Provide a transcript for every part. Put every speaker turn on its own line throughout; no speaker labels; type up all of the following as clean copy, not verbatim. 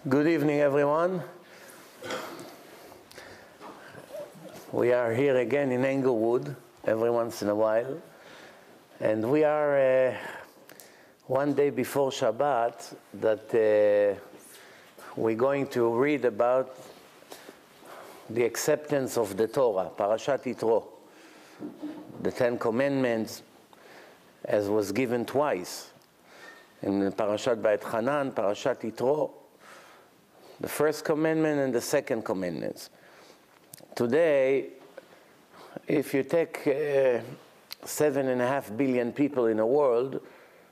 Good evening, everyone. We are here again in Englewood every once in a while, and we are one day before Shabbat that we're going to read about the acceptance of the Torah, Parashat Yitro, the Ten Commandments, as was given twice in Parashat Beit Hanan, Parashat Yitro, the first commandment and the second commandments. Today, if you take 7.5 billion people in the world,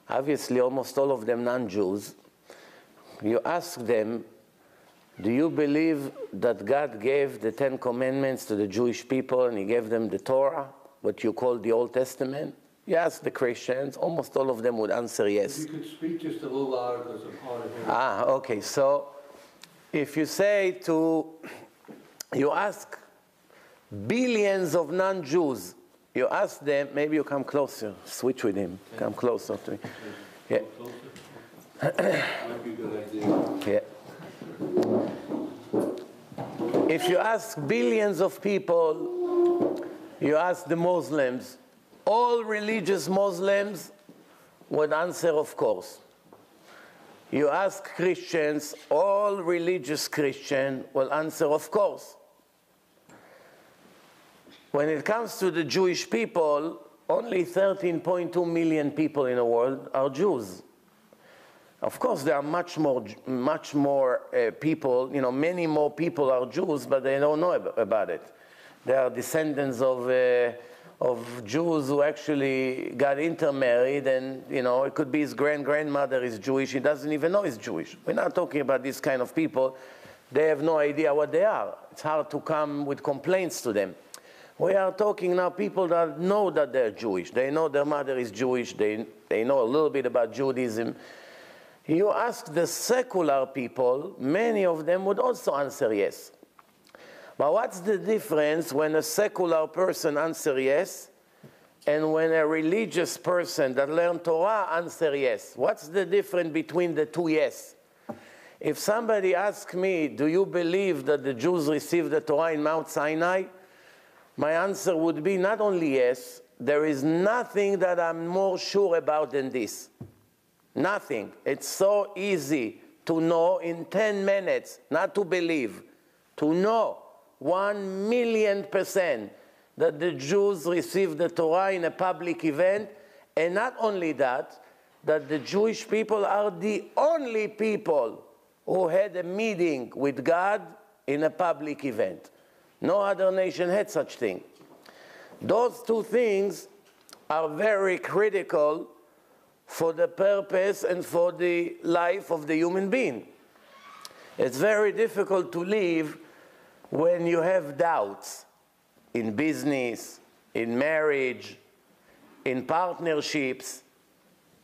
obviously almost all of them non-Jews, you ask them, do you believe that God gave the Ten Commandments to the Jewish people and He gave them the Torah, what you call the Old Testament? You ask the Christians, almost all of them would answer yes.
If you could speak just a little louder because I'm hard of hearing.
Okay, so if you say you ask billions of non-Jews, you ask them, maybe you come closer, switch with him, come closer to me. Yeah.
Might be a good idea.
Yeah. If you ask billions of people, you ask the Muslims, all religious Muslims would answer, of course. You ask Christians, all religious Christians will answer, of course. When it comes to the Jewish people, only 13.2 million people in the world are Jews. Of course, there are much more people, many more people are Jews, but they don't know about it. They are descendants of Jews who actually got intermarried, and it could be his grandmother is Jewish. He doesn't even know he's Jewish. We're not talking about these kind of people. They have no idea what they are. It's hard to come with complaints to them. We are talking now people that know that they're Jewish. They know their mother is Jewish. They know a little bit about Judaism. You ask the secular people, many of them would also answer yes. But what's the difference when a secular person answers yes and when a religious person that learned Torah answers yes? What's the difference between the two yes? If somebody asks me, do you believe that the Jews received the Torah in Mount Sinai? My answer would be not only yes, there is nothing that I'm more sure about than this. Nothing. It's so easy to know in 10 minutes, not to believe, to know 1,000,000% that the Jews received the Torah in a public event, and not only that, that the Jewish people are the only people who had a meeting with God in a public event. No other nation had such thing. Those two things are very critical for the purpose and for the life of the human being. It's very difficult to live when you have doubts in business, in marriage, in partnerships,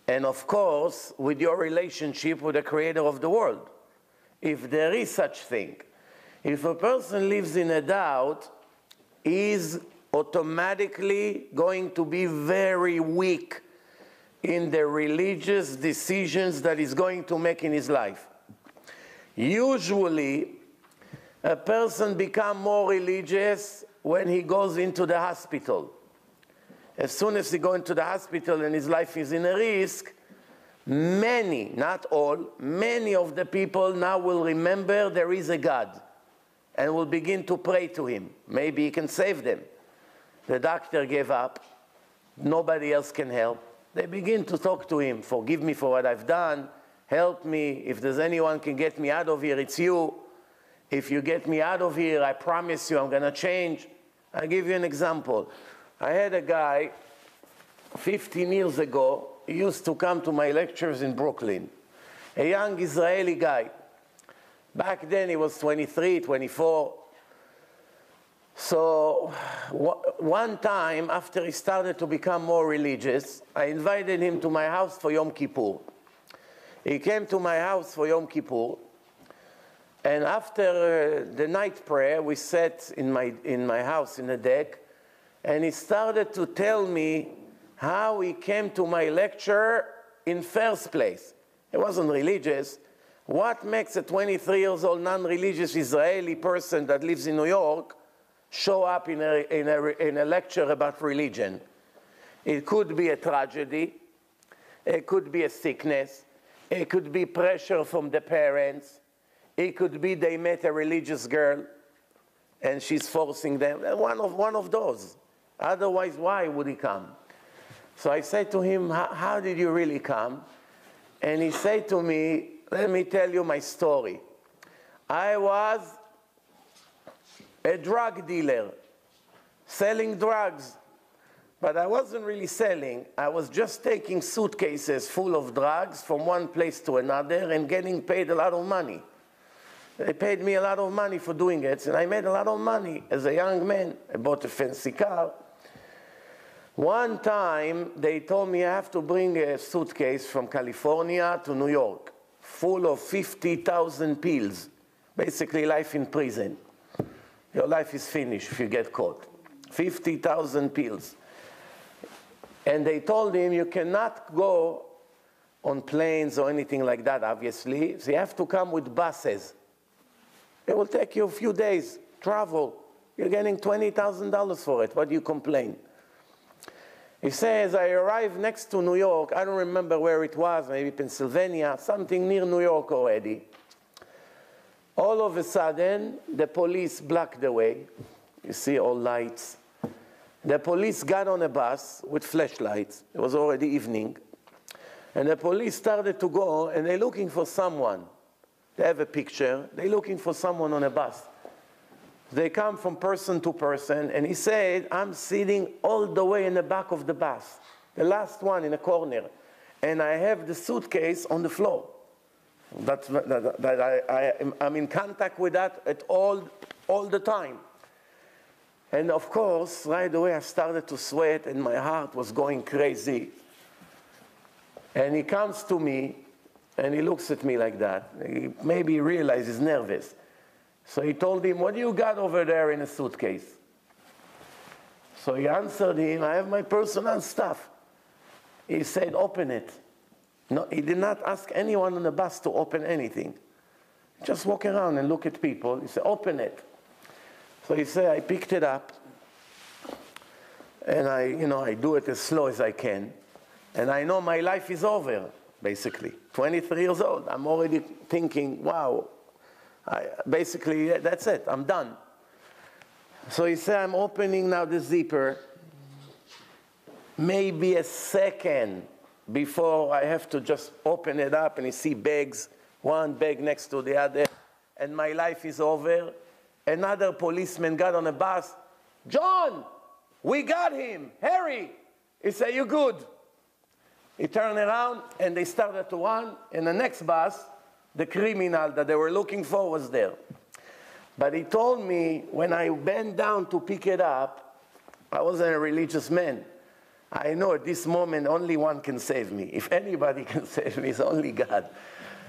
and of course, with your relationship with the Creator of the world, if there is such thing. If a person lives in a doubt, he is automatically going to be very weak in the religious decisions that he's going to make in his life. Usually, a person becomes more religious when he goes into the hospital. As soon as he goes into the hospital and his life is in a risk, many, not all, many of the people now will remember there is a God and will begin to pray to Him. Maybe He can save them. The doctor gave up. Nobody else can help. They begin to talk to Him. Forgive me for what I've done. Help me. If there's anyone can get me out of here, it's you. If you get me out of here, I promise you I'm going to change. I'll give you an example. I had a guy 15 years ago. He used to come to my lectures in Brooklyn. A young Israeli guy. Back then he was 23, 24. So one time after he started to become more religious, I invited him to my house for Yom Kippur. He came to my house for Yom Kippur. And after the night prayer, we sat in my house in the deck, and he started to tell me how he came to my lecture in first place. He wasn't religious, What makes a 23 years old non-religious Israeli person that lives in New York show up in a lecture about religion? It could be a tragedy. It could be a sickness. It could be pressure from the parents. It could be they met a religious girl and she's forcing them. One of those. Otherwise, why would he come? So I said to him, how did you really come? And he said to me, let me tell you my story. I was a drug dealer, selling drugs. But I wasn't really selling. I was just taking suitcases full of drugs from one place to another and getting paid a lot of money. They paid me a lot of money for doing it, and I made a lot of money as a young man. I bought a fancy car. One time, they told me I have to bring a suitcase from California to New York, full of 50,000 pills. Basically, life in prison. Your life is finished if you get caught. 50,000 pills. And they told him, you cannot go on planes or anything like that, obviously. So you have to come with buses. It will take you a few days, travel. You're getting $20,000 for it. What do you complain? He says, I arrived next to New York. I don't remember where it was, maybe Pennsylvania, something near New York already. All of a sudden, the police blocked the way. You see all lights. The police got on a bus with flashlights. It was already evening. And the police started to go, and they're looking for someone. They have a picture. They're looking for someone on a bus. They come from person to person, and he said, I'm sitting all the way in the back of the bus, the last one in a corner, and I have the suitcase on the floor. I'm in contact with that at all the time. And of course, right away I started to sweat and my heart was going crazy. And he comes to me and he looks at me like that. Maybe he realizes he's nervous. So he told him, what do you got over there in a suitcase? So he answered him, I have my personal stuff. He said, open it. No, he did not ask anyone on the bus to open anything. Just walk around and look at people. He said, open it. So he said, I picked it up, and I do it as slow as I can, and I know my life is over, basically. 23 years old, I'm already thinking, wow, basically, that's it, I'm done. So he said, I'm opening now the zipper, maybe a second before I have to just open it up, and you see bags, one bag next to the other, and my life is over. Another policeman got on a bus. John, we got him. Harry. He said, you good? He turned around and they started to run. And the next bus, the criminal that they were looking for was there. But he told me when I bent down to pick it up, I wasn't a religious man. I know at this moment only one can save me. If anybody can save me, it's only God.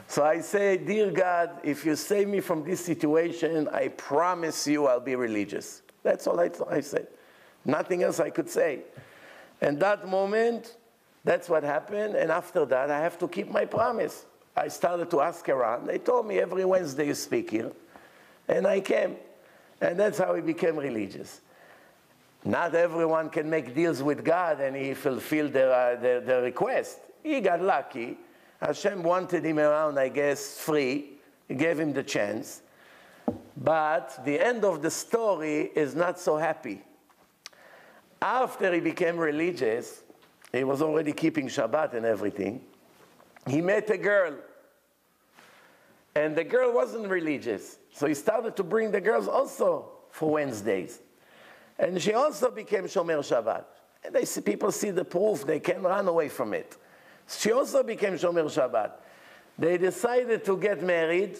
So I say, dear God, if you save me from this situation, I promise you I'll be religious. That's all I said. Nothing else I could say. And that moment, that's what happened. And after that, I have to keep my promise. I started to ask around. They told me every Wednesday you speak here. And I came. And that's how I became religious. Not everyone can make deals with God and he fulfilled their request. He got lucky. Hashem wanted him around, I guess, free. He gave him the chance. But the end of the story is not so happy. After he became religious, he was already keeping Shabbat and everything. He met a girl. And the girl wasn't religious. So he started to bring the girls also for Wednesdays. And she also became Shomer Shabbat. And people see the proof. They can't run away from it. She also became Shomer Shabbat. They decided to get married.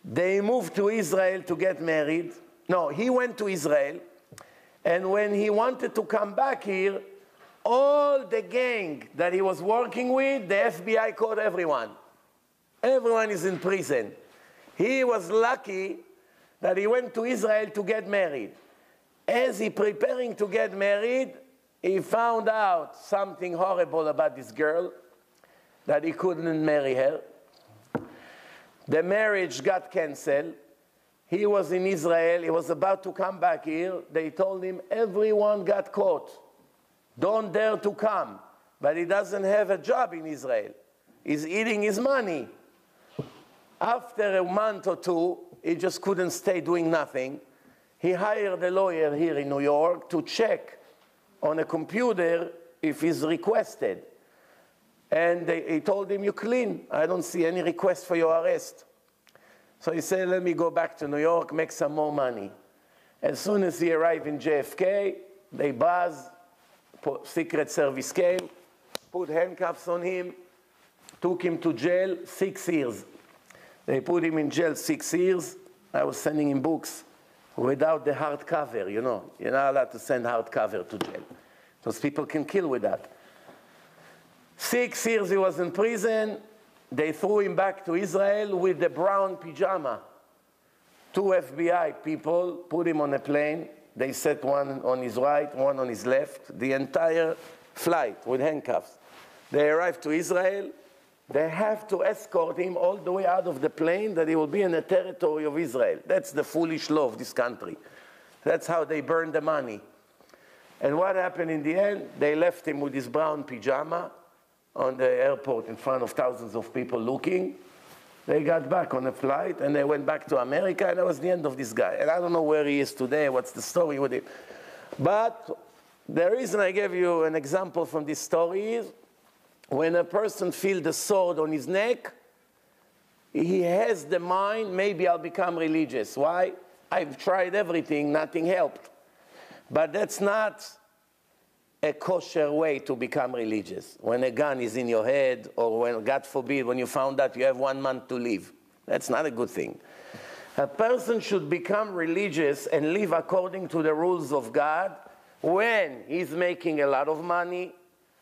They moved to Israel to get married. No, he went to Israel. And when he wanted to come back here, all the gang that he was working with, the FBI caught everyone. Everyone is in prison. He was lucky that he went to Israel to get married. As he preparing to get married, he found out something horrible about this girl, that he couldn't marry her. The marriage got canceled. He was in Israel. He was about to come back here. They told him, everyone got caught. Don't dare to come. But he doesn't have a job in Israel. He's eating his money. After a month or two, he just couldn't stay doing nothing. He hired a lawyer here in New York to check on a computer if he's requested. And he told him, you're clean. I don't see any request for your arrest. So he said, let me go back to New York, make some more money. As soon as he arrived in JFK, they buzzed, Secret Service came, put handcuffs on him, took him to jail, 6 years. They put him in jail 6 years. I was sending him books without the hardcover, you know. You're not allowed to send hardcover to jail. Those people can kill with that. 6 years he was in prison. They threw him back to Israel with the brown pajama. 2 FBI people put him on a plane. They set one on his right, one on his left, the entire flight with handcuffs. They arrived to Israel. They have to escort him all the way out of the plane that he will be in the territory of Israel. That's the foolish law of this country. That's how they burn the money. And what happened in the end? They left him with his brown pajama on the airport in front of thousands of people looking. They got back on a flight and they went back to America, and that was the end of this guy. And I don't know where he is today, what's the story with him. But the reason I gave you an example from this story is when a person feels the sword on his neck, he has the mind, maybe I'll become religious. Why? I've tried everything, nothing helped. But that's not a kosher way to become religious. When a gun is in your head, or when, God forbid, when you found out you have 1 month to live. That's not a good thing. A person should become religious and live according to the rules of God when he's making a lot of money,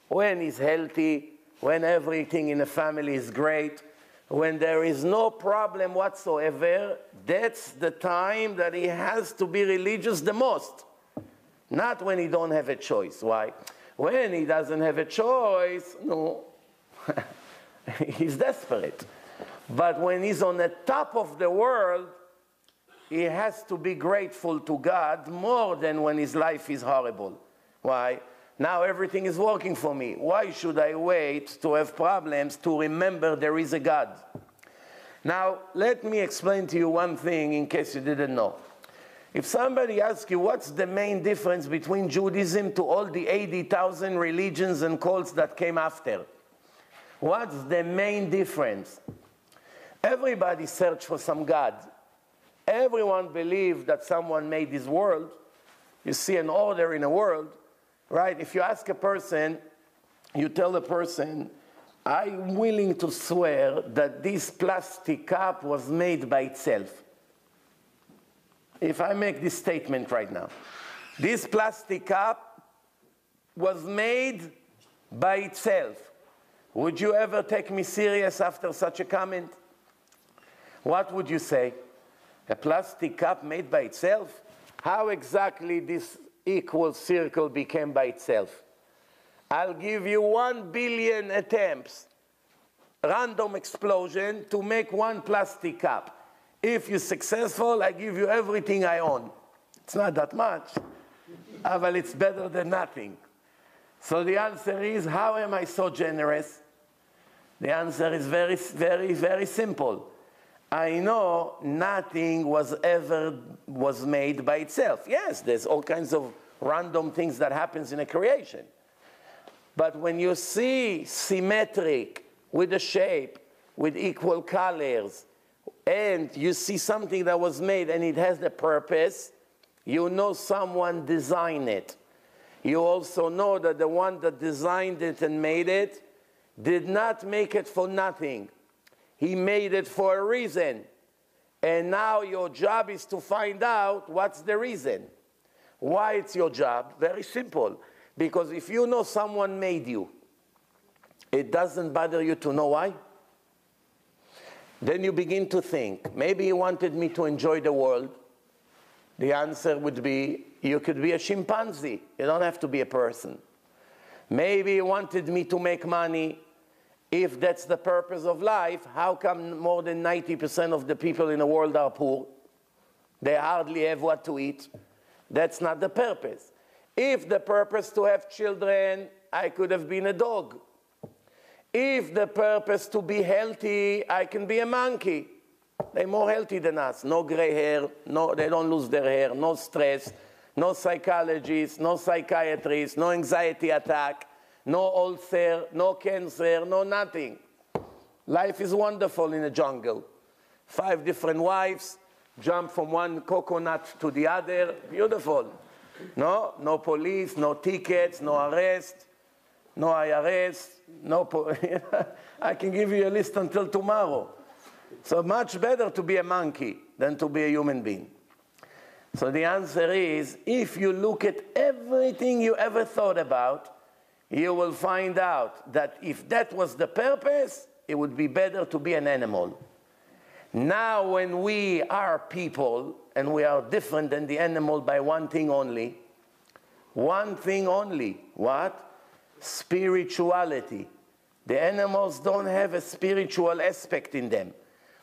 when he's healthy, when everything in the family is great, when there is no problem whatsoever. That's the time that he has to be religious the most. Not when he don't have a choice. Why? When he doesn't have a choice, no, he's desperate. But when he's on the top of the world, he has to be grateful to God more than when his life is horrible. Why? Now everything is working for me. Why should I wait to have problems to remember there is a God? Now, let me explain to you one thing in case you didn't know. If somebody asks you what's the main difference between Judaism to all the 80,000 religions and cults that came after, what's the main difference? Everybody searched for some God. Everyone believed that someone made this world. You see an order in a world, right? If you ask a person, you tell a person, I'm willing to swear that this plastic cup was made by itself. If I make this statement right now, this plastic cup was made by itself. Would you ever take me serious after such a comment? What would you say? A plastic cup made by itself? How exactly this equal circle became by itself? I'll give you 1 billion attempts, random explosion, to make one plastic cup. If you're successful, I give you everything I own. It's not that much, but it's better than nothing. So the answer is, how am I so generous? The answer is very, very, very simple. I know nothing was made by itself. Yes, there's all kinds of random things that happens in a creation. But when you see symmetric, with a shape, with equal colors, and you see something that was made and it has the purpose, you know someone designed it. You also know that the one that designed it and made it did not make it for nothing. He made it for a reason. And now your job is to find out what's the reason. Why it's your job? Very simple. Because if you know someone made you, it doesn't bother you to know why. Then you begin to think, maybe he wanted me to enjoy the world. The answer would be, you could be a chimpanzee. You don't have to be a person. Maybe he wanted me to make money, If that's the purpose of life, how come more than 90% of the people in the world are poor? They hardly have what to eat. That's not the purpose. If the purpose to have children, I could have been a dog. If the purpose to be healthy, I can be a monkey. They're more healthy than us. No gray hair, no, they don't lose their hair, no stress, no psychologist, no psychiatrist, no anxiety attack, no ulcer, no cancer, no nothing. Life is wonderful in the jungle. 5 different wives, jump from one coconut to the other, beautiful. No police, no tickets, no arrest, no IRS, I can give you a list until tomorrow. So much better to be a monkey than to be a human being. So the answer is, if you look at everything you ever thought about, you will find out that if that was the purpose, it would be better to be an animal. Now when we are people, and we are different than the animal by one thing only, what? Spirituality. The animals don't have a spiritual aspect in them.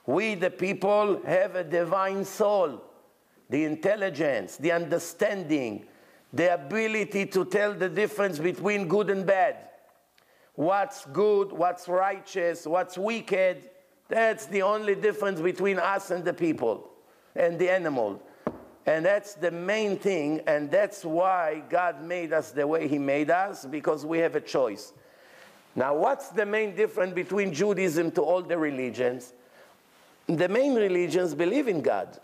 We, the people, have a divine soul, the intelligence, the understanding, the ability to tell the difference between good and bad. What's good, what's righteous, what's wicked. That's the only difference between us and the people and the animal. And that's the main thing, and that's why God made us the way He made us, because we have a choice. Now, what's the main difference between Judaism to all the religions? The main religions believe in God.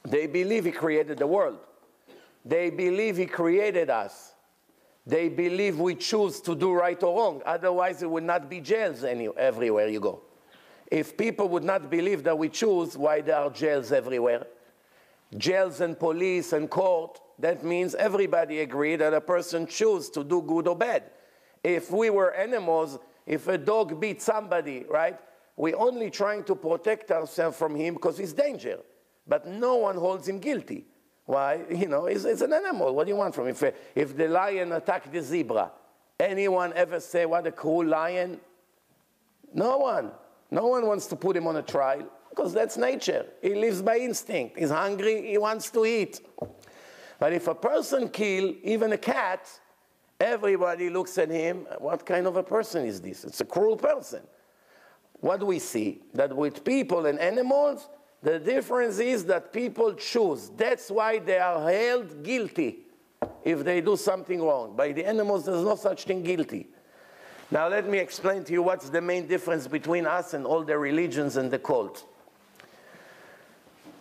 They believe He created the world. They believe He created us. They believe we choose to do right or wrong. Otherwise, there would not be jails everywhere you go. If people would not believe that we choose, why there are jails everywhere? Jails and police and court, that means everybody agree that a person chooses to do good or bad. If we were animals, if a dog beats somebody, right, we're only trying to protect ourselves from him because he's danger. But no one holds him guilty. Why? You know, it's an animal. What do you want from him? If the lion attacked the zebra, anyone ever say, what a cruel lion? No one. No one wants to put him on a trial, because that's nature. He lives by instinct. He's hungry, he wants to eat. But if a person kills even a cat, everybody looks at him, what kind of a person is this? It's a cruel person. What do we see? That with people and animals, the difference is that people choose. That's why they are held guilty if they do something wrong. By the animals, there's no such thing guilty. Now let me explain to you what's the main difference between us and all the religions and the cult.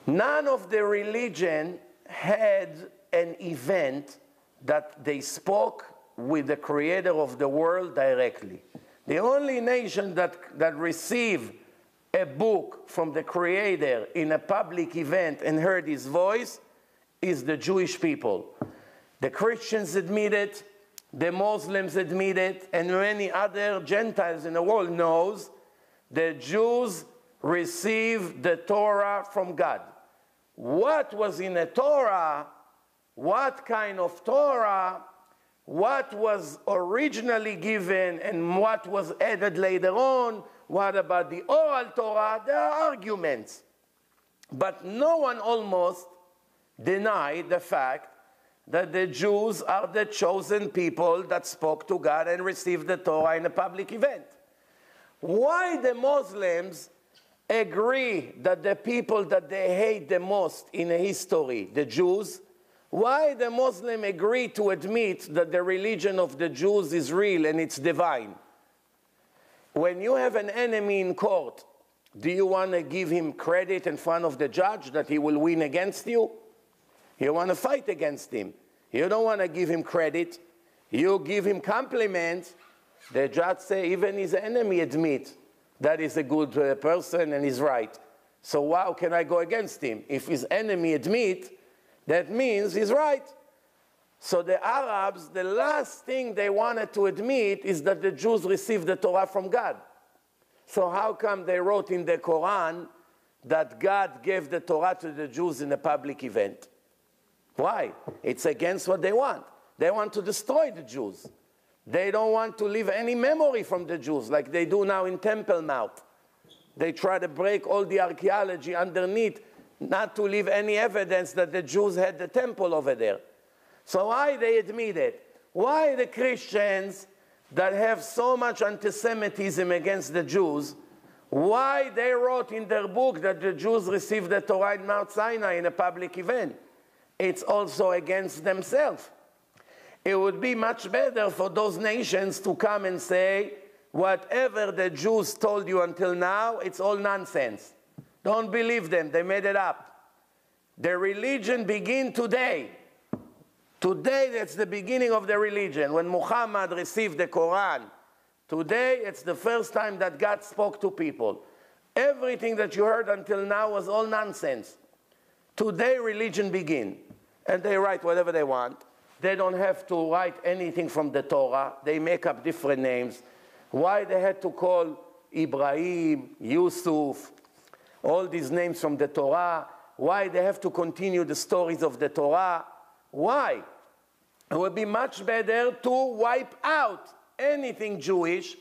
None of the religion had an event that they spoke with the creator of the world directly. The only nation that received a book from the creator in a public event and heard his voice is the Jewish people. The Christians admit it, the Muslims admit it, and many other Gentiles in the world knows the Jews received the Torah from God. What was in the Torah, what kind of Torah, what was originally given and what was added later on, what about the oral Torah, there are arguments. But no one almost denied the fact that the Jews are the chosen people that spoke to God and received the Torah in a public event. Why the Muslims agree that the people that they hate the most in history, the Jews, why the Muslims agree to admit that the religion of the Jews is real and it's divine? When you have an enemy in court, do you want to give him credit in front of the judge that he will win against you? You want to fight against him. You don't want to give him credit. You give him compliments. The judge say even his enemy admit that he's a good person and he's right. So how can I go against him? If his enemy admit, that means he's right. So the Arabs, the last thing they wanted to admit is that the Jews received the Torah from God. So how come they wrote in the Quran that God gave the Torah to the Jews in a public event? Why? It's against what they want. They want to destroy the Jews. They don't want to leave any memory from the Jews, like they do now in Temple Mount. They try to break all the archaeology underneath, not to leave any evidence that the Jews had the temple over there. So why they admit it? Why the Christians that have so much anti-Semitism against the Jews, why they wrote in their book that the Jews received the Torah in Mount Sinai in a public event? It's also against themselves. It would be much better for those nations to come and say, whatever the Jews told you until now, it's all nonsense. Don't believe them, they made it up. Their religion began today. Today, that's the beginning of the religion. When Muhammad received the Quran, today, it's the first time that God spoke to people. Everything that you heard until now was all nonsense. Today, religion begins. And they write whatever they want. They don't have to write anything from the Torah. They make up different names. Why they had to call Ibrahim, Yusuf, all these names from the Torah? Why they have to continue the stories of the Torah? Why? It would be much better to wipe out anything Jewish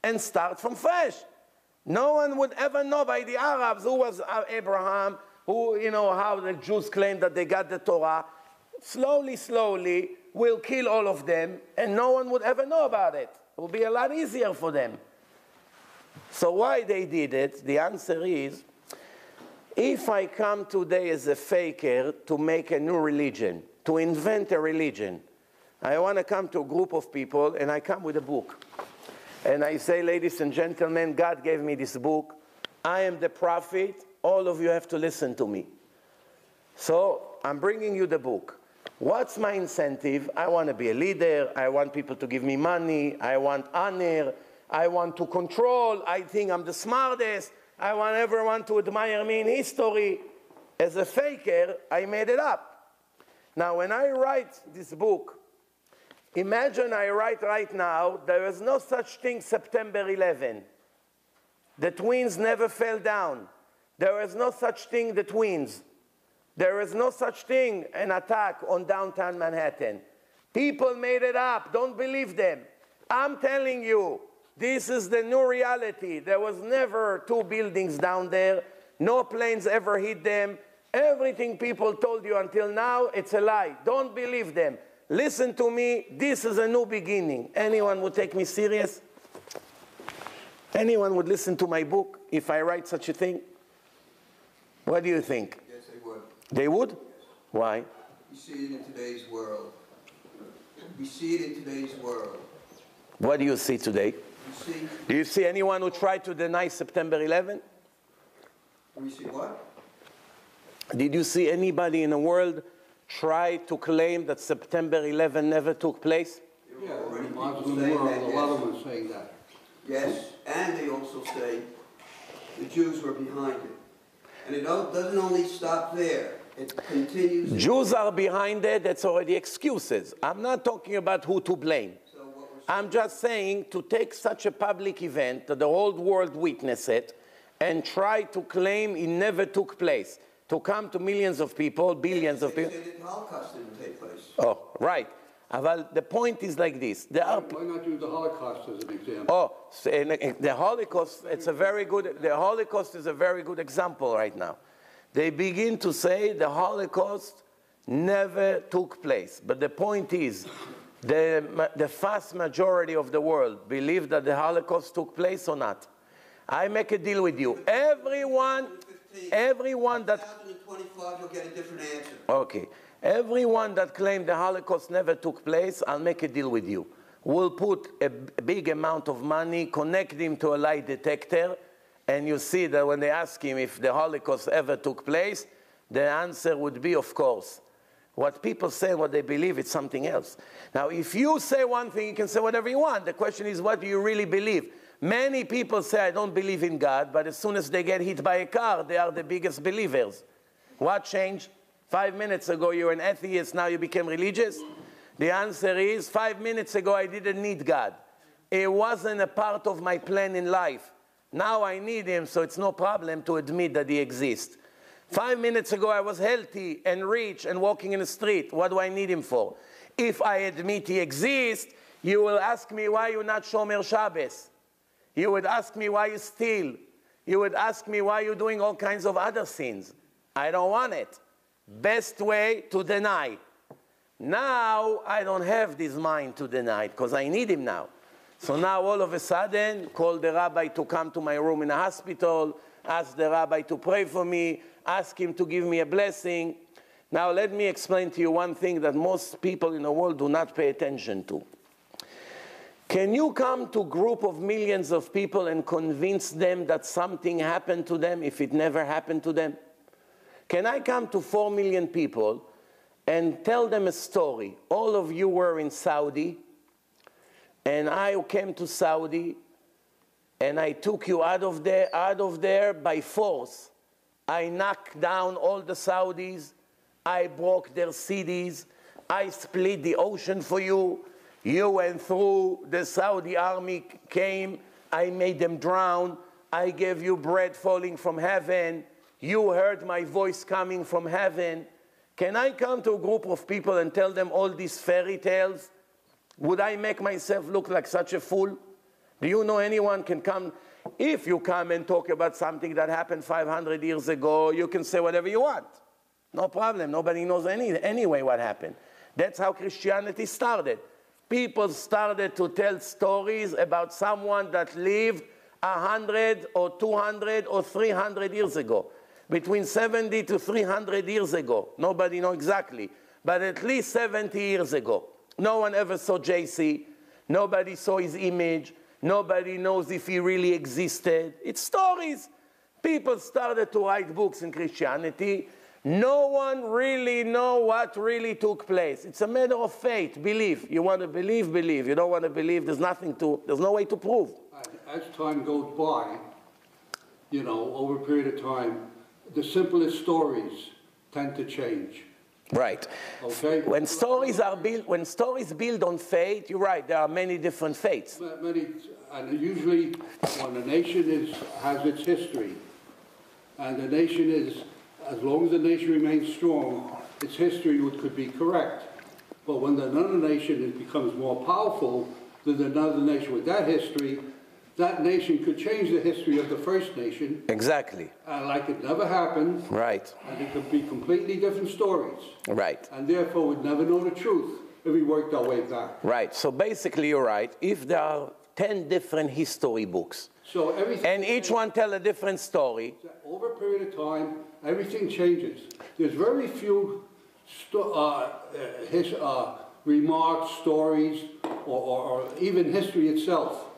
and start from fresh. No one would ever know by the Arabs who was Abraham, who, how the Jews claim that they got the Torah. Slowly, slowly, we'll kill all of them, and no one would ever know about it. It will be a lot easier for them. So why they did it? The answer is, if I come today as a faker to make a new religion, to invent a religion, I want to come to a group of people, and I come with a book. And I say, ladies and gentlemen, God gave me this book. I am the prophet. All of you have to listen to me. So I'm bringing you the book. What's my incentive? I want to be a leader. I want people to give me money. I want honor. I want to control. I think I'm the smartest. I want everyone to admire me in history. As a faker, I made it up. Now, when I write this book, imagine I write right now, there is no such thing September 11. The twins never fell down. There is no such thing the twins. There is no such thing an attack on downtown Manhattan. People made it up. Don't believe them. I'm telling you, this is the new reality. There was never 2 buildings down there. No planes ever hit them. Everything people told you until now, it's a lie. Don't believe them. Listen to me. This is a new beginning. Anyone would take me serious? Anyone would listen to my book if I write such a thing? What do you think?
Yes, they would.
They would? Why?
We see it in today's world. We see it in today's world.
What do you see today?
We see.
Do you see anyone who tried to deny September 11?
We see what?
Did you see anybody in the world try to claim that September 11 never took place?
There
Yeah,
are already
the
people
Muslim
saying
world,
that,
a lot of them are saying that.
Yes, and they also say the Jews were behind it. And it doesn't only stop there. It continues.
Jews are behind it. That's already excuses. I'm not talking about who to blame.
So what we're
I'm just saying to take such a public event that the whole world witness it and try to claim it never took place. To come to millions of people, billions of people.
They say the Holocaust didn't take place.
Oh, right. Well, the point is like this. There are
Why not use the Holocaust as an example?
Oh, so, the Holocaust, the Holocaust is a very good example right now. They begin to say the Holocaust never took place. But the point is, the vast majority of the world believe that the Holocaust took place or not. I make a deal with you. Everyone that...
2025, you'll get a different answer.
Okay. Everyone that claimed the Holocaust never took place, I'll make a deal with you. We'll put a big amount of money, connect him to a lie detector, and you see that when they ask him if the Holocaust ever took place, the answer would be, of course. What people say and what they believe, it's something else. Now, if you say one thing, you can say whatever you want. The question is, what do you really believe? Many people say, I don't believe in God, but as soon as they get hit by a car, they are the biggest believers. What changed? 5 minutes ago, you were an atheist, now you became religious? The answer is, 5 minutes ago, I didn't need God. It wasn't a part of my plan in life. Now I need him, so it's no problem to admit that he exists. 5 minutes ago, I was healthy and rich and walking in the street. What do I need him for? If I admit he exists, You will ask me why you're not Shomer Shabbos. You would ask me why you steal. You would ask me why you're doing all kinds of other sins. I don't want it. Best way to deny. Now I don't have this mind to deny it because I need him now. So now all of a sudden, call the rabbi to come to my room in a hospital, ask the rabbi to pray for me, ask him to give me a blessing. Now let me explain to you one thing that most people in the world do not pay attention to. Can you come to a group of millions of people and convince them that something happened to them if it never happened to them? Can I come to 4 million people and tell them a story? All of you were in Saudi, and I came to Saudi, and I took you out of there by force. I knocked down all the Saudis. I broke their cities. I split the ocean for you. You went through, the Saudi army came, I made them drown, I gave you bread falling from heaven, you heard my voice coming from heaven. Can I come to a group of people and tell them all these fairy tales? Would I make myself look like such a fool? Do you know anyone can come? If you come and talk about something that happened 500 years ago, you can say whatever you want. No problem, nobody knows anyway what happened. That's how Christianity started. People started to tell stories about someone that lived 100 or 200 or 300 years ago. Between 70 to 300 years ago. Nobody knows exactly. But at least 70 years ago. No one ever saw JC. Nobody saw his image. Nobody knows if he really existed. It's stories. People started to write books in Christianity. No one really knows what really took place. It's a matter of faith, belief. You want to believe, believe. You don't want to believe, there's no way to prove.
As time goes by, you know, over a period of time, the simplest stories tend to change.
Right.
Okay?
When stories build on faith, you're right, there are many different faiths.
And usually when a nation has its history, and the nation is, as long as the nation remains strong, its history could be correct. But when another nation becomes more powerful than another nation with that history, that nation could change the history of the first nation.
Exactly.
Like it never happened.
Right.
And it could be completely different stories.
Right.
And therefore we'd never know the truth if we worked our way back.
Right. So basically you're right. If there are 10 different history books,
so everything,
and each one tell a different story,
over a period of time, everything changes. There's very few remarks, stories, or even history itself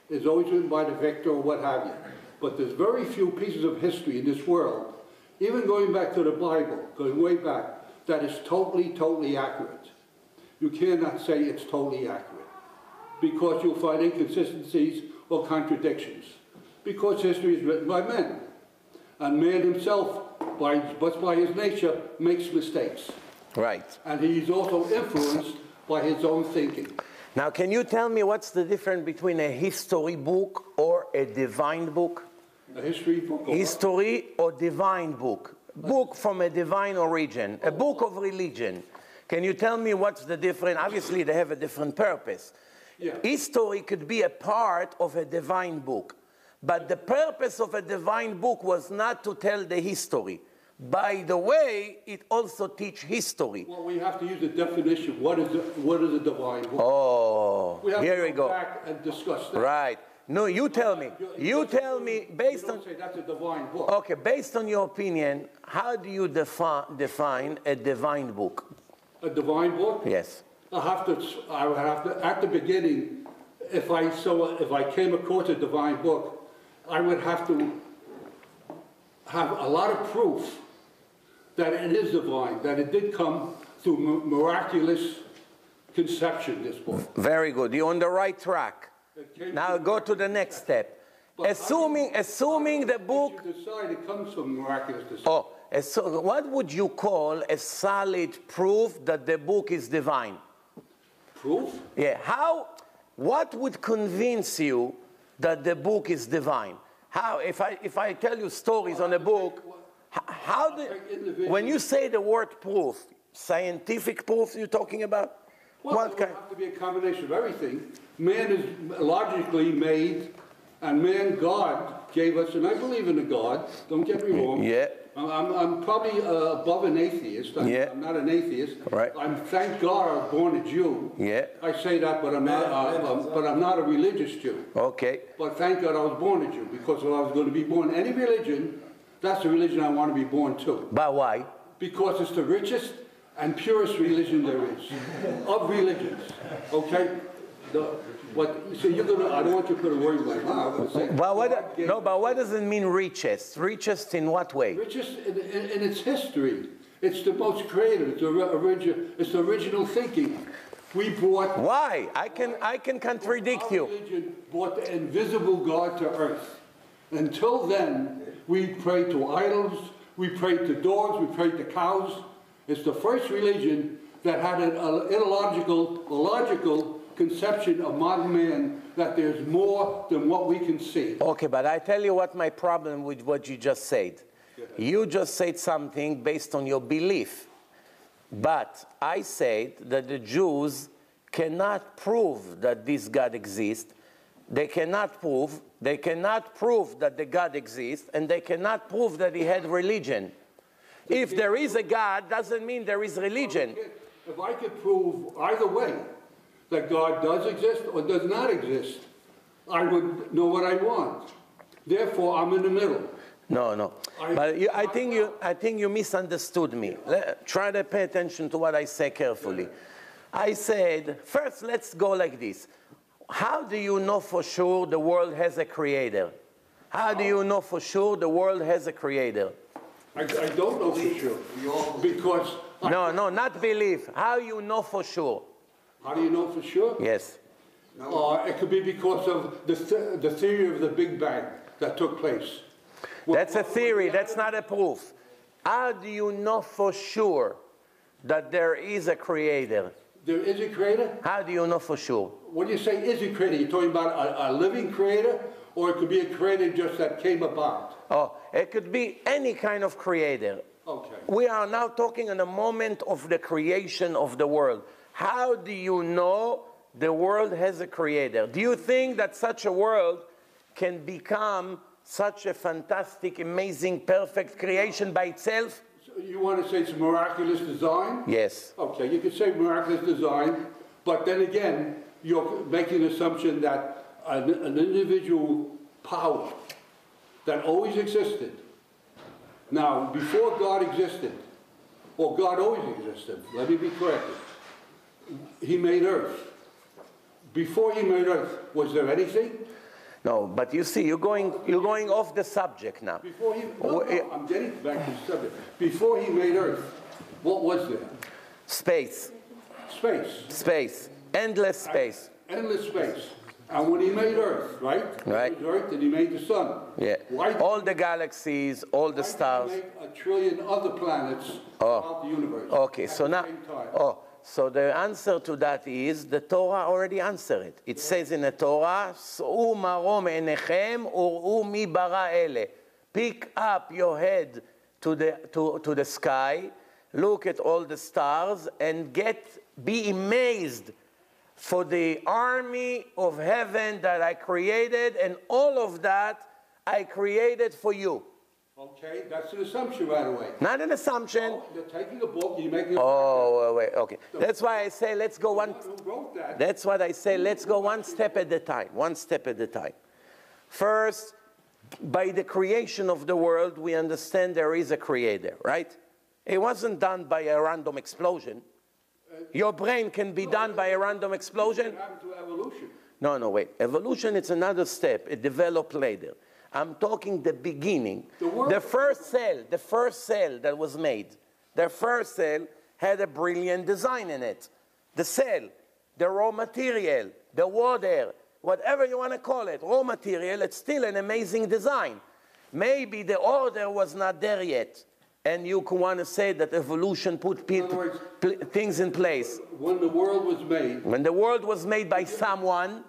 is always written by the victor or what have you. But there's very few pieces of history in this world, even going back to the Bible, going way back, that is totally, totally accurate. You cannot say it's totally accurate, because you'll find inconsistencies or contradictions, because history is written by men. And man himself, by his nature, makes mistakes.
Right.
And he's also influenced by his own thinking.
Now, can you tell me what's the difference between a history book or a divine book?
A history book?
History or divine book? Book from a divine origin, a book of religion. Can you tell me what's the difference? Obviously, they have a different purpose.
Yeah.
History could be a part of a divine book. But the purpose of a divine book was not to tell the history. By the way, it also teaches history.
Well, we have to use the definition. What is a divine book?
Oh, here we go.
Back and discuss that.
Right. No, you tell me. You tell me based on.
You don't say that's a divine book.
Okay, based on your opinion, how do you define a divine book?
A divine book?
Yes.
I would have to at the beginning, if I came across a divine book, I would have to have a lot of proof that it is divine, that it did come through miraculous conception, this book.
Very good. You're on the right track. Now go to the next step. Assuming the book...
You decide it comes from miraculous conception.
Oh, so what would you call a solid proof that the book is divine?
Proof?
Yeah. What would convince you that the book is divine? How, if I tell you stories on a book, when you say the word proof, scientific proof you're talking about?
Well,
What
it
kind?
would have to be a combination of everything. Man is logically made, and man, God gave us, and I believe in a God, don't get me wrong.
Yeah.
I'm probably above an atheist. I'm not an atheist.
Right.
Thank God I was born a Jew.
Yeah.
I say that, but I'm not a religious Jew.
Okay.
But thank God I was born a Jew, because if I was going to be born any religion, that's the religion I want to be born to.
But why?
Because it's the richest and purest religion there is, of religions. Okay? So you're gonna, I don't want you to put a word in my mouth.
But what does it mean richest? Richest in what way?
Richest in its history. It's the most creative. It's the original thinking. We brought.
Why? I can contradict
our
you.
religion brought the invisible God to earth. Until then, we prayed to idols. We prayed to dogs. We prayed to cows. It's the first religion that had an illogical conception of modern man, that there's more than what we can see.
Okay, but I tell you what my problem with what you just said. You just said something based on your belief. But I said that the Jews cannot prove that this God exists. They cannot prove that the God exists, and they cannot prove that he had religion. If there is a God, doesn't mean there is religion.
If I could prove either way that God does exist or does not exist, I would know what I want. Therefore, I'm in the middle.
No. But I think you misunderstood me. Try to pay attention to what I say carefully. I said, first, let's go like this. How do you know for sure the world has a creator? How do you know for sure the world has a creator?
I don't know for sure. Because...
No, not believe. How you know for sure?
How do you know for sure?
Yes.
It could be because of the theory of the Big Bang that took place.
That's a theory. That's not a proof. How do you know for sure that there is a creator?
There is a creator?
How do you know for sure?
When you say is a creator, you're talking about a living creator, or it could be a creator just that came about?
Oh, it could be any kind of creator.
Okay.
We are now talking in a moment of the creation of the world. How do you know the world has a creator? Do you think that such a world can become such a fantastic, amazing, perfect creation by itself?
So you want to say it's a miraculous design?
Yes.
Okay, you could say miraculous design, but then again, you're making an assumption that an individual power that always existed. Now, before God existed, or God always existed, let me be corrected, he made earth. Before he made earth, was there anything?
No, but you see, you're going off the subject now.
Before he, I'm getting back to the subject. Before he made earth, what was there?
Space.
Space.
Space. Endless space.
Endless space. And when he made earth, right?
Right.
He made earth and he made the sun.
Yeah. All the galaxies, all the stars.
Why did he make a trillion other planets throughout the universe?
Okay, so now, so the answer to that is the Torah already answered it. It says in the Torah, "S'u marom enechem ur'u mi bara ele." Pick up your head to the sky, look at all the stars, and be amazed for the army of heaven that I created, and all of that I created for you.
Okay, that's an assumption right away.
Not an assumption.
Oh, you're taking a book, you're making a
wait, okay. That's why I say let's go one.
Who wrote that?
That's what I say. Let's go one step at a time. One step at a time. First, by the creation of the world, we understand there is a creator, right? It wasn't done by a random explosion. Your brain can be done by a random explosion.
What happened to evolution?
No, wait. Evolution, it's another step. It developed later. I'm talking the beginning. The first cell that was made, the first cell had a brilliant design in it. The cell, the raw material, the water, whatever you want to call it, raw material, it's still an amazing design. Maybe the order was not there yet. And you can want to say that evolution put things in place.
When the world was made.
When the world was made by someone,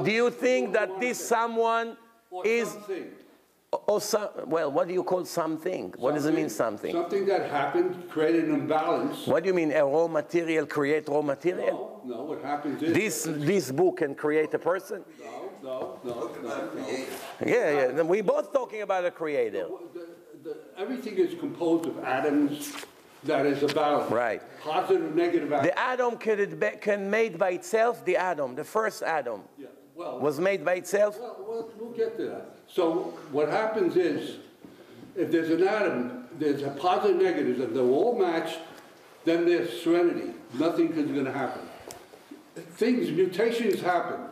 do you think that this someone is...
Something.
Well, what do you call something? What does it mean, something?
Something that happened, created an imbalance.
What do you mean, a raw material create raw material?
No, what happens is...
This book can create a person?
No.
Yeah. Then we both talking about a creator.
Everything is composed of atoms. That is a balance.
Right.
Positive, negative atoms.
The atom can made by itself. The atom, the first atom, was made by itself.
Well, we'll get to that. So what happens is, if there's an atom, there's a positive, negatives, and they're all matched, then there's serenity. Nothing is going to happen. Mutations happen.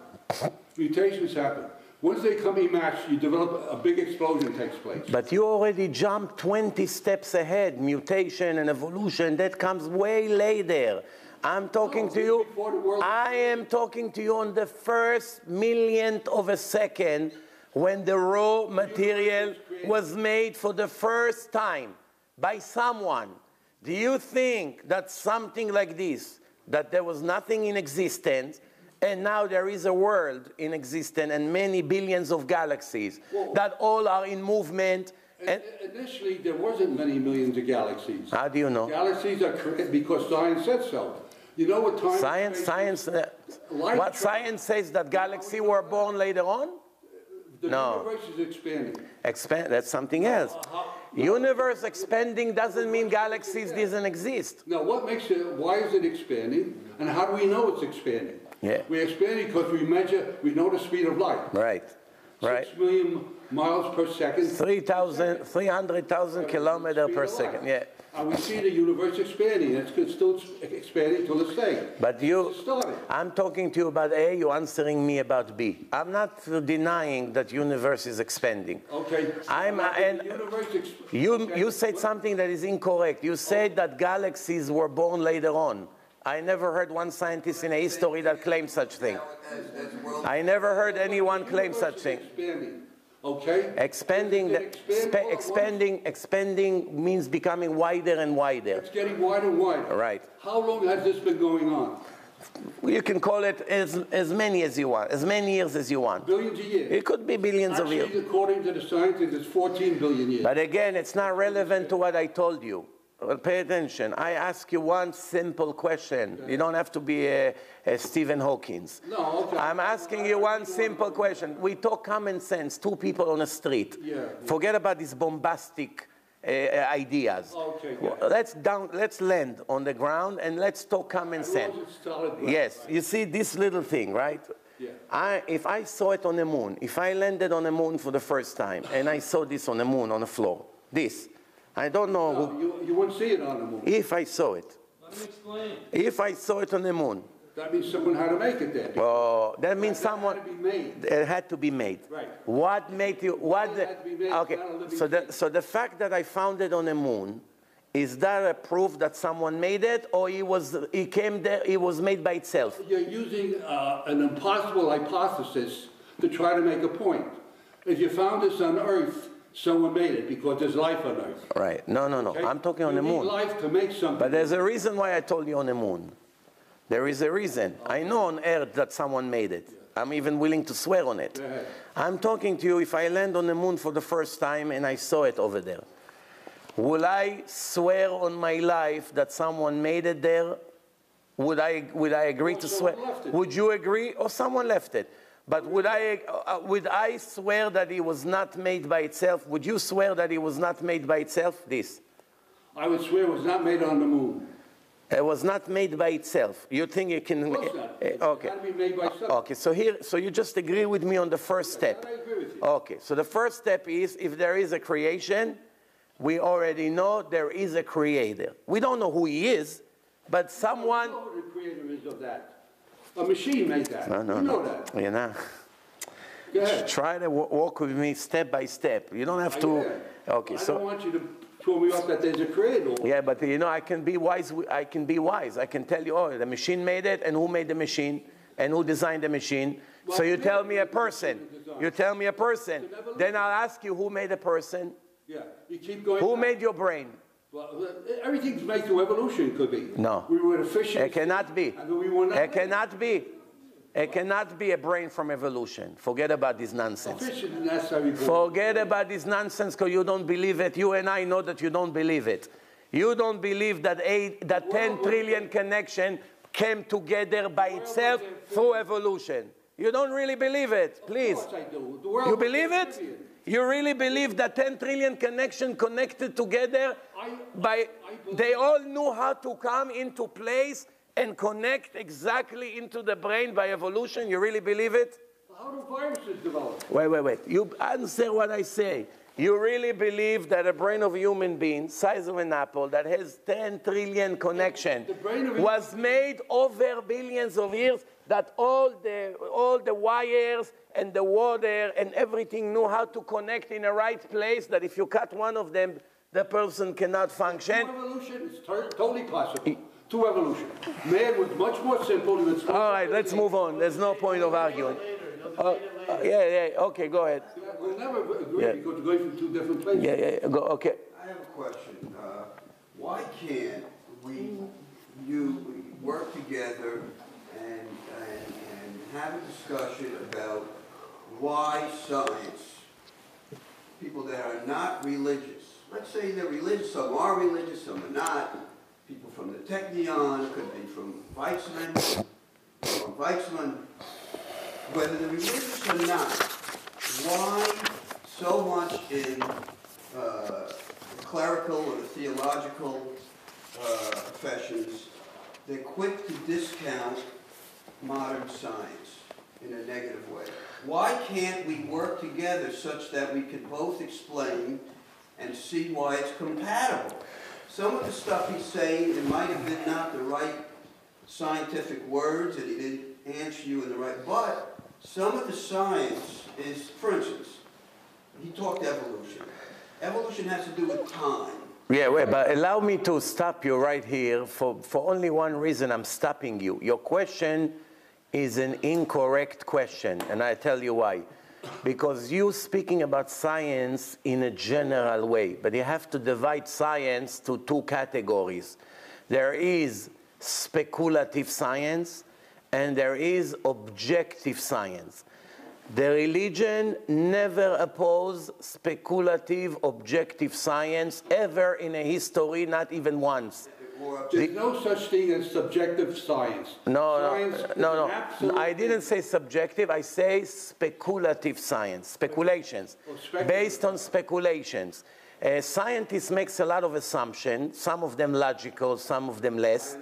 Mutations happen. Once they come matched, you develop a big explosion takes place.
But you already jumped 20 steps ahead. Mutation and evolution, that comes way later. I'm talking to you. I am talking to you on the first millionth of a second when the raw material was made for the first time by someone. Do you think that something like this, that there was nothing in existence, and now there is a world in existence and many billions of galaxies that all are in movement? And
initially, there wasn't many millions of galaxies.
How do you know?
Galaxies are created because science said so. You know what time?
What science says that galaxies were born later on?
The universe is expanding.
That's something else. Universe expanding doesn't mean galaxies doesn't exist.
Now, what makes it? Why is it expanding? And how do we know it's expanding?
Yeah.
We expand because we know the speed of light.
Right.
6 million miles per second.
300,000 kilometers per second. Yeah.
And we see the universe expanding. It's still expanding till it's day.
But I'm talking to you about A, you're answering me about B. I'm not denying that universe is expanding.
Okay.
You said something that is incorrect. You said that galaxies were born later on. I never heard one scientist in history that claimed such thing. I never heard anyone claim such thing.
Okay.
Expanding means becoming wider and wider.
It's getting wider and wider.
Right.
How long has this been going on?
You can call it as many as you want, as many years as you want.
Billions of years.
It could be billions of years.
According to the scientists, it's 14 billion years.
But again, it's not relevant to what I told you. Well, pay attention. I ask you one simple question. You don't have to be a Stephen Hawking.
No, okay.
I'm asking you one simple question. We talk common sense, two people on the street.
Yeah.
Forget about these bombastic ideas.
Okay,
let's land on the ground and let's talk common sense. Yes, you see this little thing, right?
Yeah.
If I saw it on the moon, if I landed on the moon for the first time and I saw this on the moon on the floor, this, I don't know.
No, you wouldn't see it on the moon.
If I saw it.
Let me explain.
If I saw it on the moon.
That means someone had to make it there.
Oh, that means someone.
Had to be made.
It had to be made.
Right.
What made you? What?
Had to be made.
Okay. So the fact that I found it on the moon, is that a proof that someone made it, or he came there? It was made by itself.
You're using an impossible hypothesis to try to make a point. If you found this on Earth, someone made it because there's life on Earth.
Right. No.
Okay?
I'm talking on the moon.
You need life to make something.
But there's a reason why I told you on the moon. There is a reason. I know on Earth that someone made it. I'm even willing to swear on it. I'm talking to you, if I land on the moon for the first time and I saw it over there, will I swear on my life that someone made it there? Would I agree to swear? Would you agree? Or someone left it? But would I swear that it was not made by itself? Would you swear that it was not made by itself? This.
I would swear it was not made on the moon.
It was not made by itself. You think you can?
Of course not.
Okay.
It had to be made by something.
Okay. So you just agree with me on the first step.
I agree with you.
Okay. So the first step is, if there is a creation, we already know there is a creator. We don't know who he is, but someone.
You know who the creator is of that. A machine made that.
No.
You know that.
You know.
Go ahead.
Try to walk with me step by step. You don't have to. Okay.
I don't want you to throw me off that there's a creator.
Yeah, but I can be wise. I can tell you, oh, the machine made it, and who made the machine, and who designed the machine. Well, so you tell me a person. You tell me a person. Then I'll ask you, who made a person?
Yeah, you keep going.
Who made your brain?
Well, everything's made through evolution, could be.
No.
We were the fishes.
It cannot be.
It
cannot be. It cannot be a brain from evolution. Forget about this nonsense. Forget about this nonsense because you don't believe it. You and I know that you don't believe it. You don't believe that 10 trillion connection came together by itself through evolution. You don't really believe it, please.
Of course I do. The world
You believe it?
trillion.
You really believe that 10 trillion connection connected together they all knew how to come into place and connect exactly into the brain by evolution? You really believe it?
How do viruses develop?
Wait. You answer what I say. You really believe that a brain of a human being, size of an apple, that has 10 trillion connection, was made over billions of years, that all the wires and the water and everything knew how to connect in the right place, that if you cut one of them, the person cannot function?
Two evolution is totally possible. Two evolution. Man was much more simple.
All right, let's move on. There's no point of arguing. Okay, go ahead.
We'll never agree because we're going from two different places.
Go, okay.
I have a question. Why can't you work together and have a discussion about why science, people that are not religious, let's say they're religious, some are religious, some are not, people from the Technion, could be from Weizmann, whether they're religious or not, why so much in the clerical or the theological professions, they're quick to discount modern science in a negative way? Why can't we work together such that we can both explain and see why it's compatible? Some of the stuff he's saying, it might have been not the right scientific words, and he didn't answer you in the right, but some of the science is, for instance, he talked evolution. Evolution has to do with time.
Yeah, wait, but allow me to stop you right here for only one reason. I'm stopping you. Your question is an incorrect question, and I tell you why. Because you're speaking about science in a general way, but you have to divide science to two categories. There is speculative science, and there is objective science. The religion never opposed speculative, objective science ever in a history, not even once.
There's no such thing as subjective science.
No. I didn't say subjective. I say speculative science, speculations, based on speculations. Scientists make a lot of assumptions, some of them logical, some of them less,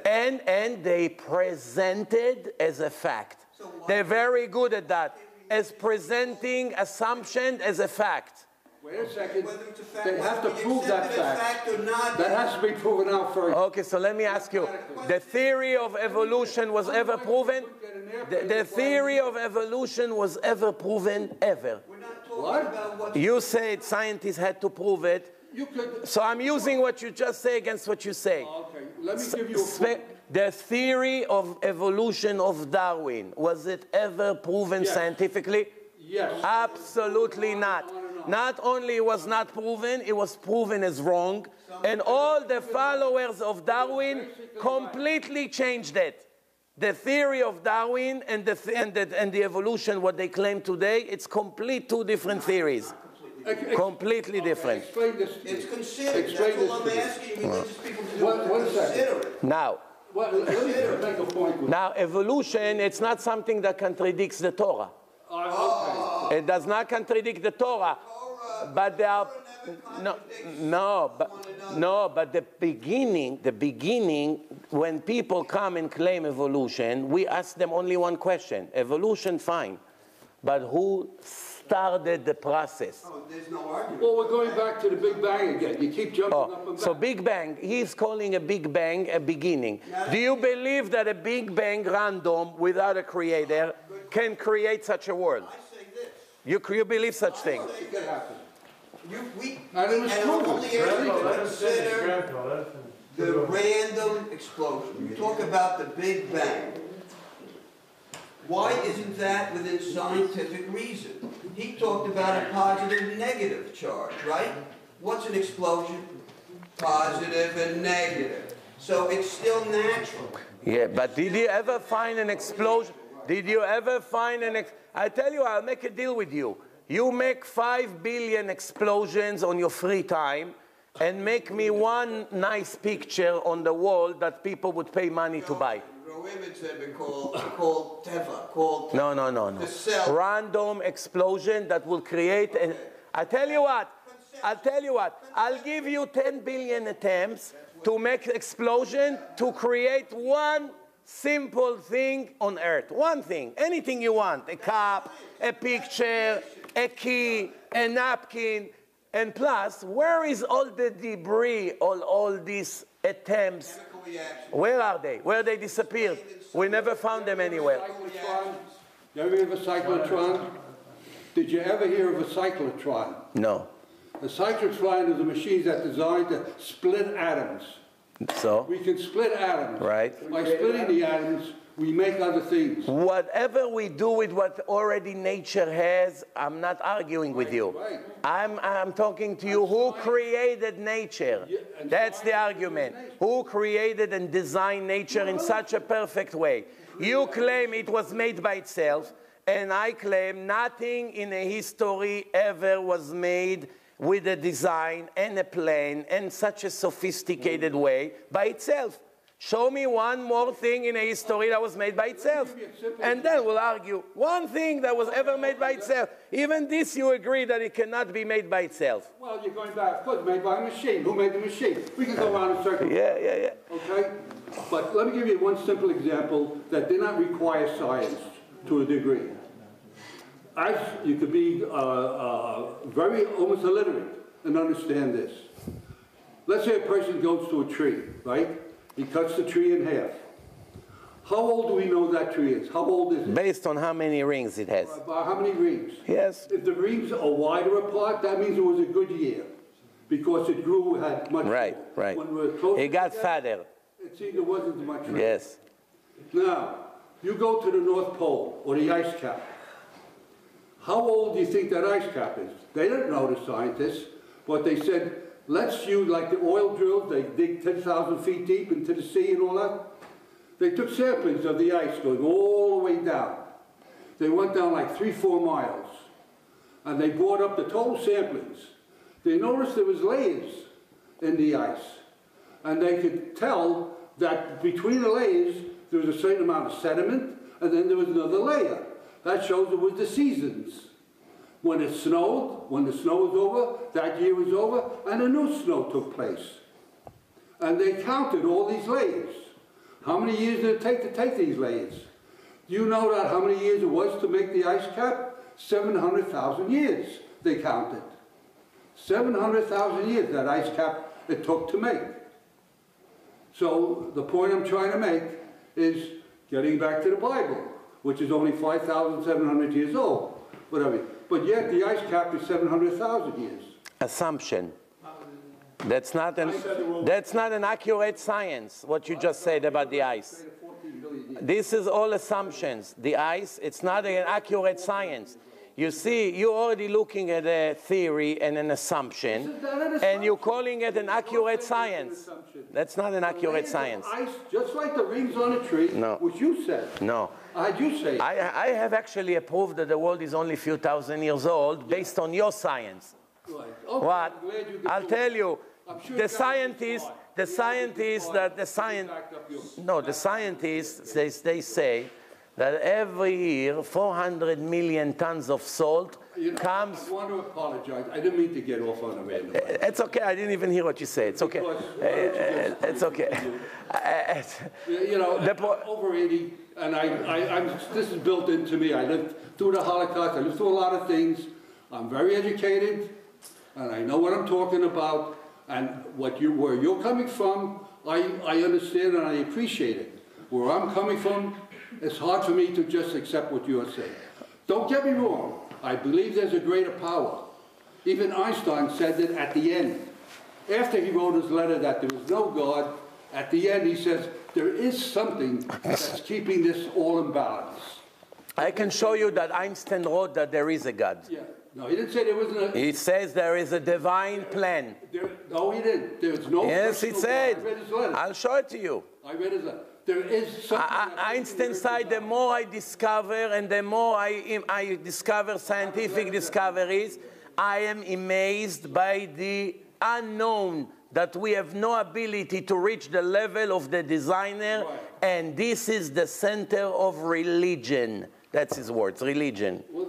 and they present it as a fact. They're very good at that, as presenting assumption as a fact.
Wait a second. They have to prove that fact. That has to be proven out first.
Okay, so let me ask you. The theory of evolution was ever proven? The theory of evolution was ever proven? Ever?
What?
You said scientists had to prove it. So I'm using what you just say against what you say.
Okay, let me give you a
The theory of evolution of Darwin, was it ever proven scientifically?
Yes.
Absolutely not. Not only was not proven, it was proven as wrong, and all the followers of Darwin completely changed it. The theory of Darwin and the evolution, what they claim today, it's complete two different theories. Completely different.
Explain this.
It's considered. That's all I'm asking religious people to do. Consider it.
Now,
Let me make a point with
now, evolution, it's not something that contradicts the Torah.
okay.
It does not contradict the Torah. But there are but the beginning, when people come and claim evolution, we ask them only one question: evolution, fine, but who started the process?
Oh, there's no argument.
Well, we're going back to the Big Bang again. You keep jumping up and back.
So Big Bang, he's calling a Big Bang a beginning. Do you believe that a Big Bang random without a creator can create such a world?
I say this.
You believe such thing?
It can happen.
And only to consider the random explosion. You talk about the Big Bang. Why isn't that within scientific reason? He talked about a positive negative charge, right? What's an explosion? Positive and negative. So it's still natural.
Yeah, but did you ever find an explosion? Did you ever find I tell you, I'll make a deal with you. You make 5 billion explosions on your free time, and make me one nice picture on the wall that people would pay money to buy.
Women have been called Teva.
No.
The cell.
Random explosion that will create an... I'll tell you what. I'll give you 10 billion attempts to make explosion to create one simple thing on earth. One thing. Anything you want. A cup, a picture, a key, a napkin. And plus, where is all the debris, all these attempts? Where are they? Where they disappeared? We never found them anywhere.
You ever hear of a cyclotron? Did you ever hear of a cyclotron?
No.
A cyclotron is a machine that's designed to split atoms.
So?
We can split atoms.
Right.
By splitting the atoms, we make other things.
Whatever we do with what already nature has, I'm not arguing with you.
Right.
I'm talking to you. Who created nature? That's the argument. Who created and designed nature in such a perfect way? You claim it was made by itself, and I claim nothing in a history ever was made with a design and a plan and such a sophisticated way by itself. Show me one more thing in a history that was made by itself. And then we'll argue. One thing that was ever made by itself. Even this you agree that it cannot be made by itself.
Well, you're going back. Of course, made by a machine. Who made the machine? We can go around in circles.
Yeah.
Okay? But let me give you one simple example that did not require science to a degree. You could be very almost illiterate and understand this. Let's say a person goes to a tree, right? He cuts the tree in half. How old do we know that tree is? How old is it?
Based on how many rings it has.
About how many rings?
Yes.
If the rings are wider apart, that means it was a good year. Because it grew, had much more.
Right.
When we're closer
It got
together,
fatter.
it seemed there wasn't much rain.
Yes.
Now, you go to the North Pole, or the ice cap. How old do you think that ice cap is? They didn't know, the scientists, but they said, let's use, like the oil drills, they dig 10,000 feet deep into the sea and all that. They took samplings of the ice going all the way down. They went down like 3-4 miles. And they brought up the total samplings. They noticed there was layers in the ice. And they could tell that between the layers, there was a certain amount of sediment, and then there was another layer. That shows it was the seasons. When it snowed, when the snow was over, that year was over, and a new snow took place. And they counted all these layers. How many years did it take to take these layers? Do you know that how many years it was to make the ice cap? 700,000 years, they counted. 700,000 years that ice cap it took to make. So the point I'm trying to make is getting back to the Bible, which is only 5,700 years old. Whatever. But yet the ice cap is 700,000 years.
Assumption. That's not an accurate science, what you just said about the ice. This is all assumptions. The ice, it's not an accurate science. You see, you're already looking at a theory and an assumption, and you're calling it an accurate science. That's not an accurate science.
Ice, just like the rings on a tree, which you said.
No.
You say.
I have actually approved that the world is only a few thousand years old based on your science.
Right. Okay,
What? I'll tell you, the scientists, they say that every year 400 million tons of salt comes.
I want to apologize. I didn't mean to get off on a random.
It's okay. I didn't even hear what you said. It's okay. It's okay.
You know, I'm over 80, and this is built into me. I lived through the Holocaust. I lived through a lot of things. I'm very educated, and I know what I'm talking about. And where you're coming from, I understand and I appreciate it. Where I'm coming from, it's hard for me to just accept what you're saying. Don't get me wrong. I believe there's a greater power. Even Einstein said that at the end. After he wrote his letter that there was no God, at the end he says, there is something that's keeping this all in balance.
I can show you that Einstein wrote that there is a God.
Yeah. No, he didn't say there wasn't a...
He says there is a divine plan.
No, he didn't. There's no...
Yes, he said.
I read his letter.
I'll show it to you.
I read his letter. There is something...
Einstein said the more I discover and the more I discover scientific discoveries, I am amazed by the unknown, that we have no ability to reach the level of the designer, and this is the center of religion. That's his words, religion.
Well,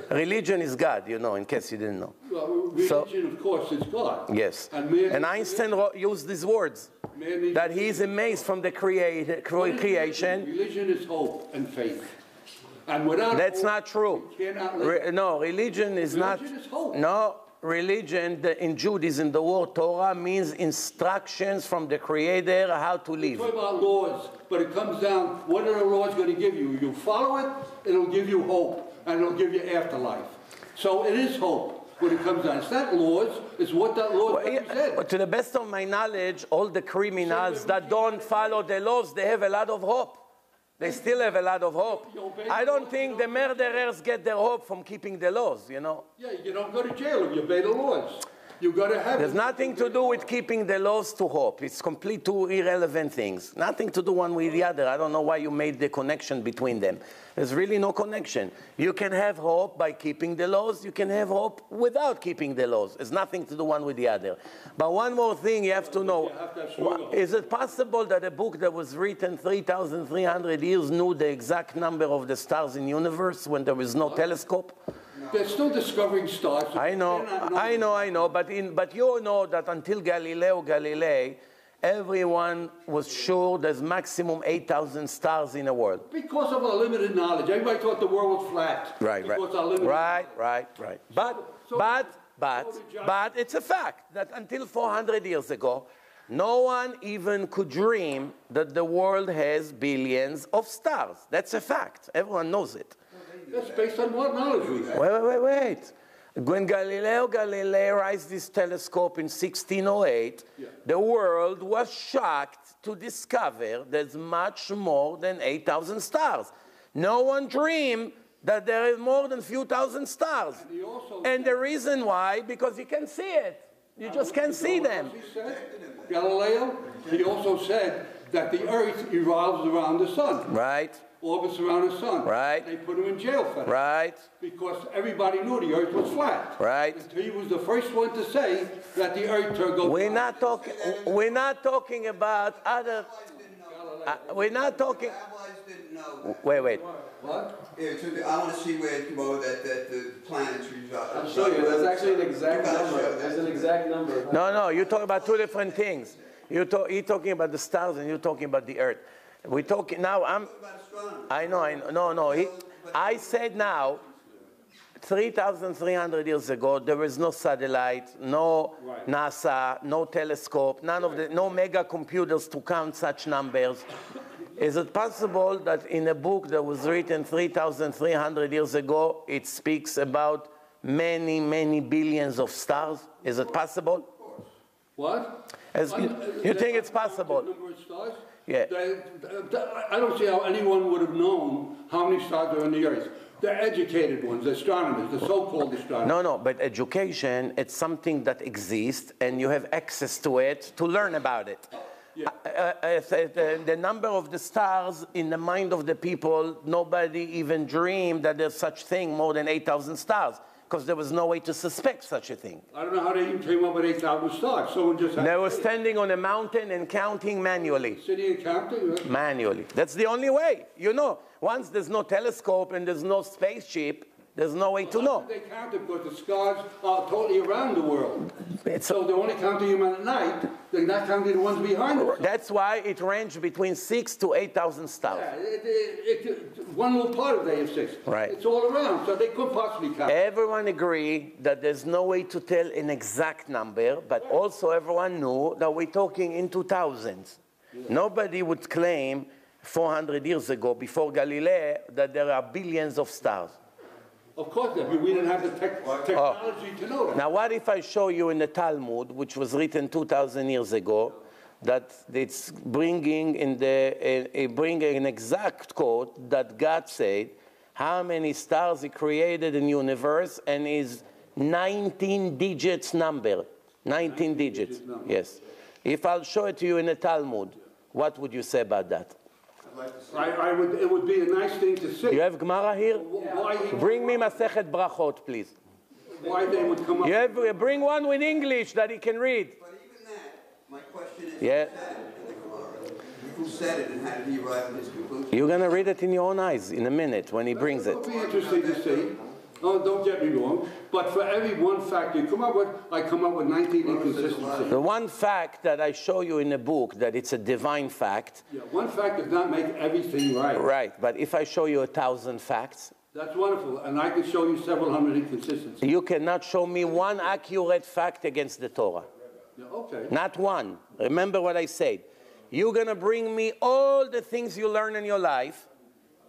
Religion is God, you know, in case you didn't know.
well, religion, of course, is God.
Yes.
And
Einstein used these words, that he is amazed from the creation.
Religion is hope and faith. And without
That's
hope,
not true.
you cannot live.
No, religion is not.
Religion is hope.
No, religion in Judaism, the word Torah means instructions from the Creator how to live.
Talk about laws, but it comes down, what are the laws going to give you? You follow it, it'll give you hope, and it'll give you afterlife. So it is hope when it comes down. It's not laws, it's what that law represents.
But to the best of my knowledge, all the criminals that don't follow the laws, they have a lot of hope. They still have a lot of hope. I don't think the murderers get their hope from keeping the laws, you know.
Yeah, you don't go to jail if you obey the laws. You go to heaven.
There's nothing to do with keeping the laws to hope. It's complete two irrelevant things. Nothing to do one with the other. I don't know why you made the connection between them. There's really no connection. You can have hope by keeping the laws. You can have hope without keeping the laws. It's nothing to do one with the other. But one more thing you have to know. Is it possible that a book that was written 3,300 years knew the exact number of the stars in the universe when there was no telescope?
They're still discovering stars.
I know. But you know that until Galileo Galilei, everyone was sure there's maximum 8,000 stars in the world.
Because of our limited knowledge. Everybody thought the world was flat.
Right. But it's a fact that until 400 years ago, no one even could dream that the world has billions of stars. That's a fact. Everyone knows it.
That's based on what knowledge we have.
Wait. When Galileo Galilei raised this telescope in 1608, the world was shocked to discover there's much more than 8,000 stars. No one dreamed that there is more than a few thousand stars. And the reason why, because you can see it. You just can't see them.
Galileo, he also said that the earth revolves around the sun.
Right.
Orbits around the sun.
Right.
They put him in jail for that.
Right.
Because everybody knew the earth was flat.
Right.
He was the first one to say that the earth turned goes
We're not talking about other. We're not talking.
Rabbis didn't know.
Wait.
What?
Yeah, I want to see where that the planets reside.
I'll show you. That's actually an exact number. There's an exact number.
No. You're talking about two different things. You're talking about the stars, and you're talking about the earth. We're talking now. I know. No. I said now. 3,300 years ago, there was no satellite, no NASA, no telescope, no mega computers to count such numbers. Is it possible that in a book that was written 3,300 years ago, it speaks about many, many billions of stars? Is it possible?
What?
You think it's possible?
Number of stars?
Yeah.
I don't see how anyone would have known how many stars are in the earth. The educated ones, the astronomers, the so-called astronomers.
No, but education, it's something that exists, and you have access to it to learn about it.
Yeah.
The number of the stars in the mind of the people, nobody even dreamed that there's such thing, more than 8,000 stars, because there was no way to suspect such a thing.
I don't know how they even came up with 8,000 stars. Someone just had
They were standing on a mountain and counting manually.
Sitting and counting?
Manually. That's the only way. You know, once there's no telescope and there's no spaceship, there's no way to know.
They counted because the stars are totally around the world. So they're only counting them at night. They're not counting the ones behind them.
That's why it ranged between 6,000 to 8,000 stars.
Yeah, one little part of the A6.
Right.
It's all around, so they couldn't possibly count.
Everyone agreed that there's no way to tell an exact number, but also everyone knew that we're talking in 2000s. Yeah. Nobody would claim 400 years ago, before Galileo, that there are billions of stars.
Of course, we didn't have the technology to know that.
Now, what if I show you in the Talmud, which was written 2,000 years ago, that it's bringing an exact quote that God said how many stars He created in the universe, and is 19 digits number. 19 digits. Yes. If I'll show it to you in the Talmud, what would you say about that?
It would be a nice thing to see.
You have Gemara here?
Why?
Bring me Masechet Brachot, please.
why they would come up.
You have, bring one with English that he can read.
But even that, my question is,
Yeah.
who said it and how did he arrive at his conclusion?
You're going to read it in your own eyes in a minute when he brings it.
It'll be interesting to see. Oh, don't get me wrong. But for every one fact you come up with, I come up with 19 inconsistencies.
The one fact that I show you in the book, that it's a divine fact.
Yeah, one fact does not make everything right.
Right, but if I show you 1,000 facts,
That's wonderful. And I can show you several hundred inconsistencies.
you cannot show me one accurate fact against the Torah.
Yeah, okay.
Not one. Remember what I said. You're going to bring me all the things you learn in your life,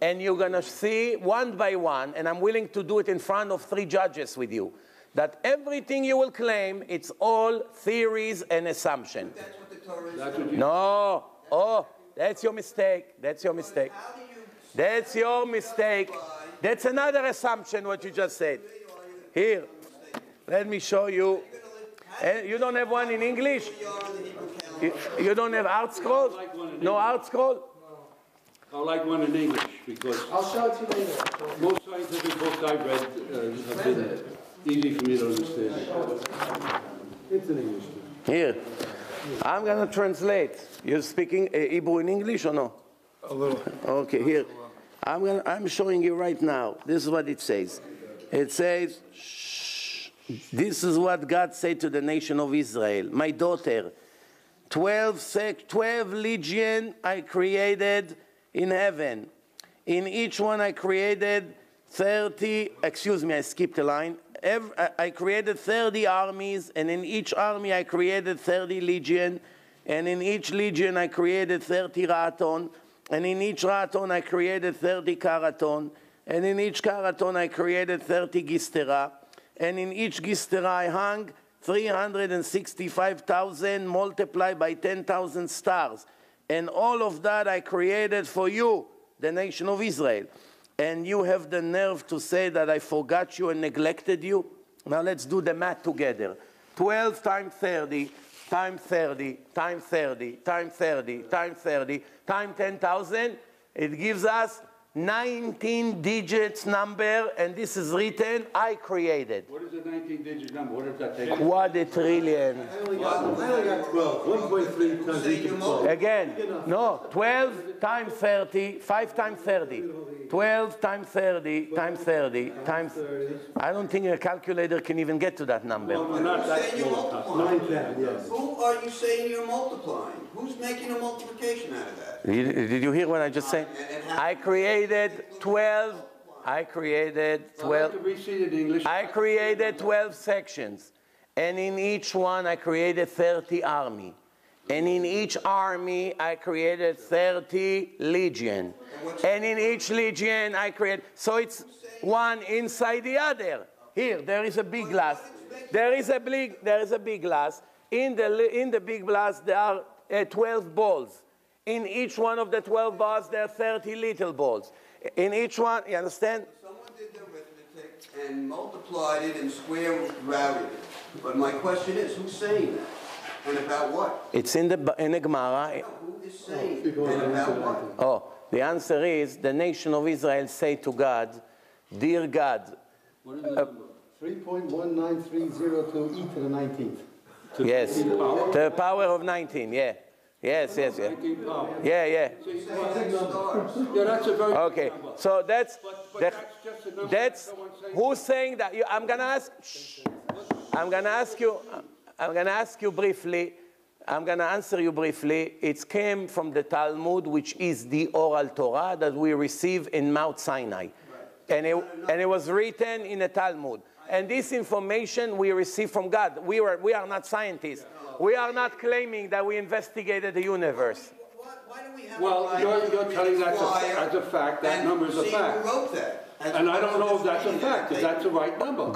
and you're going to see one by one, and I'm willing to do it in front of 3 judges with you, that everything you will claim, it's all theories and assumptions.
That's what the Torah is.
That's what you
No. Oh, that's your mistake. That's your mistake.
How do you
That's your mistake. That's another assumption, what you just said. Here, let me show you. You don't have one in English? You don't have art scroll? No art scroll?
I like one in English because
I'll show it to you later.
most scientific books I've read have been easy for me to understand. It's in English.
Here. I'm going to translate. You're speaking Hebrew in English or no?
A little.
Okay, here. I'm showing you right now. This is what it says. It says, shh, this is what God said to the nation of Israel. My daughter, 12 legion I created in heaven. In each one I created 30, excuse me, I skipped a line. I created 30 armies, and in each army I created 30 legion, and in each legion I created 30 raton, and in each raton I created 30 karaton, and in each karaton I created 30 gistera, and in each gistera I hung 365,000 multiplied by 10,000 stars. And all of that I created for you, the nation of Israel. And you have the nerve to say that I forgot you and neglected you? Now let's do the math together. 12 times 30, times 30, times 30, times 30, times 30, times 10,000. It gives us 19 digits number, and this is written, I created.
What is a 19-digit number? What does that take?
Quadrillion.
I only got 12. 1.3 times each of 12.
Again, no, 12 times 30, 5 times 30. 12 times 30 times 30 times... I don't think a calculator can even get to that number.
Well, not that
Saying you're
small.
multiplying.
9, 10, yes.
Who are you saying you're multiplying? Who's making a multiplication out of that?
Did you hear what I just said? I created 12. I created
I'd like
12.
to read it in English.
I created 12 sections, and in each one I created 30 army, and in each army I created 30 legion, and in each legion I created. So it's one inside the other. Here, there is a big glass. There is a big glass. In the big glass there are 12 balls. In each one of the 12 balls, there are 30 little balls. In each one, you understand?
Someone did the arithmetic and multiplied it and square routed it. But my question is, who's saying that? And about what?
It's in the Gemara.
Who is saying it? And about what?
Oh, the answer is the nation of Israel say to God, dear God.
What is the number?
3.19302 e to the 19th.
Yes, to the power of 19, yeah. Yes.
19 power.
Yeah.
Yeah, that's a very
Okay,
good number.
so that's,
But that's just a number.
that's
Someone saying-
who's saying that? I'm gonna ask, I'm gonna ask you briefly, I'm gonna answer you briefly. It came from the Talmud, which is the oral Torah that we receive in Mount Sinai. And it was written in the Talmud. And this information we receive from God. We are not scientists. We are not claiming that we investigated the universe.
Why do we have
Well,
a
you're telling that's as a fact. That number is a fact.
Who wrote that?
And I don't know if that's a fact. If that's the right number.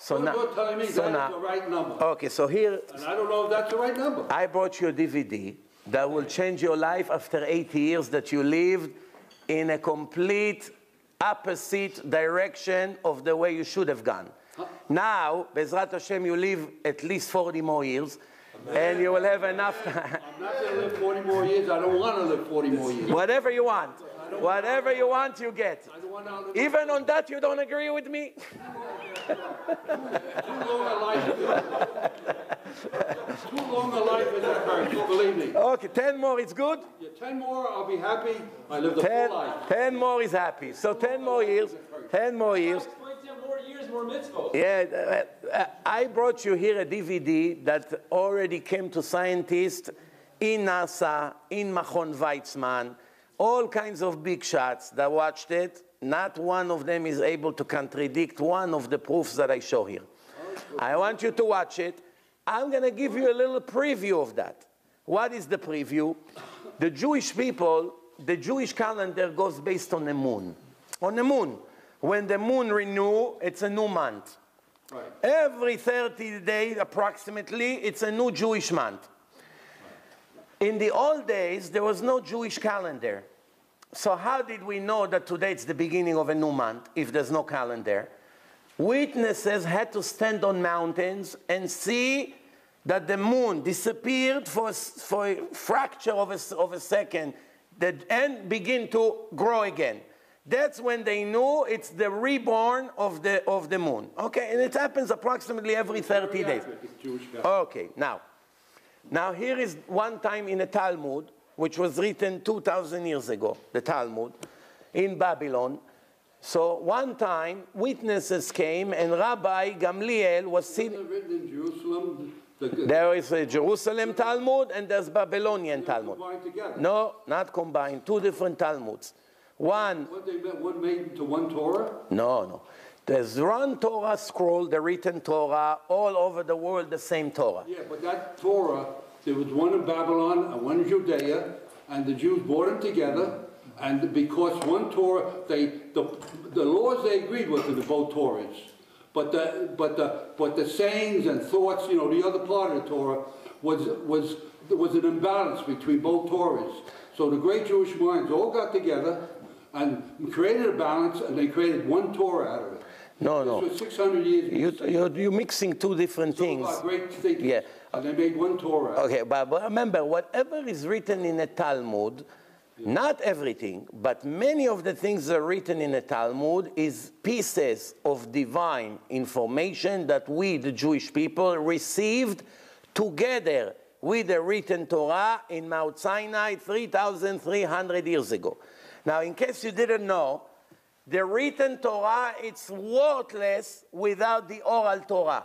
So now,
You're telling me that's the right number.
Okay, so here,
And I don't know if that's the right number.
I brought you a DVD that will change your life after 80 years that you lived in a complete opposite direction of the way you should have gone. Now, Bezrat Hashem, you live at least 40 more years, and you will have enough time.
I'm not going to live 40 more years. I don't want to live 40 more years.
Whatever you want. Whatever you want, you get.
I don't want to live
Even on that, you don't agree with me?
Too long a life in that curse, believe me.
Okay, 10 more is good?
Yeah, 10 more, I'll be happy. I lived a full life.
10 more is happy. So 10 more years. 10 more years.
More years, more mitzvot.
Yeah, I brought you here a DVD that already came to scientists in NASA, in Machon Weizmann, all kinds of big shots that watched it. Not one of them is able to contradict one of the proofs that I show here. I want you to watch it. I'm going to give you a little preview of that. What is the preview? The Jewish people, the Jewish calendar goes based on the moon. On the moon. When the moon renews, it's a new month.
Right.
Every 30 days, approximately, it's a new Jewish month. In the old days, there was no Jewish calendar. So how did we know that today it's the beginning of a new month if there's no calendar? Witnesses had to stand on mountains and see that the moon disappeared for a fracture of a second and begin to grow again. That's when they knew it's the reborn of the moon. Okay, and it happens approximately every 30 days. Okay, now here is one time in a Talmud, which was written 2,000 years ago, the Talmud, in Babylon. So one time, witnesses came, and Rabbi Gamliel was sitting.
Written in Jerusalem.
There is a Jerusalem Talmud, and there's Babylonian Talmud.
Combined together.
No, not combined. Two different Talmuds. One.
What they meant, one made into one Torah?
No. There's one Torah scroll, the written Torah, all over the world, the same Torah.
Yeah, but that Torah, there was one in Babylon and one in Judea, and the Jews brought them together, and because one Torah, the laws they agreed with in the both Torahs, but the sayings and thoughts, the other part of the Torah there was an imbalance between both Torahs. So the great Jewish minds all got together and created a balance, and they created one Torah out of it.
No.
This was 600 years.
You're mixing two different things.
Great things.
Yeah.
And they made one Torah.
Okay, but remember, whatever is written in a Talmud, not everything, but many of the things that are written in a Talmud is pieces of divine information that we, the Jewish people, received together with the written Torah in Mount Sinai 3,300 years ago. Now, in case you didn't know, the written Torah, it's worthless without the oral Torah.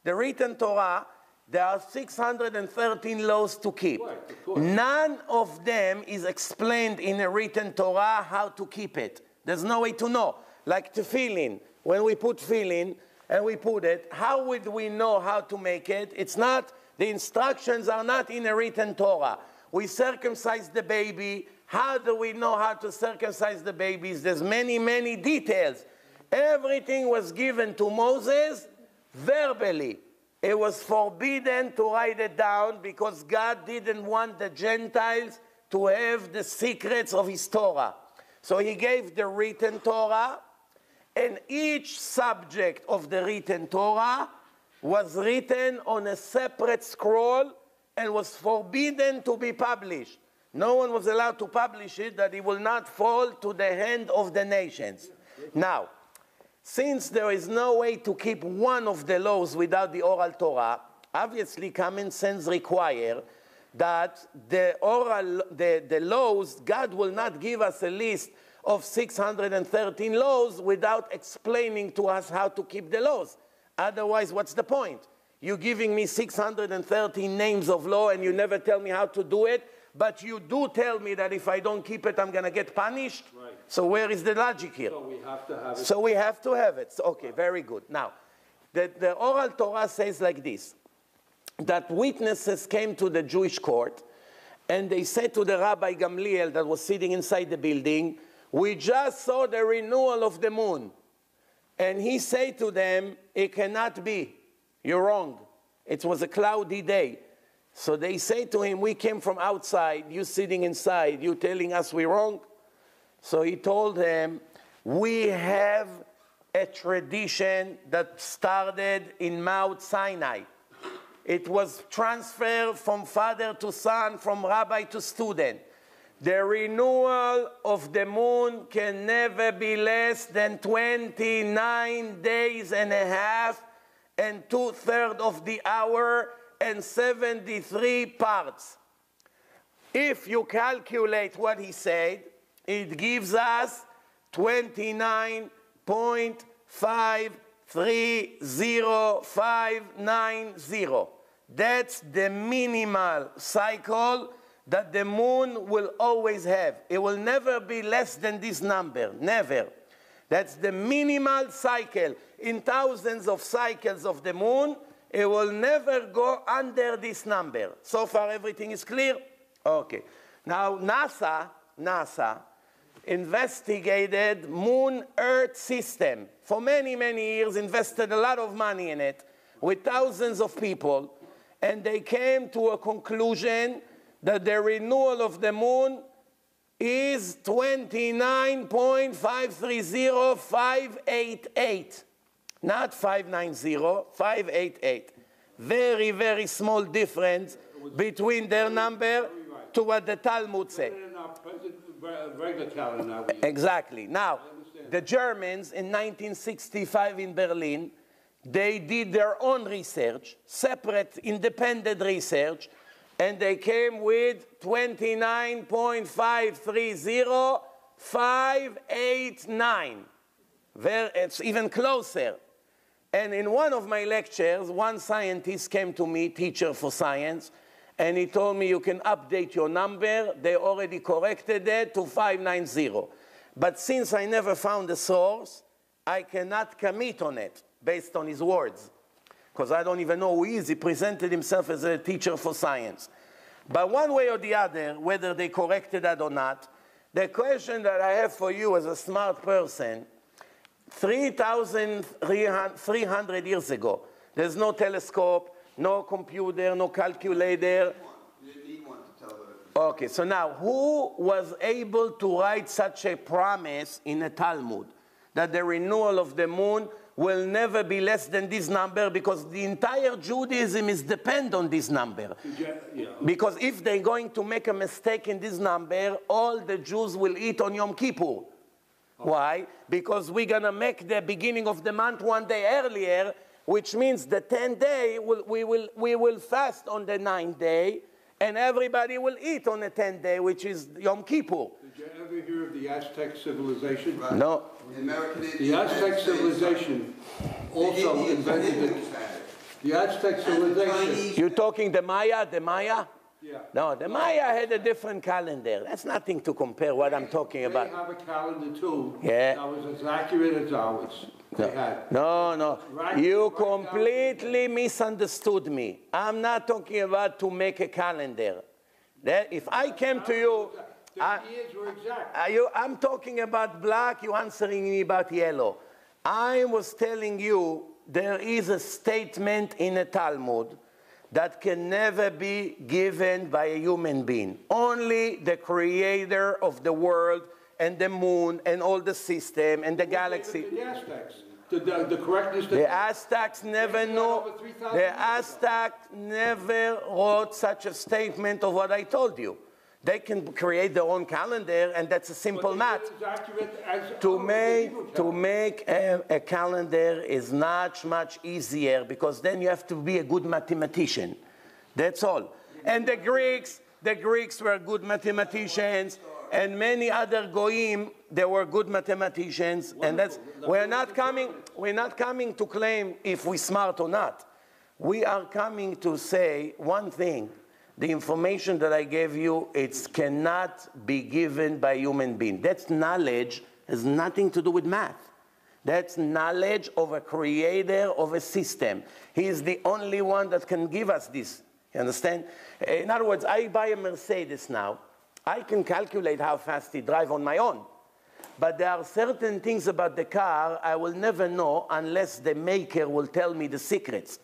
The written Torah, there are 613 laws to keep.
Right, of course.
None of them is explained in a written Torah how to keep it. There's no way to know. Like tefillin, when we put tefillin and we put it, how would we know how to make it? It's not, the instructions are not in a written Torah. We circumcise the baby. How do we know how to circumcise the babies? There's many, many details. Everything was given to Moses verbally. It was forbidden to write it down because God didn't want the Gentiles to have the secrets of his Torah. So he gave the written Torah, and each subject of the written Torah was written on a separate scroll and was forbidden to be published. No one was allowed to publish it, that it will not fall to the hand of the nations. Now, since there is no way to keep one of the laws without the oral Torah, obviously common sense requires that the laws, God will not give us a list of 613 laws without explaining to us how to keep the laws. Otherwise, what's the point? You're giving me 613 names of law and you never tell me how to do it, but you do tell me that if I don't keep it, I'm going to get punished. Right. So where is the logic here?
So we have to have it.
So we have to have it. So, okay, very good. Now, the oral Torah says like this, that witnesses came to the Jewish court and they said to the Rabbi Gamliel that was sitting inside the building, we just saw the renewal of the moon. And he said to them, it cannot be. You're wrong. It was a cloudy day. So they say to him, we came from outside, you sitting inside, you telling us we're wrong? So he told them, we have a tradition that started in Mount Sinai. It was transferred from father to son, from rabbi to student. the renewal of the moon can never be less than 29 days and a half and 2/3 of the hour and 73 parts. If you calculate what he said, it gives us 29.530590. That's the minimal cycle that the moon will always have. It will never be less than this number, never. That's the minimal cycle. In thousands of cycles of the moon, it will never go under this number. So far, everything is clear? Okay. Now, NASA investigated moon-Earth system for many, many years, invested a lot of money in it with thousands of people, and they came to a conclusion that the renewal of the moon is 29.530588. Not 590, 588. Very, very small difference between their number to what the Talmud said. Exactly. Now, the Germans in 1965 in Berlin, they did their own research, separate, independent research, and they came with 29.530589. It's even closer. And in one of my lectures, one scientist came to me, teacher for science, and he told me, you can update your number. They already corrected it to 590. But since I never found a source, I cannot commit on it based on his words, because I don't even know who he is. He presented himself as a teacher for science. But one way or the other, whether they corrected that or not, the question that I have for you as a smart person, 3,300 years ago, there's no telescope, no computer, no calculator.
You need one to tell her.
Okay, so now, who was able to write such a promise in the Talmud that the renewal of the moon will never be less than this number, because the entire Judaism is dependent on this number. Because if they're going to make a mistake in this number, all the Jews will eat on Yom Kippur. Why? Because we're going to make the beginning of the month one day earlier, which means the 10th day, we will fast on the 9th day, and everybody will eat on the 10th day, which is Yom Kippur.
Did you ever hear of the Aztec civilization?
Right.
No.
The American Indian
The Aztec civilization also invented it. The Aztec civilization.
You're talking the Maya? The Maya?
Yeah.
No, the Maya had a different calendar. That's nothing to compare what I'm talking about.
They have a calendar too.
Yeah.
That was as accurate as ours. They had.
No.
Right,
You
right
completely misunderstood me. I'm not talking about to make a calendar. If I came to you,
The years were exact.
I'm talking about black, you're answering me about yellow. I was telling you there is a statement in the Talmud that can never be given by a human being. Only the creator of the world and the moon and all the system and the galaxy.
The Aztecs. The correctness.
The Aztecs never knew. The Aztecs never wrote such a statement of what I told you. They can create their own calendar, and that's a simple math. To make a calendar is much easier, because then you have to be a good mathematician. That's all. And the Greeks were good mathematicians, and many other goyim, they were good mathematicians. And that's we're not coming to claim if we're smart or not. We are coming to say one thing. The information that I gave you, it cannot be given by a human being. That's knowledge, has nothing to do with math. That's knowledge of a creator of a system. He is the only one that can give us this. You understand? In other words, I buy a Mercedes now. I can calculate how fast it drives on my own. But there are certain things about the car I will never know unless the maker will tell me the secrets.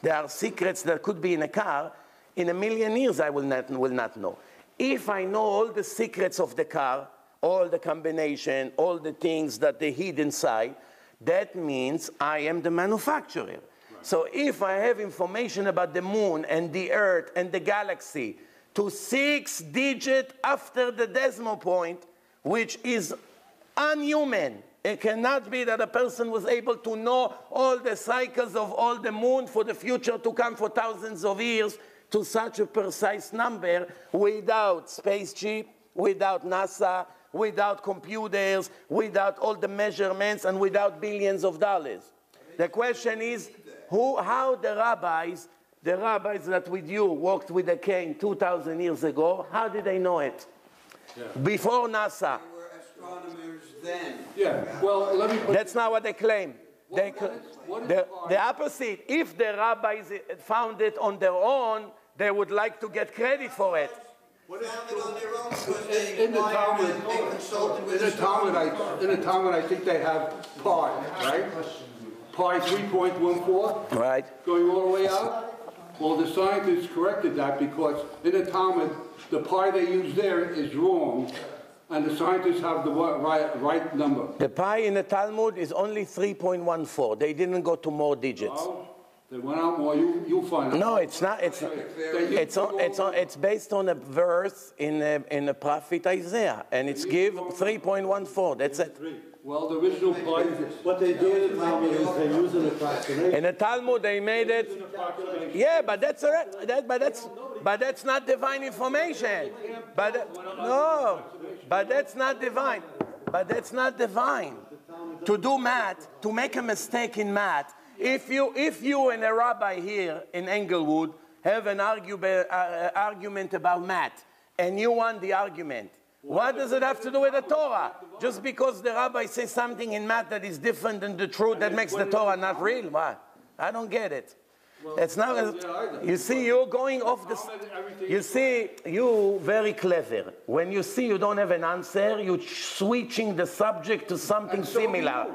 There are secrets that could be in a car. In a million years, I will not know. If I know all the secrets of the car, all the combination, all the things that they hid inside, that means I am the manufacturer. Right. So if I have information about the moon and the earth and the galaxy to 6 digits after the decimal point, which is unhuman. It cannot be that a person was able to know all the cycles of all the moon for the future to come for thousands of years to such a precise number without spaceship, without NASA, without computers, without all the measurements, and without billions of dollars. The question is, how the rabbis that with you walked with a cane 2,000 years ago, how did they know it? Yeah. Before NASA.
They were astronomers then.
Yeah, well, let me put...
That's not what they claim. The opposite. If the rabbis found it on their own, they would like to get credit for it.
In the Talmud, I think they have pi, right? Pi 3.14,
right?
Going all the way out. Well, the scientists corrected that because in the Talmud, the pi they use there is wrong, and the scientists have the right number.
The pi in the Talmud is only 3.14. They didn't go to more digits.
No, they went out more. You find out.
No, it's not. It's based on a verse in the prophet Isaiah, and it's give 3.14. That's it.
Well, the original pi.
What they do in the Talmud is they use an approximation.
In the Talmud, they made it. Yeah, but that's but that's not divine information. But that's not divine. But that's not divine. To do math, to make a mistake in math. If you and a rabbi here in Englewood have an argument about math, and you won the argument, what does it have to do with the Torah? Just because the rabbi says something in math that is different than the truth, that makes the Torah not real? What? I don't get it. It's not. You see, you're going off the. You see, you very clever. When you see you don't have an answer, you're switching the subject to something similar.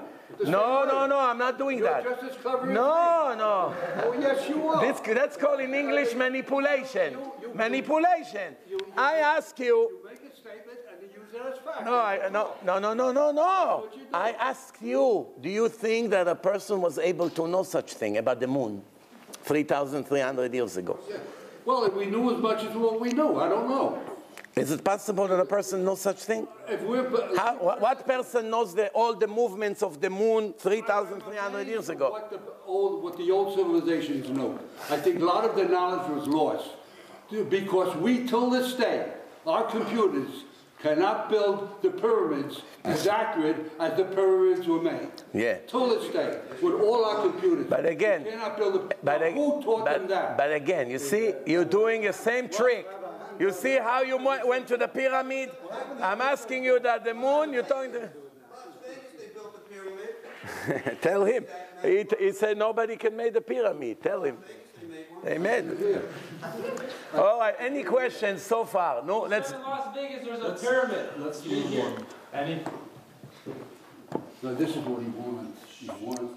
No, I'm not doing that.
Just as clever
no.
Oh, yes, you are.
That's called in English manipulation. Manipulation. I ask you.
You make a statement and you use it as fact.
No. I asked you, do you think that a person was able to know such thing about the moon 3,300 years ago?
Yeah. Well, if we knew as much as what we know, I don't know.
Is it possible that a person knows such thing? What person knows all the movements of the moon 3,300 years ago?
What the old civilizations know. I think a lot of the knowledge was lost. Because we, till this day, our computers cannot build the pyramids as accurate as the pyramids were made.
Yeah.
Till this day, with all our computers.
But again,
we cannot build who taught them that?
But again, you see, you're doing the same trick. You see how you went to the pyramid? I'm asking you that the moon, you're talking to...
Las Vegas, they built the pyramid.
Tell him. He said nobody can make the pyramid. Tell him. Amen. All right, any questions so far? No, let's...
In Las Vegas, there's a pyramid. Let's do here. Any?
No, this is what he wants. He wants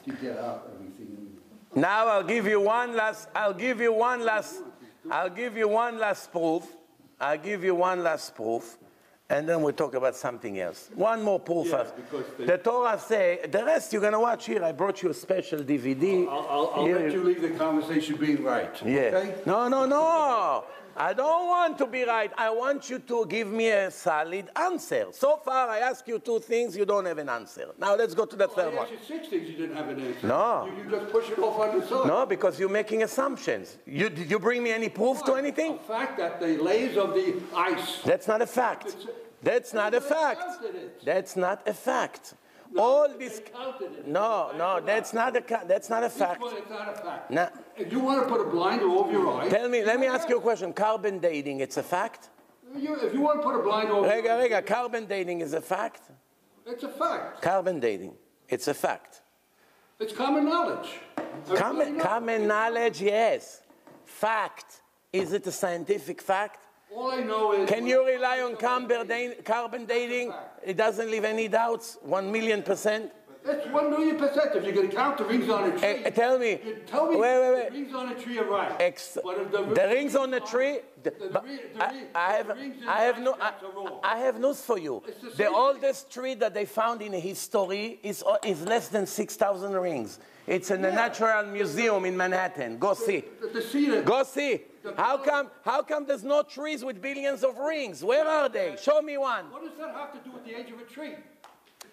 to get out everything.
Now I'll give you one last proof, and then we'll talk about something else. One more proof.
Yeah,
the Torah say, the rest you're going to watch here. I brought you a special DVD.
I'll let you leave the conversation being right.
Yeah.
Okay?
No. I don't want to be right. I want you to give me a solid answer. So far, I ask you 2 things, you don't have an answer. Now let's go to the third one.
I asked you 6 things, you didn't have an answer.
No.
You just push it off on the side.
No, because you're making assumptions. Did you bring me any proof to anything?
The fact that the layers of the ice...
That's not a fact. That's not a fact. That's not a fact.
No,
all this.
No,
that's not a fact.
It's not a fact.
No.
If you want to put a blinder over your eye.
Let me ask you a question. Carbon dating, it's a fact?
If you want to put a blinder over your eye.
Carbon dating is a fact?
It's a fact.
Carbon dating, it's a fact.
It's common knowledge.
Common knowledge, yes. Fact. Is it a scientific fact?
All I know is...
Can you rely on carbon dating? It doesn't leave any doubts? 1,000,000%?
That's 1,000,000%. If you're going to count the rings on a tree...
Tell me.
Wait. The rings on a tree are right.
The rings on the tree... I have news for you. The oldest tree that they found in history is less than 6,000 rings. It's in the Natural Museum in Manhattan. Go see.
The cedar.
Go see. How come there's no trees with billions of rings? Where are they? Show me one.
What does that have to do with the age of a tree?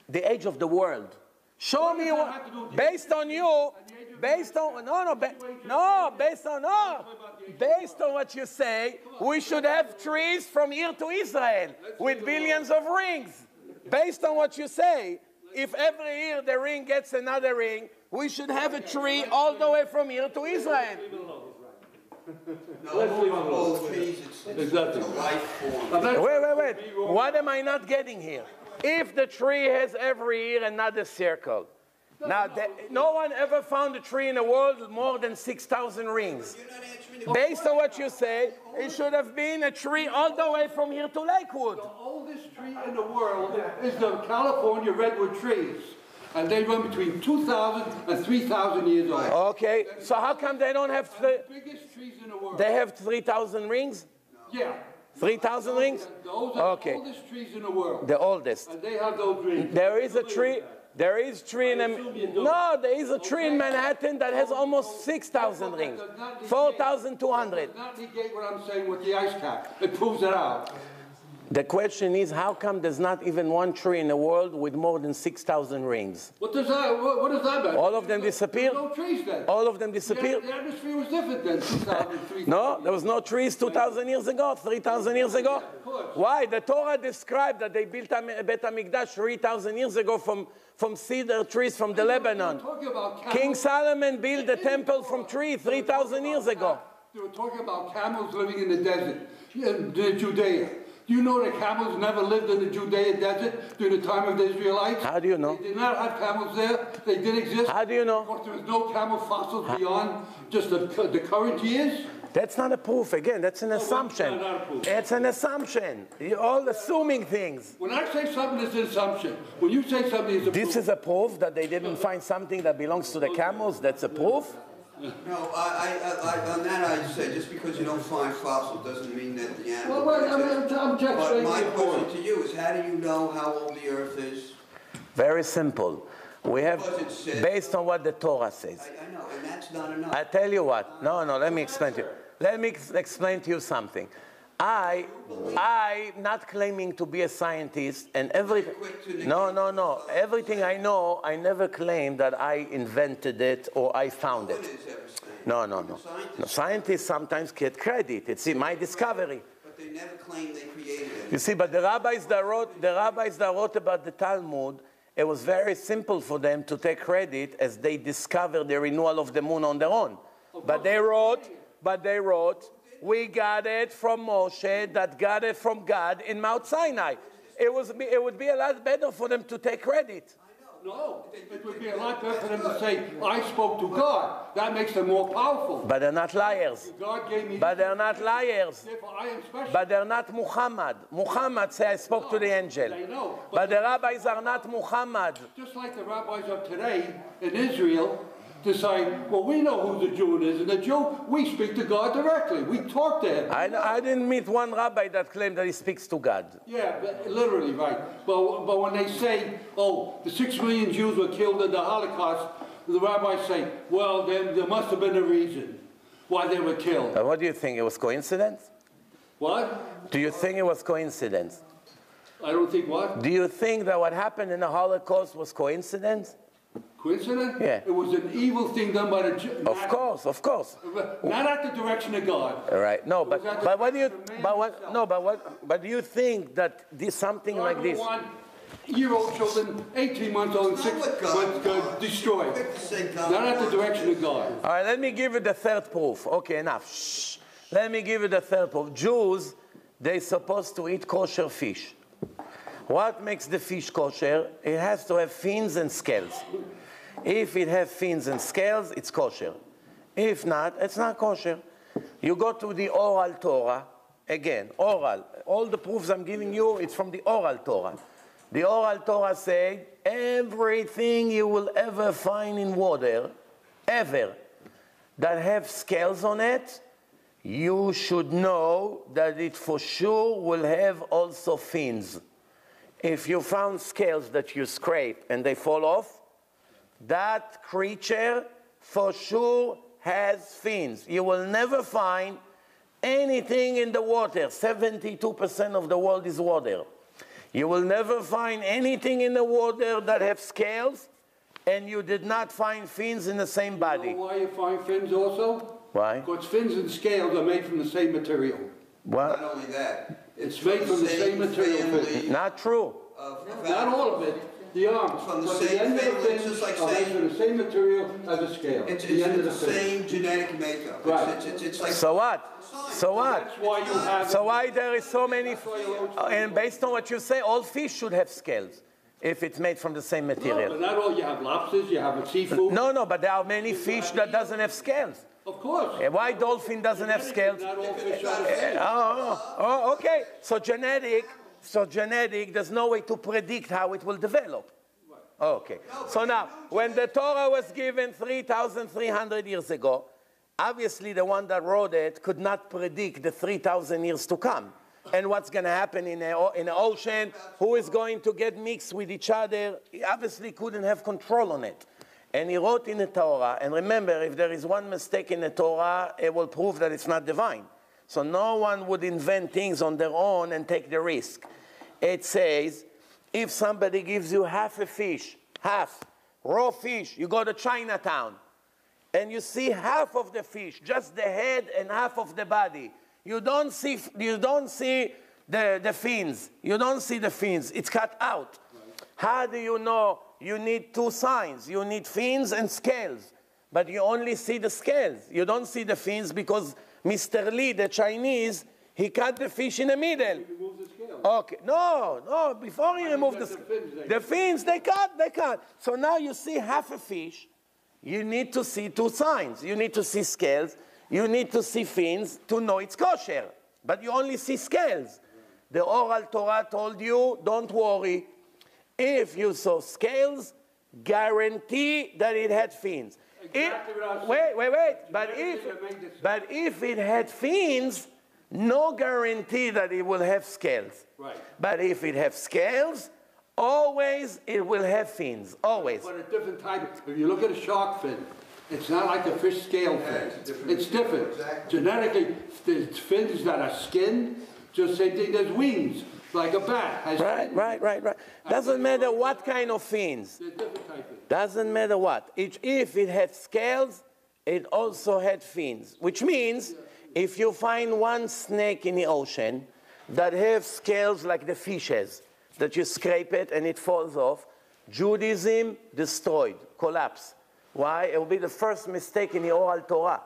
The age of the world. Show me one. Based on you, based on what you say, we should have trees from here to Israel with billions of rings. Based on what you say, if every year the ring gets another ring, we should have a tree all the way from here to Israel.
No, trees, it's a life form.
Wait. What am I not getting here? If the tree has every year another circle, now no one ever found a tree in the world with more than 6,000 rings. Based on what you say, it should have been a tree all the way from here to Lakewood.
The oldest tree in the world is the California redwood trees. And they run between 2,000 and 3,000 years old.
Okay, so how come they don't have
the biggest trees in the world?
They have 3,000 rings?
Yeah.
3,000 rings?
Those are the oldest trees in the world.
The oldest.
And they have those rings.
There is a tree in Manhattan that has almost 6,000 rings. 4,200.
Does not negate what I'm saying with the ice cap. It proves it out.
The question is, how come there's not even one tree in the world with more than 6,000 rings?
What does that mean?
All of them disappeared?
No trees then.
All of them disappeared?
The atmosphere was different then, 2,000, 3,000.
No, there was no trees 2,000 years ago, 3,000 years ago. Why? The Torah described that they built a Bet HaMikdash 3,000 years ago from cedar trees from the Lebanon. King Solomon built a temple from trees 3,000 years ago.
They were talking about camels living in the desert, in Judea. Do you know that camels never lived in the Judean desert during the time of the Israelites?
How do you know?
They did not have camels there. They did exist.
How do you know?
Because there was no camel fossils beyond just the current years.
That's not a proof. Again, that's an assumption.
Not a proof.
It's an assumption. You're all assuming things.
When I say something, it's an assumption. When you say something, it's a proof.
This is a proof that they didn't find something that belongs to the camels. That's a proof.
No, on that I say, just because you don't find fossils doesn't mean that the animal...
I'm just
but
saying
my
the
question
point.
to you is, how do you know how old the earth is?
Very simple. We have, based on what the Torah says.
I know, and that's not enough.
I tell you what. No, let me explain to you. Let me explain to you something. I'm not claiming to be a scientist, and everything. No. Everything I know, I never claim that I invented it or I found it. No. Scientists sometimes get credit. It's my discovery.
But they never claim they created it.
You see, but the rabbis that wrote about the Talmud, it was very simple for them to take credit as they discovered the renewal of the moon on their own. But they wrote, we got it from Moshe, that got it from God in Mount Sinai. It would be a lot better for them to take credit.
No, it would be a lot better for them to say, I spoke to God. That makes them more powerful.
But they're not liars.
God gave me
But they're not liars.
Therefore, I am special.
But they're not Muhammad. Muhammad said, I spoke to the angel.
They know.
But the rabbis are not Muhammad.
Just like the rabbis of today in Israel decide, well, we know who the Jew is, and the Jew, we speak to God directly. We talk to him.
I didn't meet one rabbi that claimed that he speaks to God.
Yeah, literally, right. But when they say, oh, the 6 million Jews were killed in the Holocaust, the rabbis say, well, then there must have been a reason why they were killed.
What do you think? It was coincidence?
What?
Do you think it was coincidence?
I don't think what?
Do you think that what happened in the Holocaust was coincidence?
Coincidence?
Yeah.
It was an evil thing done by the Jews.
Of course.
Not at the direction of God.
Right. No, but what do you? But do you think that something
God
like this?
Want year-old children, 18 months old, and 6 months destroyed. Not at the direction of God.
All right. Let me give you the third proof. Okay, enough. Shh. Let me give you the third proof. Jews, they're supposed to eat kosher fish. What makes the fish kosher? It has to have fins and scales. If it has fins and scales, it's kosher. If not, it's not kosher. You go to the oral Torah, again, oral. All the proofs I'm giving you, it's from the oral Torah. The oral Torah says, everything you will ever find in water, ever, that have scales on it, you should know that it for sure will have also fins. If you found scales that you scrape and they fall off, that creature for sure has fins. You will never find anything in the water. 72% of the world is water. You will never find anything in the water that have scales, and you did not find fins in the same body.
You know why you find fins also?
Why?
Because fins and scales are made from the same material.
What?
Not only that,
It's made from the same material.
family
Not true.
of
Not all of it. The arms.
From the
But
same
end of the
family,
fins
just like
are made
saying-
from the same material as a scale.
It's
the end of
the
the fin.
same genetic makeup.
Right.
It's like
So what? So what?
That's why you have.
So why there is so many, and based on what you say, all fish should have scales if it's made from the same
No, but
material.
not all. You have lobsters. You have seafood.
No, but there are many fish that doesn't have scales.
Of course.
Why dolphin doesn't have scales?
Not all fish are the same.
Oh, okay. So genetic, there's no way to predict how it will develop. Okay. So now, when the Torah was given 3,300 years ago, obviously the one that wrote it could not predict the 3,000 years to come. And what's going to happen in the ocean, who is going to get mixed with each other. He obviously couldn't have control on it. And he wrote in the Torah, and remember, if there is one mistake in the Torah, it will prove that it's not divine. So no one would invent things on their own and take the risk. It says, if somebody gives you half a fish, half, raw fish, you go to Chinatown, and you see half of the fish, just the head and half of the body. You don't see the fins. You don't see the fins. It's cut out. How do you know? You need two signs. You need fins and scales. But you only see the scales. You don't see the fins because Mr. Lee, the Chinese, he cut the fish in the middle.
He removes the scale.
Okay, no, before he removed the fins, they cut. So now you see half a fish. You need to see two signs. You need to see scales. You need to see fins to know it's kosher. But you only see scales. The oral Torah told you, don't worry. If you saw scales, guarantee that it had fins.
Exactly what I was saying.
Wait. But if it had fins, no guarantee that it will have scales.
Right.
But if it has scales, always it will have fins. Always.
But a different type. If you look at a shark fin, it's not like a fish scale fin. It's different. Genetically, there's fins that are skinned. Just same thing. There's wings, like a bat has.
Right. Doesn't matter what kind of fins.
There's different type.
Doesn't matter what. If it had scales, it also had fins. Which means, if you find one snake in the ocean that has scales like the fishes, that you scrape it and it falls off, Judaism destroyed, collapsed. Why? It will be the first mistake in the oral Torah.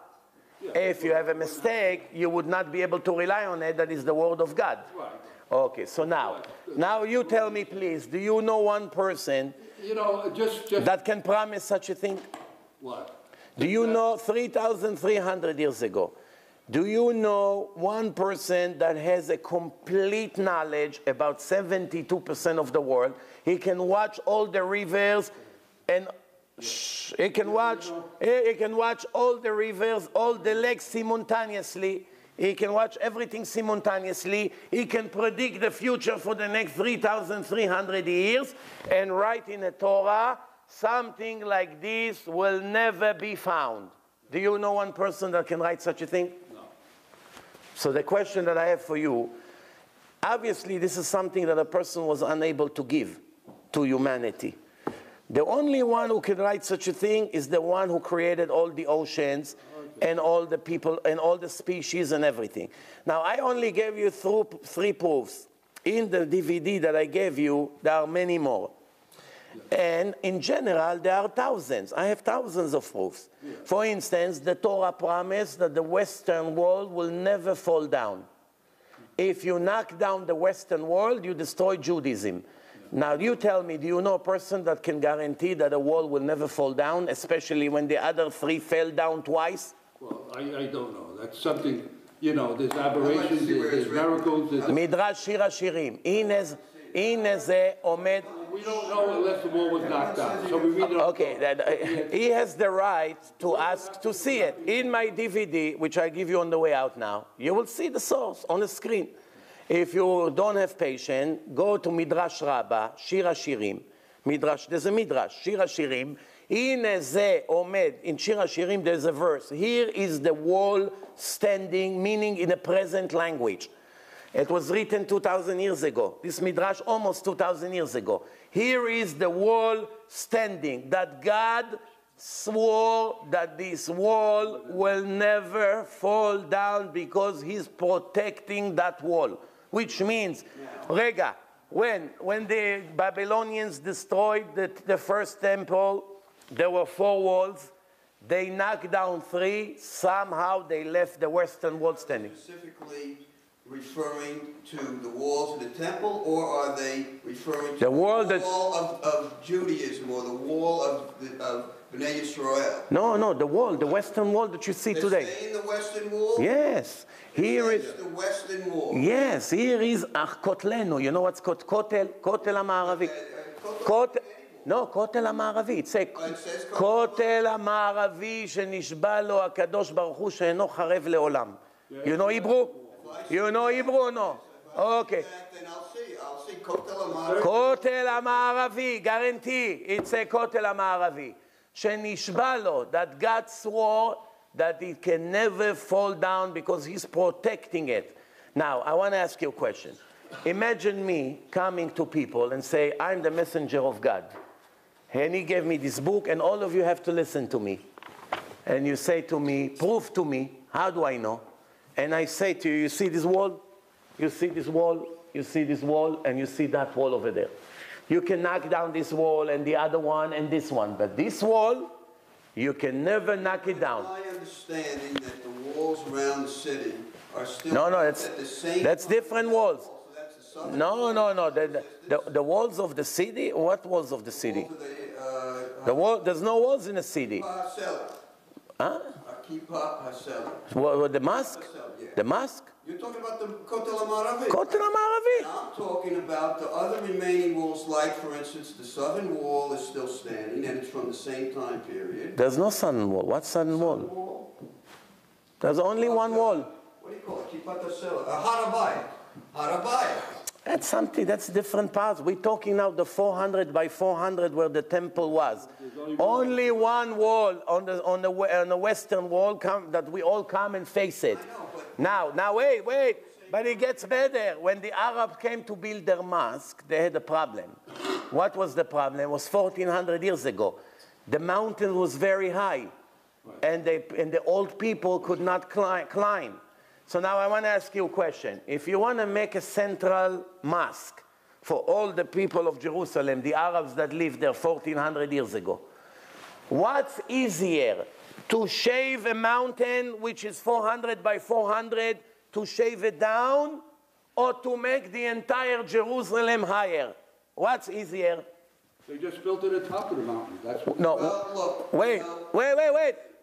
If you have a mistake, you would not be able to rely on it. That is the word of God.
Right.
Okay, so now you tell me, please, do you know one person
just
that can promise such a thing?
what?
Do you know 3,300 years ago? Do you know one person that has a complete knowledge about 72% of the world? He can watch all the rivers and he can watch all the rivers, all the lakes simultaneously. He can watch everything simultaneously. He can predict the future for the next 3,300 years and write in the Torah, something like this will never be found. Do you know one person that can write such a thing?
No.
So the question that I have for you, obviously this is something that a person was unable to give to humanity. The only one who can write such a thing is the one who created all the oceans and all the people and all the species and everything. Now, I only gave you three proofs. In the DVD that I gave you, there are many more. And in general, there are thousands. I have thousands of proofs. For instance, the Torah promised that the Western world will never fall down. If you knock down the Western world, you destroy Judaism. Now, you tell me, do you know a person that can guarantee that the wall will never fall down, especially when the other three fell down twice?
Well, I don't know. That's something, there's aberrations, there's miracles.
Midrash Shir HaShirim. הנה זה עומד...
We don't know unless the wall was knocked down. So we really don't
Okay, he has the right to ask to see it. In my DVD, which I give you on the way out now, you will see the source on the screen. If you don't have patience, go to Midrash Rabbi, Shir HaShirim. There's a Midrash, Shir HaShirim. הנה זה עומד, in שיר השירים there's a verse, here is the wall standing, meaning in a present language. It was written 2,000 years ago. This midrash almost 2,000 years ago. Here is the wall standing, that God swore that this wall will never fall down because he's protecting that wall. Which means, Rega, when the Babylonians destroyed the first temple, there were 4 walls. They knocked down 3. Somehow they left the western wall standing.
Specifically referring to the walls of the temple, or are they referring to
The wall
of Judaism, or the wall of Bnei Yisrael?
No, the wall, the western wall that you see today.
They stay in the western wall?
Yes. Here is
the western wall.
Yes, here is Kotlenu. You know what's called Kotel? Kotel HaMa'aravi. No, Kotel HaMa'aravi. It says Kotel HaMa'aravi שנשבע לו הקדוש ברוך הוא שאינו חרב לעולם. You know Hebrew? You know Hebrew or no? Okay.
Then I'll see Kotel HaMa'aravi.
Kotel HaMa'aravi, guarantee. It's a Kotel HaMa'aravi. שנשבע לו, that God swore that it can never fall down because he's protecting it. Now, I want to ask you a question. Imagine me coming to people and say, I'm the messenger of God. And he gave me this book, and all of you have to listen to me. And you say to me, prove to me, how do I know? And I say to you, you see this wall? You see this wall? You see this wall? And you see that wall over there. You can knock down this wall and the other one and this one. But this wall, you can never knock it down.
My understanding that the walls around the city are still
No,
at the same
that's different walls.
So that's the southern
No. The walls of the city? What walls of the city? The wall. There's no walls in the city. Huh? The mosque? The mosque?
You're talking about the Kotel HaMa'aravi.
Kotel HaMa'aravi.
I'm talking about the other remaining walls, like, for instance, the southern wall is still standing, and it's from the same time period.
There's no southern wall. What southern wall? There's only one wall.
What do you call it? Kippot HaSela. Harabai.
That's something, that's different parts. We're talking now the 400 by 400 where the temple was. Only one wall on the western wall that we all come and face it. Now wait. But it gets better. When the Arabs came to build their mosque, they had a problem. What was the problem? It was 1,400 years ago. The mountain was very high, and the old people could not climb. So now I want to ask you a question. If you want to make a central mosque for all the people of Jerusalem, the Arabs that lived there 1,400 years ago, what's easier, to shave a mountain which is 400 by 400, to shave it down, or to make the entire Jerusalem higher? What's easier?
They just built it at the top of the mountain. That's what.
No,
Well, look,
wait.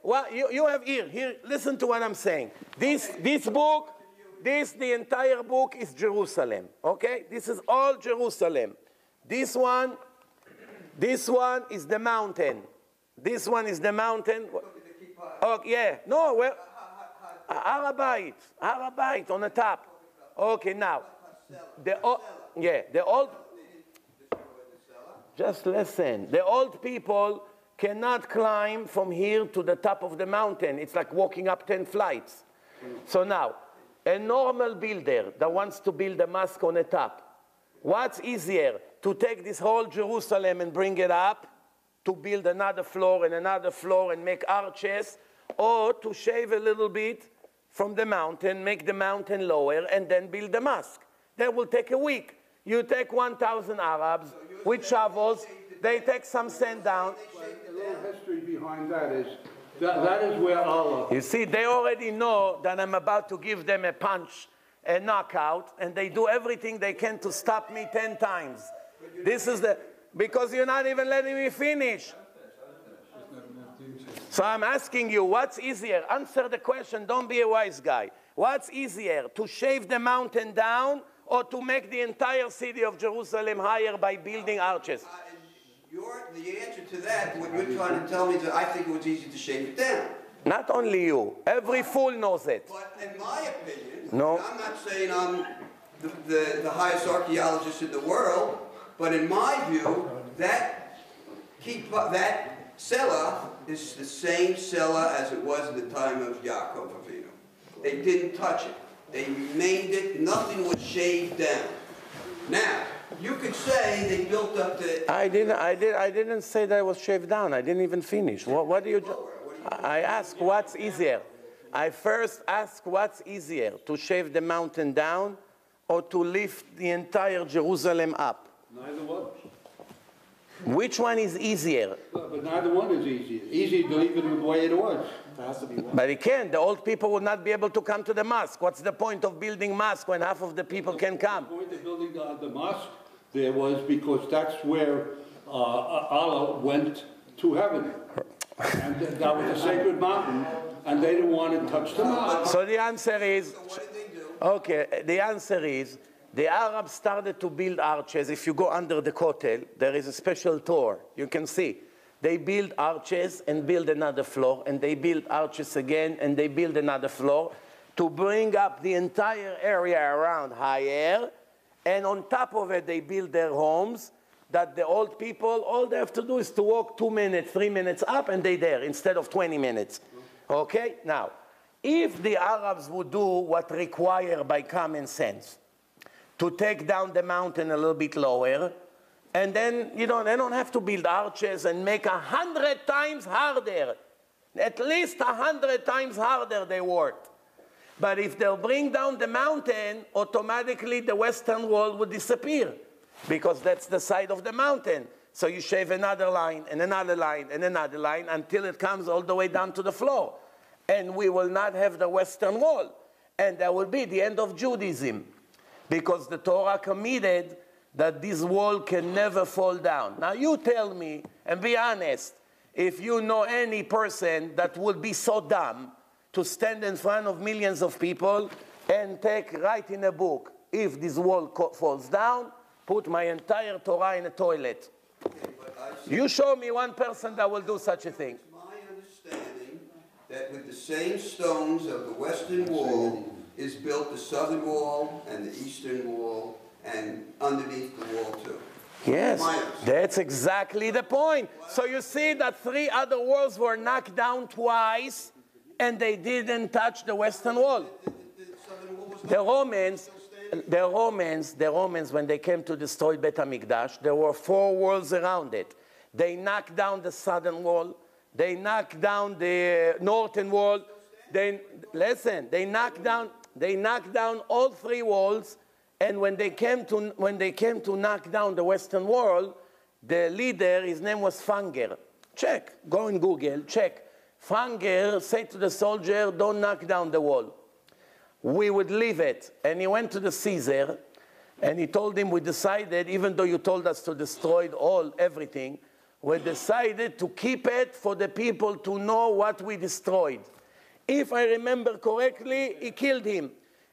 Well, you have here, listen to what I'm saying. This book, the entire book is Jerusalem, okay? This is all Jerusalem. This one is the mountain. This one is the mountain. Oh, yeah, no, well, Arabite on the top. Okay, now, just listen. The old people cannot climb from here to the top of the mountain. It's like walking up 10 flights. So now, a normal builder that wants to build a mosque on the top, what's easier, to take this whole Jerusalem and bring it up, to build another floor and make arches, or to shave a little bit from the mountain, make the mountain lower, and then build the mosque? That will take a week. You take 1,000 Arabs with shovels, they take some sand down.
A little history behind that is that is where Allah.
You see, they already know that I'm about to give them a punch, a knockout, and they do everything they can to stop me 10 times. This is because you're not even letting me finish. So I'm asking you, what's easier? Answer the question, don't be a wise guy. What's easier, to shave the mountain down, or to make the entire city of Jerusalem higher by building arches?
The answer to that, what you're trying to tell me is that I think it was easy to shave it down.
Not only you. Every fool knows it.
But in my opinion,
No.
I'm not saying I'm the highest archaeologist in the world, but in my view, that Selah is the same Selah as it was in the time of Yaakov Avinu. They didn't touch it. They remained it. Nothing was shaved down. Now, you could say they built up the...
I didn't say that it was shaved down. I didn't even finish. What do you... I asked what's easier. I first asked what's easier, to shave the mountain down or to lift the entire Jerusalem up?
Neither one.
Which one is easier?
But neither one is easy. Easy to leave it the way it was. There has to be one.
But it can't. The old people would not be able to come to the mosque. What's the point of building mosque when half of the people can come?
The point of building the mosque there was because that's where Allah went to heaven. And that was a sacred mountain, and they didn't want to touch the mosque.
So the answer is...
So what did they do?
Okay, the answer is, the Arabs started to build arches. If you go under the Kotel, there is a special tour. You can see. They build arches and build another floor, and they build arches again, and they build another floor to bring up the entire area around higher. And on top of it, they build their homes that the old people, all they have to do is to walk 2 minutes, 3 minutes up, and they're there instead of 20 minutes. Okay? Now, if the Arabs would do what required by common sense, to take down the mountain a little bit lower, and then, they don't have to build arches and make 100 times harder. At least 100 times harder they worked. But if they'll bring down the mountain, automatically the western wall would disappear, because that's the side of the mountain. So you shave another line, and another line, and another line, until it comes all the way down to the floor. And we will not have the western wall. And that will be the end of Judaism, because the Torah committed that this wall can never fall down. Now you tell me, and be honest, if you know any person that would be so dumb to stand in front of millions of people and write in a book, if this wall falls down, put my entire Torah in a toilet. You show me one person that will do such a thing.
It's my understanding that with the same stones of the western wall is built the southern wall and the eastern wall, and underneath the wall too.
Yes, that's exactly the point. So you see that 3 other walls were knocked down twice, and they didn't touch the western wall. The Romans, when they came to destroy Bet HaMikdash, there were 4 walls around it. They knocked down the southern wall. They knocked down the northern wall. They knocked down all 3 walls. And when they came to knock down the western wall, the leader, his name was Fanger. Check, go in Google, check. Fanger said to the soldier, don't knock down the wall. We would leave it. And he went to the Caesar, and he told him, we decided, even though you told us to destroy everything, we decided to keep it for the people to know what we destroyed. If I remember correctly, he killed him.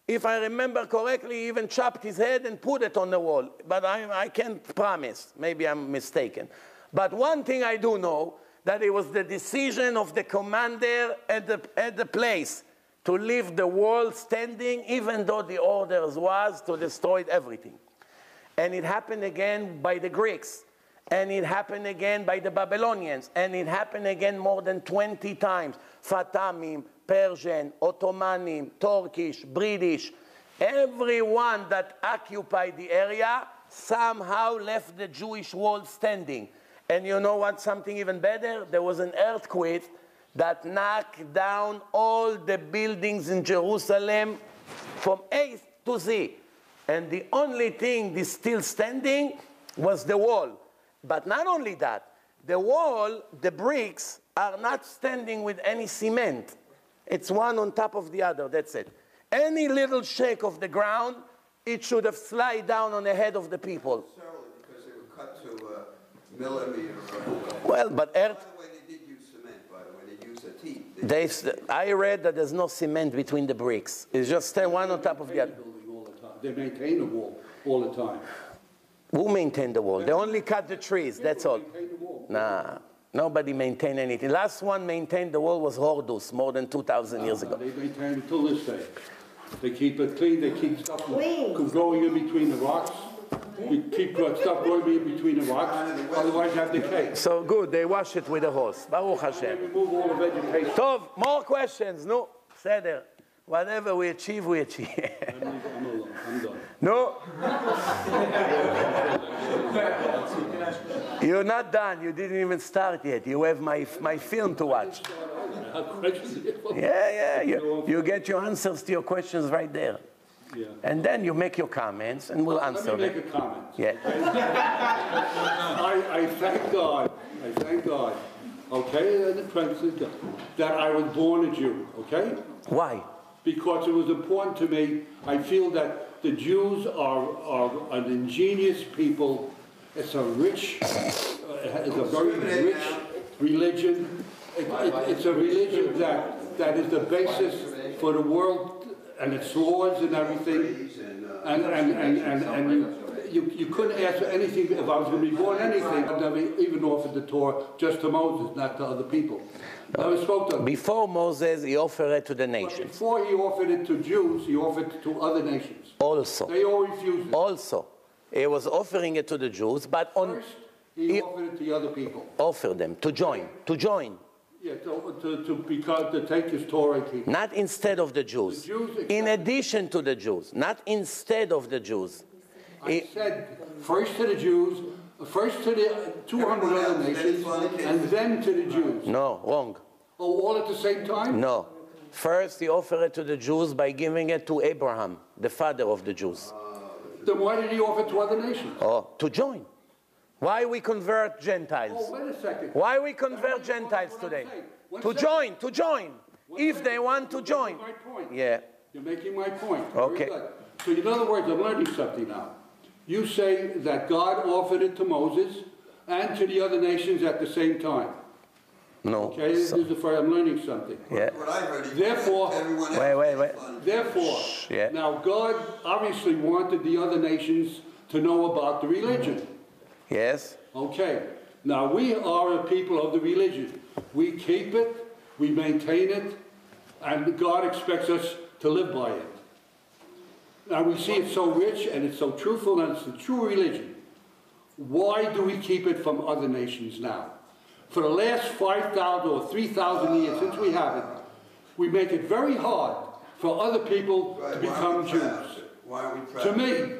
If I remember correctly, he even chopped his head and put it on the wall. But I can't promise. Maybe I'm mistaken. But one thing I do know, that it was the decision of the commander at the place to leave the wall standing, even though the orders was to destroy everything. And it happened again by the Greeks. And it happened again by the Babylonians. And it happened again more than 20 times. Fatimim, Persian, Ottomanim, Turkish, British, everyone that occupied the area somehow left the Jewish wall standing. And you know what, something even better? There was an earthquake that knocked down all the buildings in Jerusalem from A to Z. And the only thing that's still standing was the wall. But not only that, the wall, the bricks, are not standing with any cement. It's one on top of the other, that's it. Any little shake of the ground, it should have slid down on the head of the people.
Necessarily, because they were cut to a millimeter.
Well, but
By the way, they did use cement, by the way. They used a teeth.
I read that there's no cement between the bricks. It's just one on top of the other.
They maintain the wall all the time.
Who maintained the wall? They only cut the trees, that's all. Nah. Nobody maintained anything. Last one maintained the wall was Horus, more than 2,000 years ago.
They maintain it till this day. They keep it clean. They keep stuff from growing in between the rocks. Stop going in between the rocks, otherwise you have decay.
So good, they wash it with a hose. Baruch Hashem.
Remove all the vegetation.
Tov, more questions? No, Seder. Whatever we achieve, we achieve.
I'm done.
No? You're not done. You didn't even start yet. You have my film to watch. Yeah. You get your answers to your questions right there.
Yeah.
And then you make your comments and we'll answer them.
Let me make a comment.
Yeah.
I thank God. Okay, and the president, that I was born a Jew. Okay.
Why?
Because it was important to me. I feel that the Jews are an ingenious people. It's a rich, it's a very rich religion. It's a religion that is the basis for the world and its laws and everything. And you couldn't ask for anything if I was going to be born anything. I never even offered the Torah just to Moses, not to other people. Never spoke to them.
Before Moses, he offered it to the
But
nations.
before he offered it to Jews, he offered it to other nations.
Also.
They all refused it.
Also. He was offering it to the Jews, but
First, he offered it to the other people.
offered them to join.
Yeah, to take his Torah and keep it.
Not instead of the Jews.
The Jews accepted-
In addition to the Jews. Not instead of the Jews.
I said first to the Jews, first to the 200 other nations, and then to the Jews.
No, wrong.
Oh, all at the same time?
No. First, he offered it to the Jews by giving it to Abraham, the father of the Jews.
Then why did he offer it to other nations?
Oh, to join. Why we convert Gentiles?
Oh, wait a second.
Why we convert Gentiles today? To join. If they want to join.
My point.
Yeah.
You're making my point.
Okay.
Very good. So in other words, I'm learning something now. You say that God offered it to Moses and to the other nations at the same time.
No.
Okay, this is the first, I'm learning something.
Yeah.
What I heard, he
Therefore-
everyone else
Wait.
was fun.
Therefore,
Yeah.
now God obviously wanted the other nations to know about the religion.
Yes.
Okay, now we are a people of the religion. We keep it, we maintain it, and God expects us to live by it. Now we see it's so rich and it's so truthful and it's the true religion. Why do we keep it from other nations now? For the last 5,000 or 3,000 years since we have it, we make it very hard for other people to become Jews.
Why are we proud?
To me,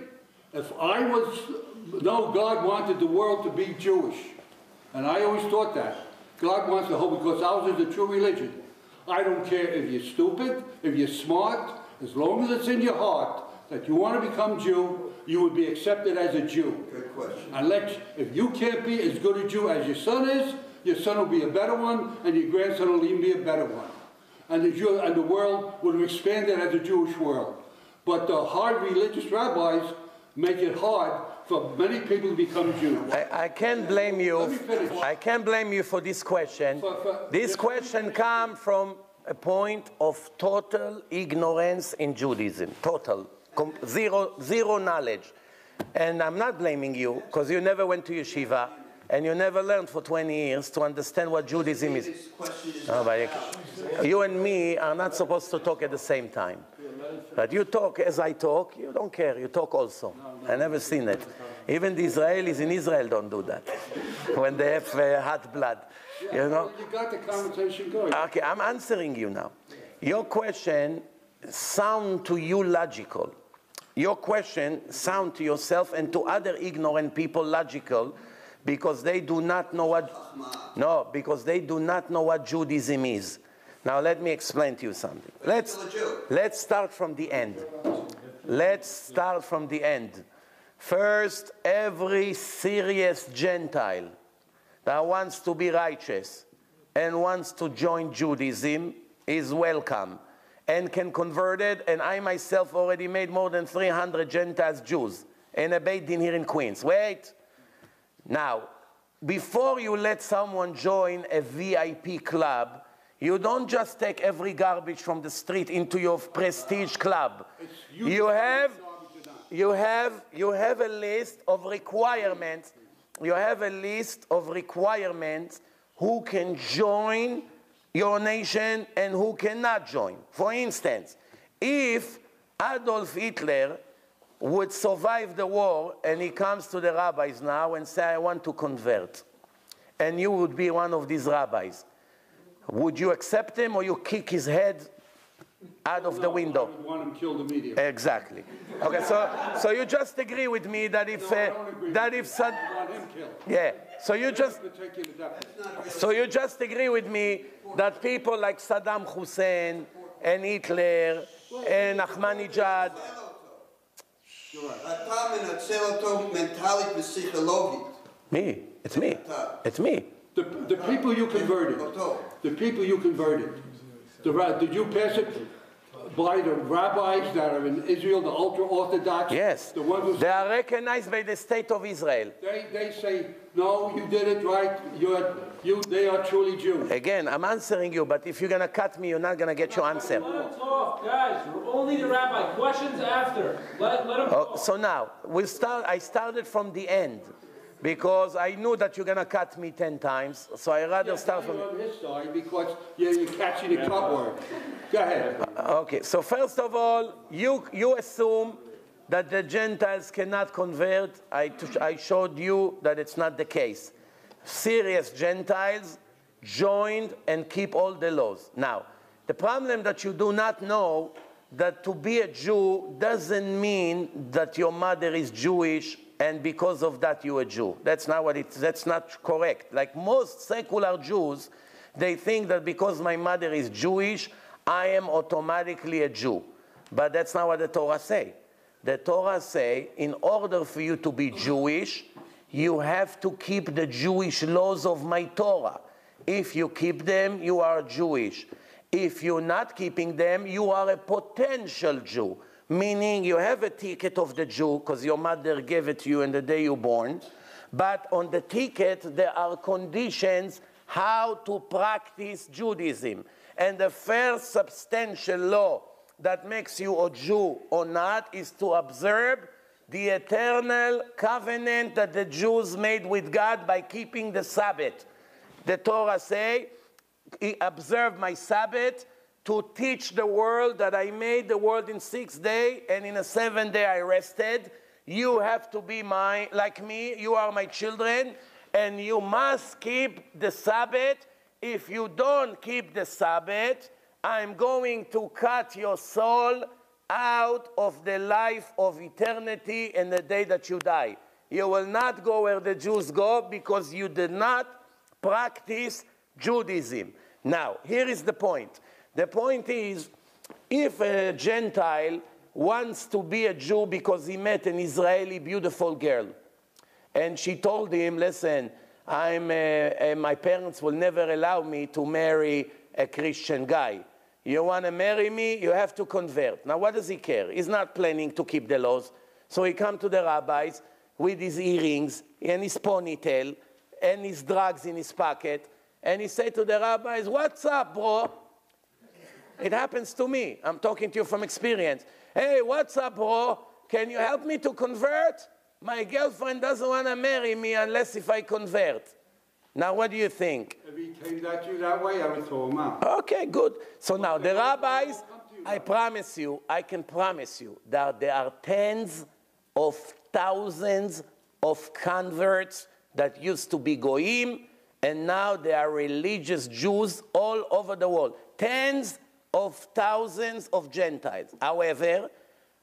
if I was, no, God wanted the world to be Jewish. And I always thought that. God wants the whole, because ours is the true religion. I don't care if you're stupid, if you're smart, as long as it's in your heart that you want to become Jew, you would be accepted as a Jew.
Good question.
Unless, if you can't be as good a Jew as your son is, your son will be a better one, and your grandson will even be a better one. And the world would have expanded as a Jewish world. But the hard religious rabbis make it hard for many people to become Jews.
I can't blame you.
Let me finish.
I can't blame you for this question. This question comes from a point of total ignorance in Judaism. Total. Zero knowledge. And I'm not blaming you, because you never went to yeshiva, and you never learned for 20 years to understand what Judaism is.
This question is
No, but you and me are not supposed to talk at the same time. But you talk as I talk, you don't care, you talk also. I never seen it. Even the Israelis in Israel don't do that when they have hot blood. You know?
You got the conversation going.
Okay, I'm answering you now. Your question sounds to you logical. Your question sounds to yourself and to other ignorant people logical, because they do not know because they do not know what Judaism is. Now let me explain to you something. Let's start from the end. Let's start from the end. First, every serious Gentile that wants to be righteous and wants to join Judaism is welcome and can convert it. And I myself already made more than 300 Gentiles Jews in a Beit Din here in Queens. Wait. Now, before you let someone join a VIP club, you don't just take every garbage from the street into your prestige club. You have a list of requirements. You have a list of requirements who can join your nation and who cannot join. For instance, if Adolf Hitler would survive the war and he comes to the rabbis now and say, I want to convert, and you would be one of these rabbis, would you accept him or you kick his head out of the window?
I would want him killed immediately.
Exactly. Okay, so you just agree with me that if
I don't agree
that
with
if
you. I want him killed.
yeah, so you just agree with me that people like Saddam Hussein and Hitler and Ahmadinejad.
אתה מנצל אותו מנטלית ופסיכולוגית.
Me, it's me, it's me.
The people you converted, did you pass it by the rabbis that are in Israel, the ultra-Orthodox?
Yes,
The ones who
they are recognized by the state of Israel.
they say, no, you did it right, they are truly Jews.
Again, I'm answering you, but if you're going to cut me, you're not going to get your answer.
Let him talk, guys. Only the rabbi. Questions after. Let him talk.
So now, I started from the end, because I knew that you're going to cut me 10 times, so I rather start from...
on his side because you're catching the cut word. Go ahead.
Okay, so first of all, you assume that the Gentiles cannot convert. I showed you that it's not the case. Serious Gentiles joined and keep all the laws. Now, the problem that you do not know that to be a Jew doesn't mean that your mother is Jewish and because of that you're a Jew. That's not correct. Like most secular Jews, they think that because my mother is Jewish, I am automatically a Jew. But that's not what the Torah say. The Torah say, in order for you to be Jewish, you have to keep the Jewish laws of my Torah. If you keep them, you are Jewish. If you're not keeping them, you are a potential Jew. Meaning you have a ticket of the Jew because your mother gave it to you on the day you're born. But on the ticket, there are conditions how to practice Judaism. And the first substantial law that makes you a Jew or not is to observe the eternal covenant that the Jews made with God by keeping the Sabbath. The Torah say, observe my Sabbath to teach the world that I made the world in 6 days and in the 7th day I rested. You have to be like me, you are my children, and you must keep the Sabbath. If you don't keep the Sabbath, I'm going to cut your soul out of the life of eternity in the day that you die. You will not go where the Jews go because you did not practice Judaism. Now, here is the point. The point is, if a Gentile wants to be a Jew because he met an Israeli beautiful girl, and she told him, listen, my parents will never allow me to marry a Christian guy. You want to marry me, you have to convert. Now, what does he care? He's not planning to keep the laws. So he comes to the rabbis with his earrings and his ponytail and his drugs in his pocket, and he said to the rabbis, what's up, bro? It happens to me. I'm talking to you from experience. Hey, what's up, bro? Can you help me to convert? My girlfriend doesn't want to marry me unless if I convert. Now, what do you think?
If he came at you that way, I would throw him out.
Okay, good. So now, the rabbis, I can promise you that there are tens of thousands of converts that used to be goyim, and now they are religious Jews all over the world. Tens of thousands of Gentiles. However,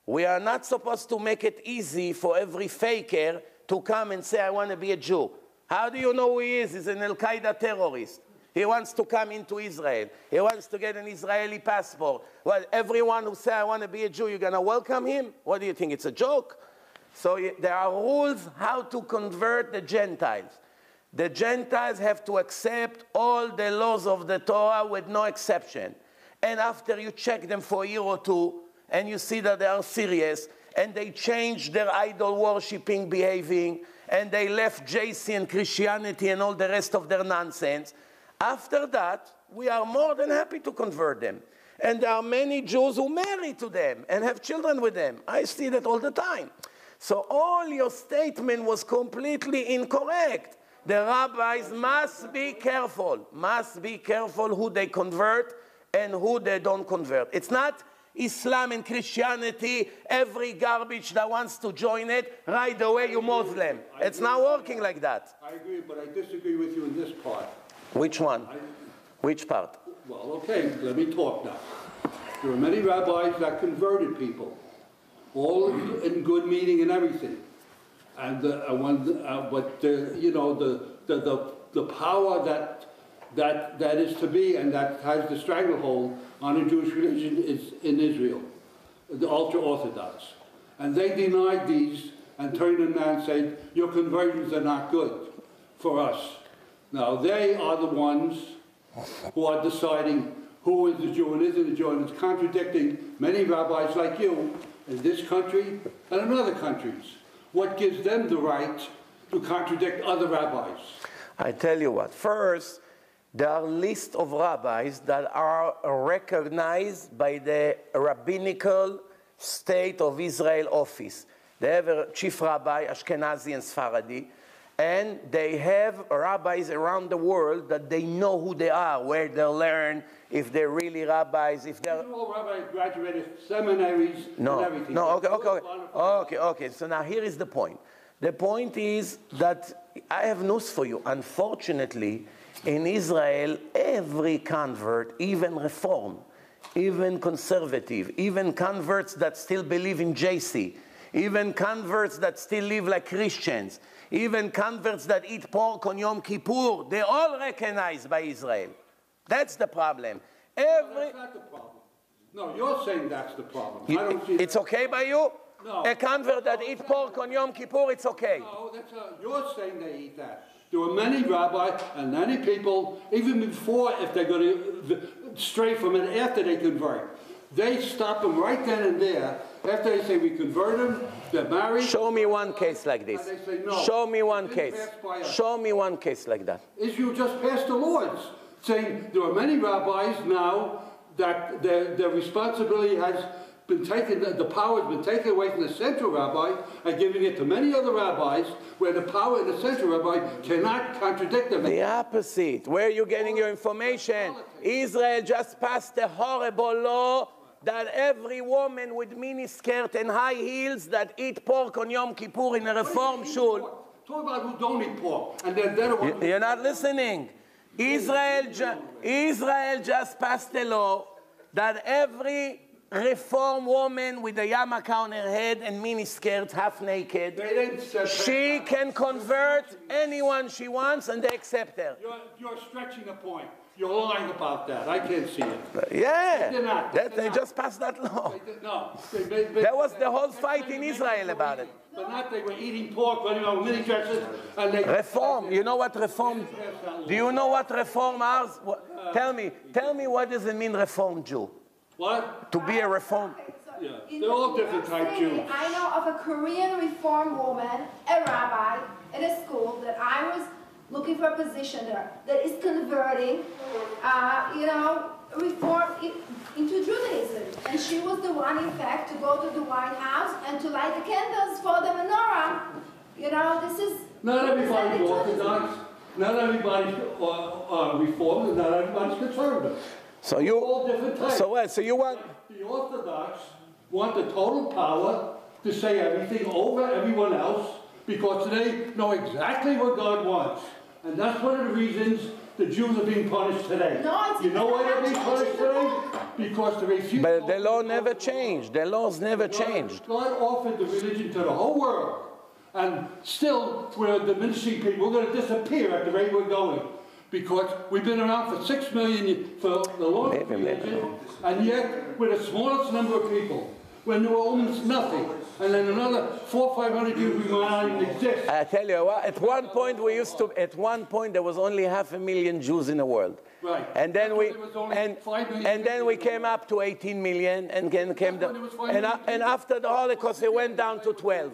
we are not supposed to make it easy for every faker to come and say, I want to be a Jew. How do you know who he is? He's an Al-Qaeda terrorist. He wants to come into Israel. He wants to get an Israeli passport. Well, everyone who says, I want to be a Jew, you're going to welcome him? What do you think? It's a joke? So there are rules how to convert the Gentiles. The Gentiles have to accept all the laws of the Torah with no exception. And after you check them for a year or two, and you see that they are serious, and they change their idol-worshipping behaving, and they left JC and Christianity and all the rest of their nonsense, after that, we are more than happy to convert them. And there are many Jews who marry to them and have children with them. I see that all the time. So all your statement was completely incorrect. The rabbis must be careful who they convert and who they don't convert. It's not Islam and Christianity, every garbage that wants to join it, right away you're Muslim. It's not working like that.
I agree, but I disagree with you in this part.
Which one? Which part?
Well, okay, let me talk now. There are many rabbis that converted people, all in good meaning and everything. And you know, the power that is to be and that has the stranglehold on the Jewish religion is in Israel, the ultra-Orthodox. And they denied these and turned them down and said, your conversions are not good for us. Now, they are the ones who are deciding who is a Jew and isn't a Jew, and it's contradicting many rabbis like you in this country and in other countries. What gives them the right to contradict other rabbis?
I tell you what. First, there are a list of rabbis that are recognized by the rabbinical state of Israel office. They have a chief rabbi, Ashkenazi and Sephardi, and they have rabbis around the world that they know who they are, where they learn, if they're really rabbis, if they're...
All rabbis graduated seminaries and everything.
Okay. So now here is the point. The point is that I have news for you. Unfortunately, in Israel, every convert, even Reform, even conservative, even converts that still believe in JC, even converts that still live like Christians, even converts that eat pork on Yom Kippur, they're all recognized by Israel. That's the problem.
No, that's not the problem. No, you're saying that's the problem. I don't see
it's okay by you?
No.
A convert that eats pork on Yom Kippur, it's okay.
No, you're saying they eat that. There were many rabbis and many people, even before, if they're going to stray from it after they convert, they stop them right then and there. After they say we convert them, they're married.
Show me one case like this.
And they say, no,
show me one case. Show me one case like that.
Israel just passed the laws saying there are many rabbis now that their responsibility has been taken, the power has been taken away from the central rabbi and giving it to many other rabbis where the power in the central rabbi cannot contradict them.
The opposite. Where are you getting your information? Israel just passed a horrible law that every woman with miniskirt and high heels that eat pork on Yom Kippur in a Reform shul.
Talk about who don't eat pork. And then
You're not listening. Israel just passed a law that every Reform woman with a yarmulke on her head and miniskirt, half naked, she can convert anyone she wants and they accept her.
You're stretching a point. You're lying about that. I can't see it.
Yeah, they just passed that law. There was the whole fight in Israel about it.
But not they were eating pork, running on mini dresses, and they...
Reform. You know what reform? Do you know what reform is? Tell me what does it mean, Reform Jew?
What?
To be a reform.
Yeah, they're all different type Jews.
I know of a Korean Reform woman, a rabbi, in a school that I was looking for a position there, that is converting, Reform into Judaism. And she was the one, in fact, to go to the White House and to light the candles for the menorah. You know, this is...
Not everybody's Orthodox, not everybody's Reformed, and not everybody's conservative.
So you...
all different types.
So what? So you want...
The Orthodox want the total power to say everything over everyone else because they know exactly what God wants. And that's one of the reasons the Jews are being punished today.
No,
you know why they're being punished today? Because they refuse.
But the law never changed. The laws never changed.
God offered the religion to the whole world. And still, we're diminishing people. We're going to disappear at the rate we're going. Because we've been around for 6 million for the longest religion, and yet we're the smallest number of people. When there were almost nothing, and then another 400 or 500 years we might not even exist.
I tell you what, at one point there was only 500,000 Jews in the world.
Right.
And then we came up to 18 million, and then came down, and after the Holocaust it went down to 12.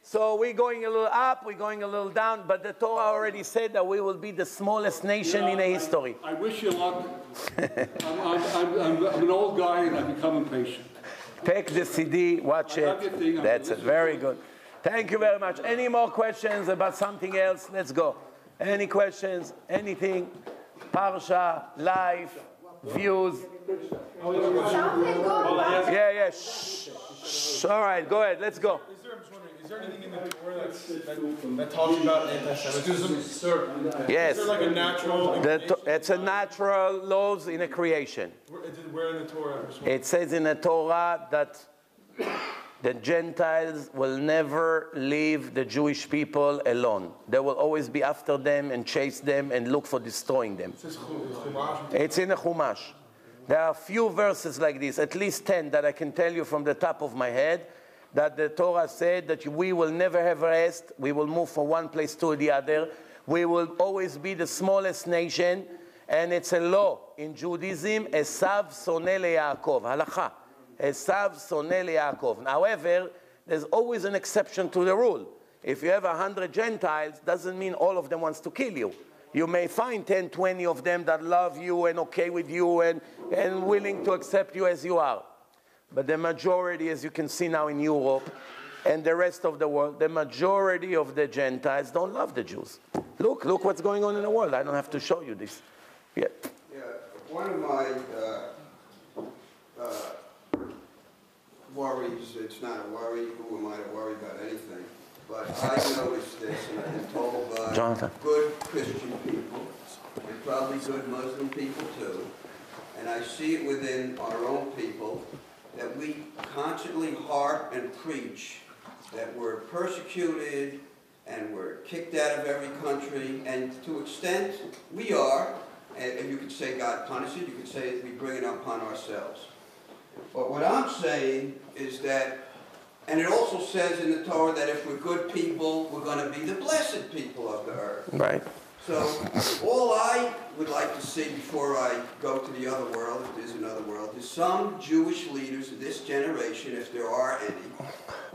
So we're going a little up, we're going a little down, but the Torah already said that we will be the smallest nation in history.
I wish you luck. I'm an old guy and I become impatient.
Take the CD, watch it. That's it. Very good. Thank you very much. Any more questions about something else? Let's go. Any questions? Anything? Parsha, life, views?
Something good about
Yeah. Shh. All right, go ahead. Let's go.
Is there anything in the Torah that talks about anti-Semitism?
Yes.
Is there like a natural...
It's a natural laws in a creation.
Where in the Torah?
It says in the Torah that the Gentiles will never leave the Jewish people alone. They will always be after them and chase them and look for destroying them. It's in the Chumash. There are a few verses like this, at least 10 that I can tell you from the top of my head, that the Torah said that we will never have rest. We will move from one place to the other. We will always be the smallest nation. And it's a law in Judaism, Esav soneh leYaakov, halakha. Esav soneh leYaakov. However, there's always an exception to the rule. If you have 100 Gentiles, doesn't mean all of them wants to kill you. You may find 10, 20 of them that love you and okay with you and willing to accept you as you are. But the majority, as you can see now in Europe and the rest of the world, the majority of the Gentiles don't love the Jews. Look what's going on in the world. I don't have to show you this. Yeah.
One of my worries, it's not a worry, who am I to worry about anything, but I noticed this, and I've been told by good Christian people, and probably good Muslim people too, and I see it within our own people, that we constantly harp and preach that we're persecuted and we're kicked out of every country, and to an extent we are, and you could say God punishes it, you could say we bring it upon ourselves. But what I'm saying is that, and it also says in the Torah that if we're good people, we're going to be the blessed people of the earth.
Right.
So all I would like to see before I go to the other world, if there's another world, is some Jewish leaders of this generation, if there are any,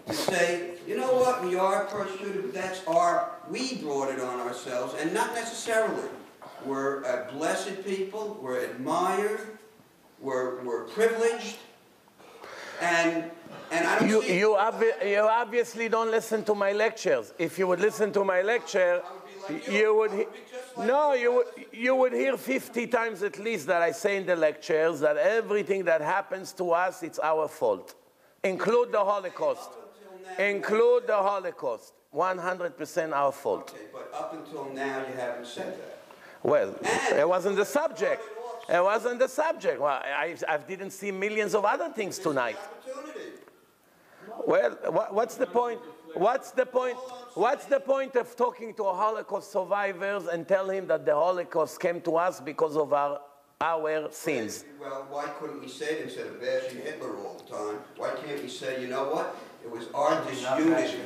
to say, you know what, we are persecuted, but we brought it on ourselves, and not necessarily. We're a blessed people, we're admired, we're privileged, and I don't see...
You obviously don't listen to my lectures. If you would listen to my lecture, you would hear 50 times at least that I say in the lectures that everything that happens to us, it's our fault. Include the Holocaust. Include the Holocaust. 100% our fault.
Okay, but up until now you haven't said that.
Well, it wasn't the subject. It wasn't the subject. Well, I didn't see millions of other things tonight. Well, what's the point? What's the point? What's the point of talking to Holocaust survivors and tell him that the Holocaust came to us because of our sins?
Well, why couldn't we say it instead of bashing Hitler all the time? Why can't we say, you know what? It was our disunity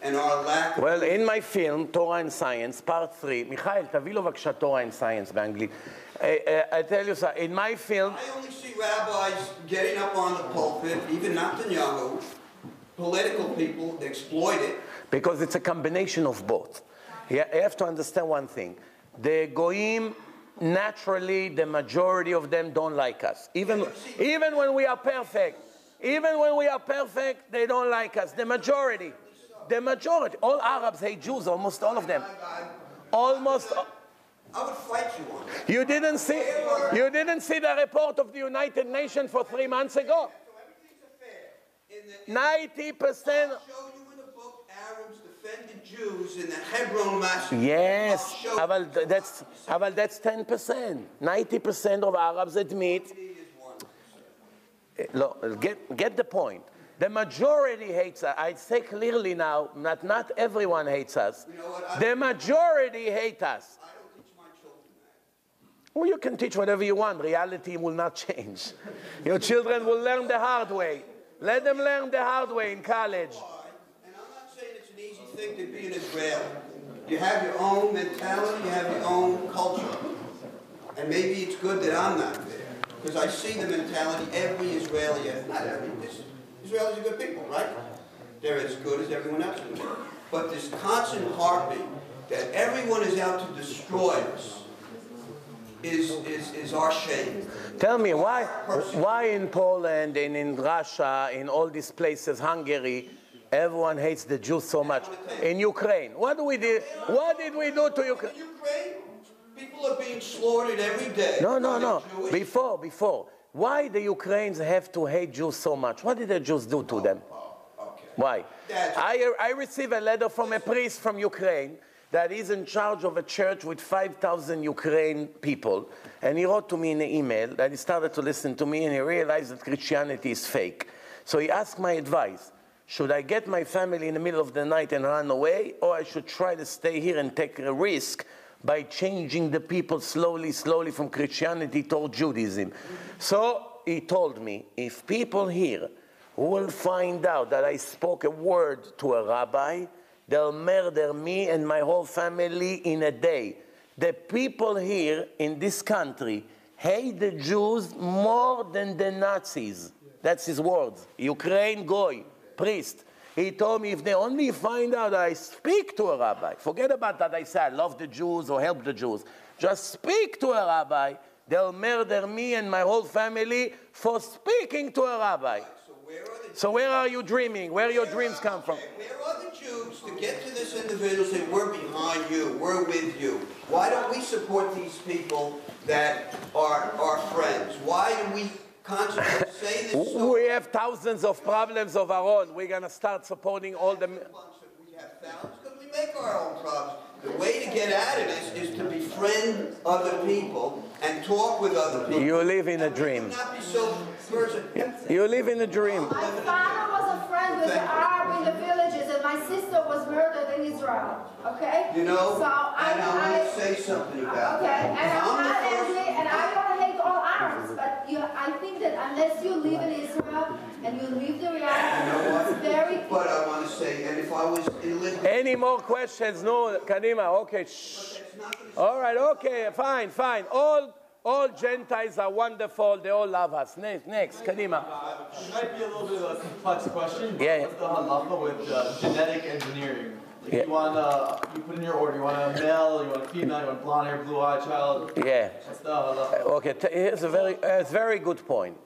and our lack of...
Well, in my film, Torah and Science, part 3, מיכאל, תביא לו בבקשה Torah and Science באנגלית. I tell you, sir, in my film...
I only see rabbis getting up on the pulpit, even Netanyahu, political people exploit it.
Because it's a combination of both. You have to understand one thing. The Goyim, naturally, the majority of them don't like us. Even when we are perfect. Even when we are perfect, they don't like us. The majority. All Arabs hate Jews, almost all of them. Almost.
I would fight you on that.
You didn't see the report of the United Nations for 3 months ago. 90%.
I'll show you in the book Arabs defended Jews in the Hebron massacre.
Yes, but that's 10%. 90% of Arabs admit. Look, get the point. The majority hates us. I say clearly now that not everyone hates us.
You know what,
the majority hate us.
I don't teach my children that.
Well, you can teach whatever you want. Reality will not change. Your children will learn the hard way. Let them learn the hard way in college.
And I'm not saying it's an easy thing to be an Israeli. You have your own mentality, you have your own culture. And maybe it's good that I'm not there. Because I see the mentality every Israeli has. Not every. Israelis are good people, right? They're as good as everyone else in the world. But this constant harping that everyone is out to destroy us is our shame.
Tell me, why in Poland and in Russia, in all these places, Hungary, everyone hates the Jews so much? In Ukraine, what did we do to Ukraine?
In Ukraine, people are being slaughtered every day.
No. Before. why the Ukrainians have to hate Jews so much? What did the Jews do to them?
Okay.
Why?
That's-
I received a letter from a priest from Ukraine that is in charge of a church with 5,000 Ukrainian people. And he wrote to me in an email that he started to listen to me and he realized that Christianity is fake. So he asked my advice. Should I get my family in the middle of the night and run away, or I should try to stay here and take a risk by changing the people slowly from Christianity toward Judaism? So he told me, if people here will find out that I spoke a word to a rabbi, they'll murder me and my whole family in a day. The people here in this country hate the Jews more than the Nazis. That's his words. Ukraine Goy, priest. He told me if they only find out that I speak to a rabbi, forget about that I say I love the Jews or help the Jews, just speak to a rabbi, they'll murder me and my whole family for speaking to a rabbi. So where are you dreaming? Where your dreams come from?
Where are the Jews to get to this individual and say, we're behind you, we're with you? Why don't we support these people that are our friends? Why do we constantly say this?
We have thousands of problems of our own. We're going to start supporting all the...
We have thousands because we make our own problems. The way to get out of this is to befriend other people and talk with other people.
You live in a dream.
Not be so person.
You live in a dream.
My father was a friend with the Arab in the villages, and my sister was murdered in Israel. Okay?
You know,
so
and I want to say something about
okay,
that.
and I'm not angry, and I don't hate all Arabs, but I think that unless you live in Israel and you live the reality, it's very...
But I want to say, and if I was in living...
Any more questions? No, Kadima, okay. Shh. All right, okay, fine. All Gentiles are wonderful. They all love us. Next, Kadima.
It might be a little bit of a complex question. But
Yeah.
what's the halacha with genetic engineering? Like
Yeah.
you put in your order, you want a male, you want a female, you want blonde hair, blue-eyed child.
Yeah.
What's the halacha?
Okay, here's a very good point.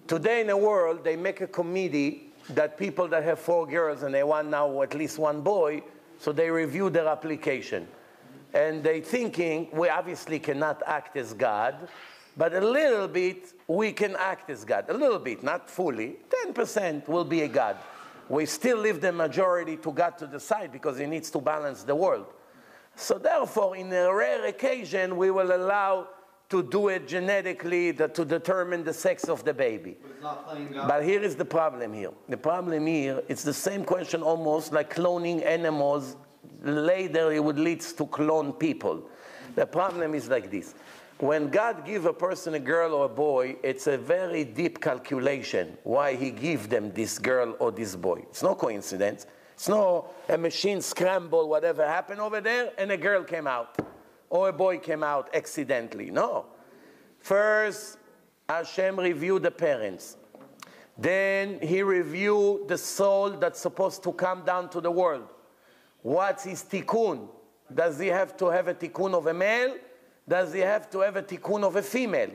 Today in the world, they make a committee that people that have 4 girls and they want now at least 1 boy, so they review their application. And they thinking, we obviously cannot act as God, but a little bit we can act as God. A little bit, not fully. 10% will be a God. We still leave the majority to God to decide because he needs to balance the world. So therefore, in a rare occasion, we will allow to do it genetically to determine the sex of the baby.
But it's not playing God.
But here is the problem here. The problem here, it's the same question almost like cloning animals. Later it would lead to clone people. The problem is like this. When God gives a person a girl or a boy, it's a very deep calculation why he gives them this girl or this boy. It's no coincidence. It's no a machine scramble, whatever happened over there, and a girl came out. Or a boy came out accidentally. No. First, Hashem reviewed the parents. Then he reviewed the soul that's supposed to come down to the world. What's his tikkun? Does he have to have a tikkun of a male? Does he have to have a tikkun of a female?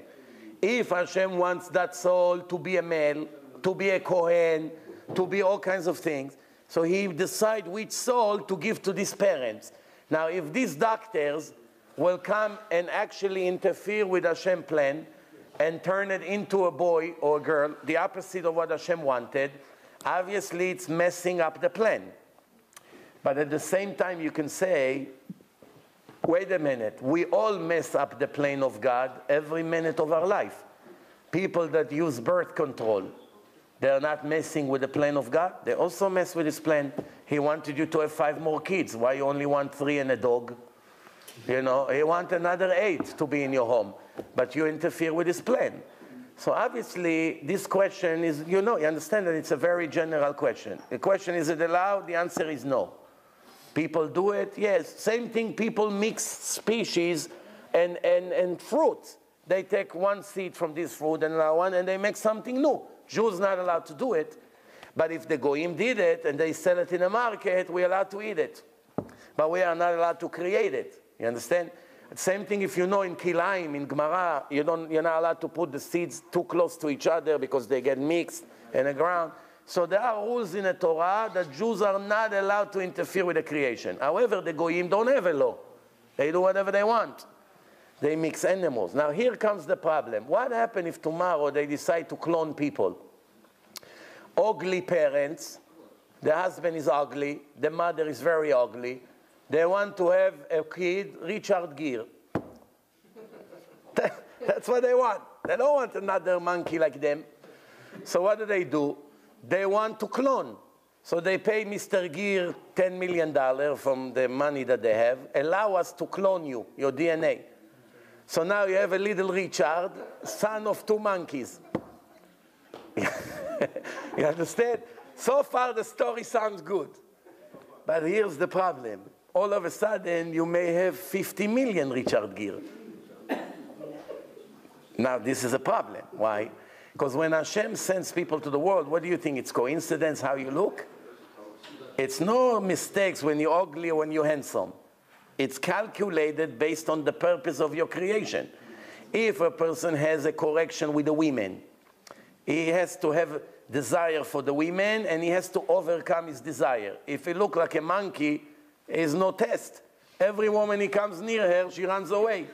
If Hashem wants that soul to be a male, to be a Kohen, to be all kinds of things, so he decides which soul to give to these parents. Now, if these doctors will come and actually interfere with Hashem's plan and turn it into a boy or a girl, the opposite of what Hashem wanted, obviously it's messing up the plan. But at the same time, you can say, wait a minute, we all mess up the plan of God every minute of our life. People that use birth control, they're not messing with the plan of God. They also mess with his plan. He wanted you to have 5 more kids. Why you only want 3 and a dog? You know, he wants another 8 to be in your home. But you interfere with his plan. So obviously, this question is, you understand that it's a very general question. The question, is it allowed? The answer is no. People do it, yes. Same thing, people mix species and fruit. They take one seed from this fruit and another one, and they make something new. Jews not allowed to do it. But if the Goyim did it and they sell it in a market, we're allowed to eat it. But we are not allowed to create it. You understand? Same thing if you know in Kilaim, in Gemara, you're not allowed to put the seeds too close to each other because they get mixed in the ground. So there are rules in the Torah that Jews are not allowed to interfere with the creation. However, the Goyim don't have a law. They do whatever they want. They mix animals. Now here comes the problem. What happens if tomorrow they decide to clone people? Ugly parents, the husband is ugly, the mother is very ugly. They want to have a kid, Richard Gere. That's what they want. They don't want another monkey like them. So what do? They want to clone. So they pay Mr. Gere $10 million from the money that they have. Allow us to clone you, your DNA. So now you have a little Richard, son of 2 monkeys. You understand? So far the story sounds good. But here's the problem. All of a sudden you may have 50 million Richard Gere. Now this is a problem. Why? Because when Hashem sends people to the world, what do you think? It's coincidence how you look? It's no mistakes when you're ugly or when you're handsome. It's calculated based on the purpose of your creation. If a person has a correction with the women, he has to have desire for the women and he has to overcome his desire. If he looks like a monkey, there's no test. Every woman he comes near her, she runs away.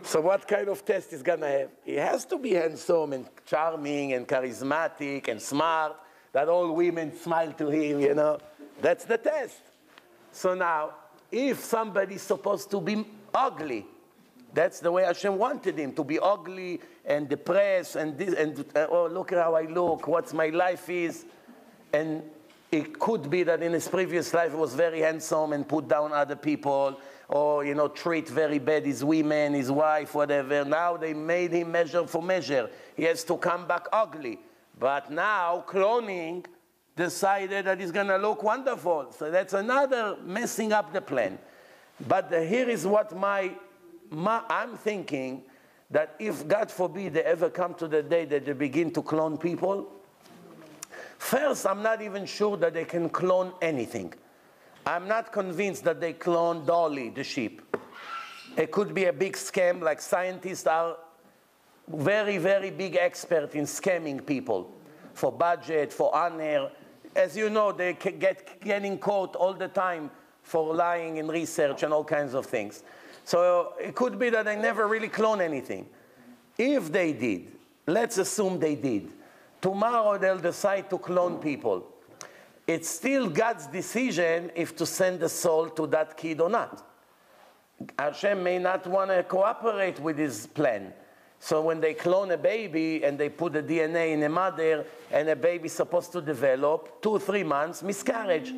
So what kind of test is going to have? He has to be handsome and charming and charismatic and smart, that all women smile to him, you know. That's the test. So now, if somebody's supposed to be ugly, that's the way Hashem wanted him, to be ugly and depressed and this, and oh, look at how I look, what's my life is. And it could be that in his previous life he was very handsome and put down other people, or, you know, treat very bad his women, his wife, whatever. Now they made him measure for measure. He has to come back ugly. But now cloning decided that he's going to look wonderful. So that's another messing up the plan. But here is what I'm thinking, that if, God forbid, they ever come to the day that they begin to clone people, first, I'm not even sure that they can clone anything. I'm not convinced that they clone Dolly, the sheep. It could be a big scam, like scientists are very, very big experts in scamming people for budget, for honor. As you know, they getting caught all the time for lying in research and all kinds of things. So it could be that they never really clone anything. If they did, let's assume they did, tomorrow they'll decide to clone people. It's still God's decision if to send the soul to that kid or not. Hashem may not want to cooperate with his plan. So when they clone a baby and they put the DNA in a mother and a baby's supposed to develop, 2 or 3 months, miscarriage.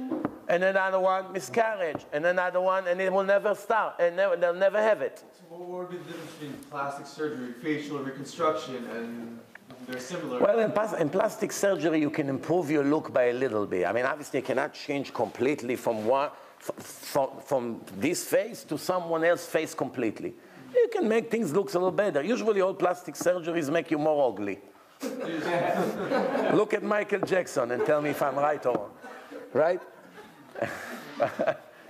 And another one, miscarriage. And another one, and it will never start. And they'll never have it.
So what would be the difference between plastic surgery, facial reconstruction, and they're similar?
Well, in plastic surgery, you can improve your look by a little bit. I mean, obviously, you cannot change completely from this face to someone else's face completely. You can make things look a little better. Usually, all plastic surgeries make you more ugly. Look at Michael Jackson and tell me if I'm right or wrong. Right?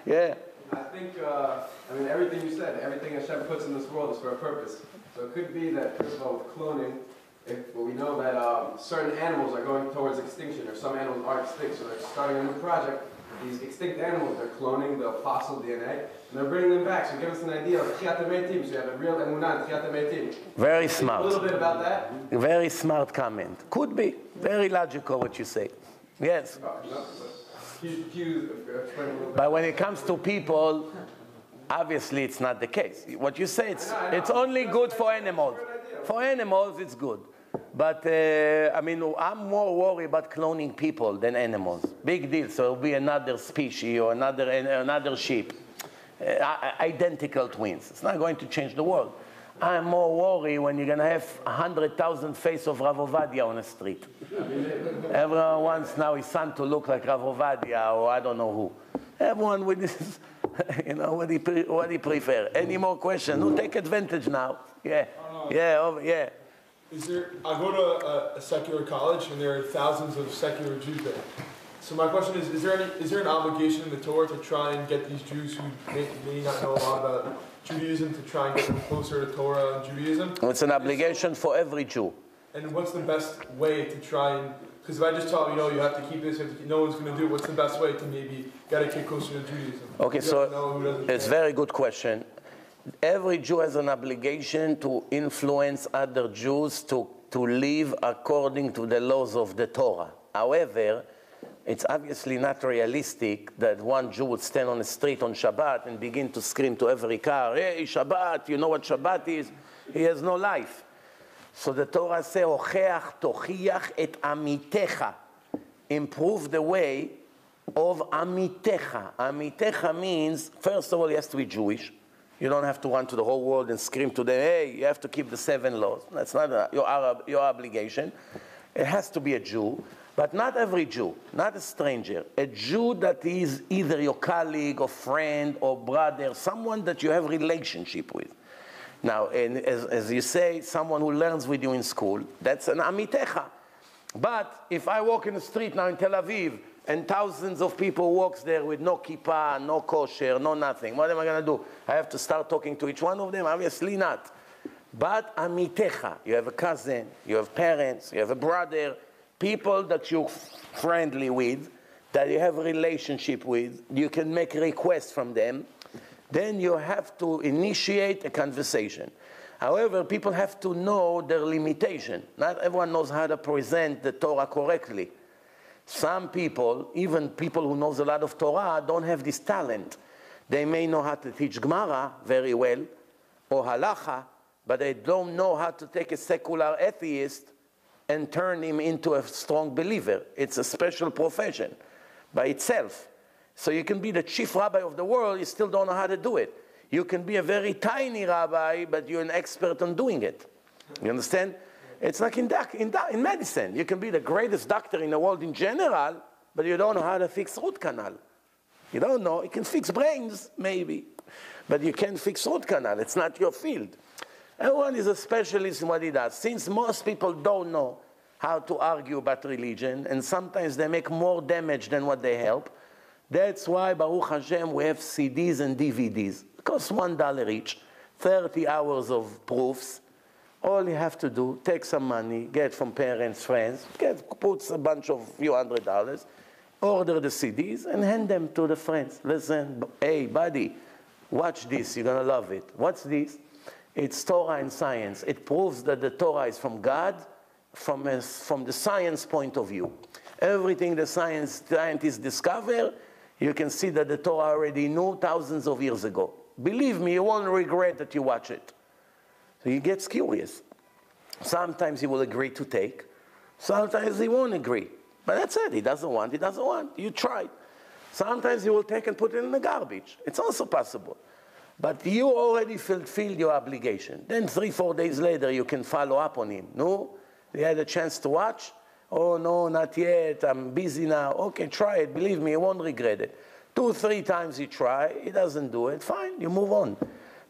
Yeah.
I think, I mean, everything you said, everything Hashem puts in this world is for a purpose. So it could be that, first of all, with cloning, we know that certain animals are going towards extinction, or some animals are extinct, so they're starting a new project. These extinct animals, they're cloning the fossil DNA, and they're bringing them back. So give us an idea of Tchiyat HaMeitim, so you have a real emunah, Tchiyat HaMeitim.
Very smart.
A little bit about that?
Very smart comment. Could be. Very logical what you say. Yes. But when it comes to people, obviously it's not the case. What you say, it's only good for animals. For animals, it's good. But, I mean, I'm more worried about cloning people than animals. Big deal. So it'll be another species or another sheep. Identical twins. It's not going to change the world. I'm more worried when you're going to have 100,000 faces of Rav Ovadia on the street. Everyone wants now his son to look like Rav Ovadia or I don't know who. Everyone with this, you know, what he prefer. Any more questions? No, take advantage now. Yeah, yeah.
I go to a secular college and there are thousands of secular Jews there. So my question is there an obligation in the Torah to try and get these Jews who may not know a lot about Judaism to try and get them closer to Torah and Judaism?
It's an obligation for every Jew.
And what's the best way to try and, because if I just tell you, you have to keep this, no one's going to do it, what's the best way to maybe get a kid closer to Judaism?
Okay, so it's a very good question. every Jew has an obligation to influence other Jews to live according to the laws of the Torah. However, it's obviously not realistic that one Jew would stand on the street on Shabbat and begin to scream to every car, hey, Shabbat, you know what Shabbat is? He has no life. So the Torah says, Ocheach tochiach et amitecha. Improve the way of amitecha. Amitecha means, first of all, he has to be Jewish. You don't have to run to the whole world and scream to them, hey, you have to keep the 7 laws. That's not your obligation. It has to be a Jew, but not every Jew, not a stranger. A Jew that is either your colleague or friend or brother, someone that you have a relationship with. Now, and as you say, someone who learns with you in school, that's an amitecha. But if I walk in the street now in Tel Aviv, and thousands of people walks there with no kippah, no kosher, no nothing, what am I going to do? I have to start talking to each one of them? Obviously not. But amitecha, you have a cousin, you have parents, you have a brother, people that you're friendly with, that you have a relationship with, you can make requests from them, then you have to initiate a conversation. However, people have to know their limitation. Not everyone knows how to present the Torah correctly. Some people, even people who knows a lot of Torah, don't have this talent. They may know how to teach Gemara very well, or Halacha, but they don't know how to take a secular atheist and turn him into a strong believer. It's a special profession by itself. So you can be the chief rabbi of the world, you still don't know how to do it. You can be a very tiny rabbi, but you're an expert on doing it. You understand? It's like in medicine. You can be the greatest doctor in the world in general, but you don't know how to fix root canal. You don't know. You can fix brains, maybe, but you can't fix root canal. It's not your field. Everyone is a specialist in what he does. Since most people don't know how to argue about religion, and sometimes they make more damage than what they help, that's why, Baruch Hashem, we have CDs and DVDs. It costs $1 each, 30 hours of proofs. All you have to do, take some money, get from parents, friends, put a bunch of few $100, order the CDs, and hand them to the friends. Listen, hey, buddy, watch this, you're going to love it. What's this? It's Torah and science. It proves that the Torah is from God, from the science point of view. Everything the scientists discover, you can see that the Torah already knew thousands of years ago. Believe me, you won't regret that you watch it. So he gets curious. Sometimes he will agree to take. Sometimes he won't agree. But that's it. He doesn't want. He doesn't want. You tried. Sometimes he will take and put it in the garbage. It's also possible. But you already fulfilled your obligation. Then 3-4 days later, you can follow up on him. No? You had a chance to watch? Oh, no, not yet. I'm busy now. Okay, try it. Believe me, you won't regret it. 2-3 times you try. He doesn't do it. Fine, you move on.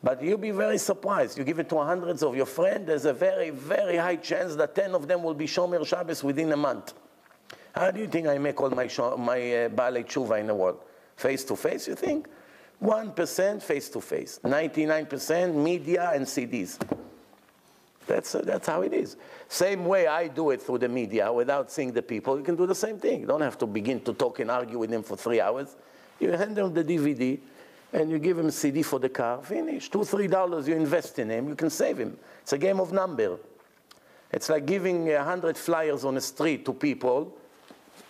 But you'll be very surprised. You give it to hundreds of your friends, there's a very, very high chance that 10 of them will be Shomer Shabbos within a month. How do you think I make all my Baalei Tshuva in the world? Face-to-face, you think? 1% face-to-face. 99% media and CDs. That's how it is. Same way I do it through the media without seeing the people, you can do the same thing. You don't have to begin to talk and argue with them for 3 hours. You hand them the DVD, and you give him a CD for the car, finish. $2-3 you invest in him, you can save him. It's a game of number. It's like giving 100 flyers on the street to people,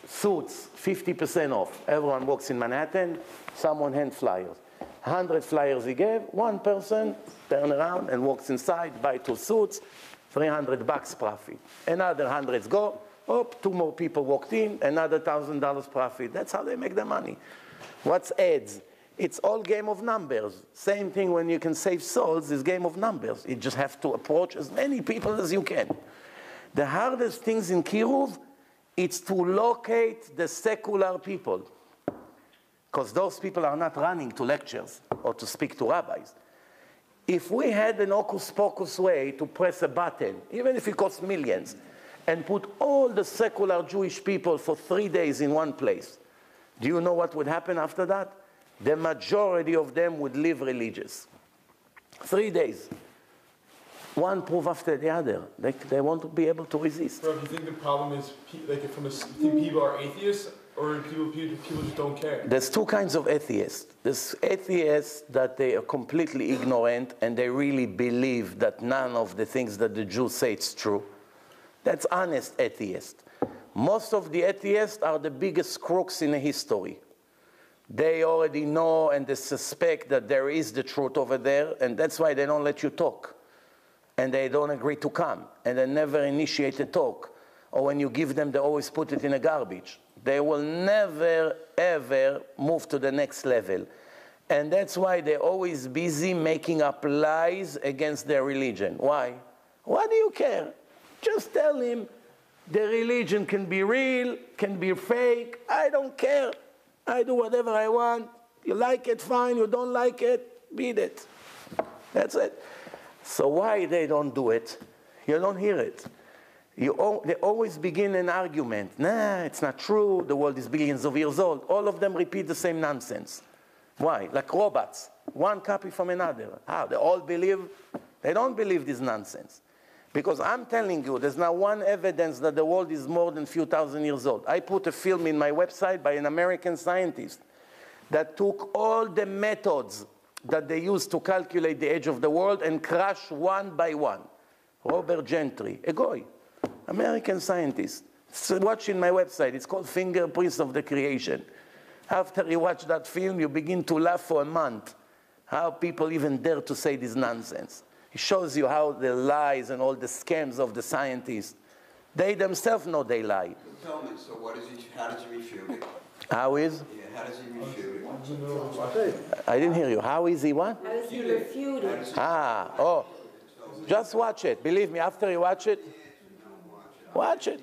suits, 50% off. Everyone walks in Manhattan, someone hand flyers. 100 flyers he gave, one person turn around and walks inside, buy 2 suits, $300 profit. Another 100s go, 2 more people walked in, another $1,000 profit. That's how they make the money. What's ads? It's all game of numbers. Same thing when you can save souls is game of numbers. You just have to approach as many people as you can. The hardest things in Kiruv, it's to locate the secular people. Because those people are not running to lectures or to speak to rabbis. If we had an hocus pocus way to press a button, even if it costs millions, and put all the secular Jewish people for 3 days in one place, do you know what would happen after that? The majority of them would live religious. 3 days. One proof after the other. They won't be able to resist.
Bro, do you think the problem is, like, think people are atheists? Or people just don't care?
There's two kinds of atheists. There's atheists that they are completely ignorant and they really believe that none of the things that the Jews say is true. That's honest atheist. Most of the atheists are the biggest crooks in the history. They already know and they suspect that there is the truth over there, and that's why they don't let you talk. And they don't agree to come, and they never initiate a talk. Or when you give them, they always put it in a garbage. They will never, ever move to the next level. And that's why they're always busy making up lies against their religion. Why? Why do you care? Just tell him the religion can be real, can be fake. I don't care. I do whatever I want. You like it, fine. You don't like it, beat it. That's it. So why they don't do it? You don't hear it. They always begin an argument. Nah, it's not true. The world is billions of years old. All of them repeat the same nonsense. Why? Like robots. One copy from another. How? They all believe? They don't believe this nonsense. Because I'm telling you, there's not one evidence that the world is more than a few thousand years old. I put a film in my website by an American scientist that took all the methods that they used to calculate the age of the world and crushed one by one. Robert Gentry, a goy. American scientist. So watch in my website. It's called Fingerprints of the Creation. After you watch that film, you begin to laugh for a month. How people even dare to say this nonsense. It shows you how the lies and all the scams of the scientists, they themselves know they lie.
Tell me, so what is how does he refute it?
How is?
Yeah, how does he refute it?
I didn't hear you. How is he what?
How does he refute it?
Oh. Just watch it. Believe me, after you watch it, watch it.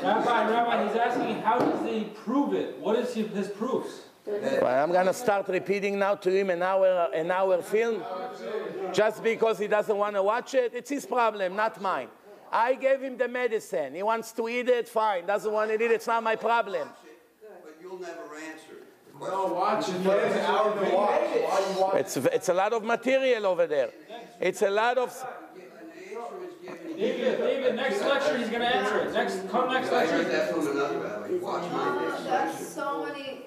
Rabbi, he's asking, how does he prove it? What is his proofs?
Well, I'm going to start repeating now to him an hour film. Just because he doesn't want to watch it, it's his problem, not mine. I gave him the medicine. He wants to eat it, fine. Doesn't want to eat it, it's not my problem.
But you'll never answer the question.
No, watch it.
It's a lot of material over there. It's a lot of...
David, next lecture he's going to answer it. Next
I heard
lecture.
that from another rabbi. Watch my next
That's
lecture.
so many...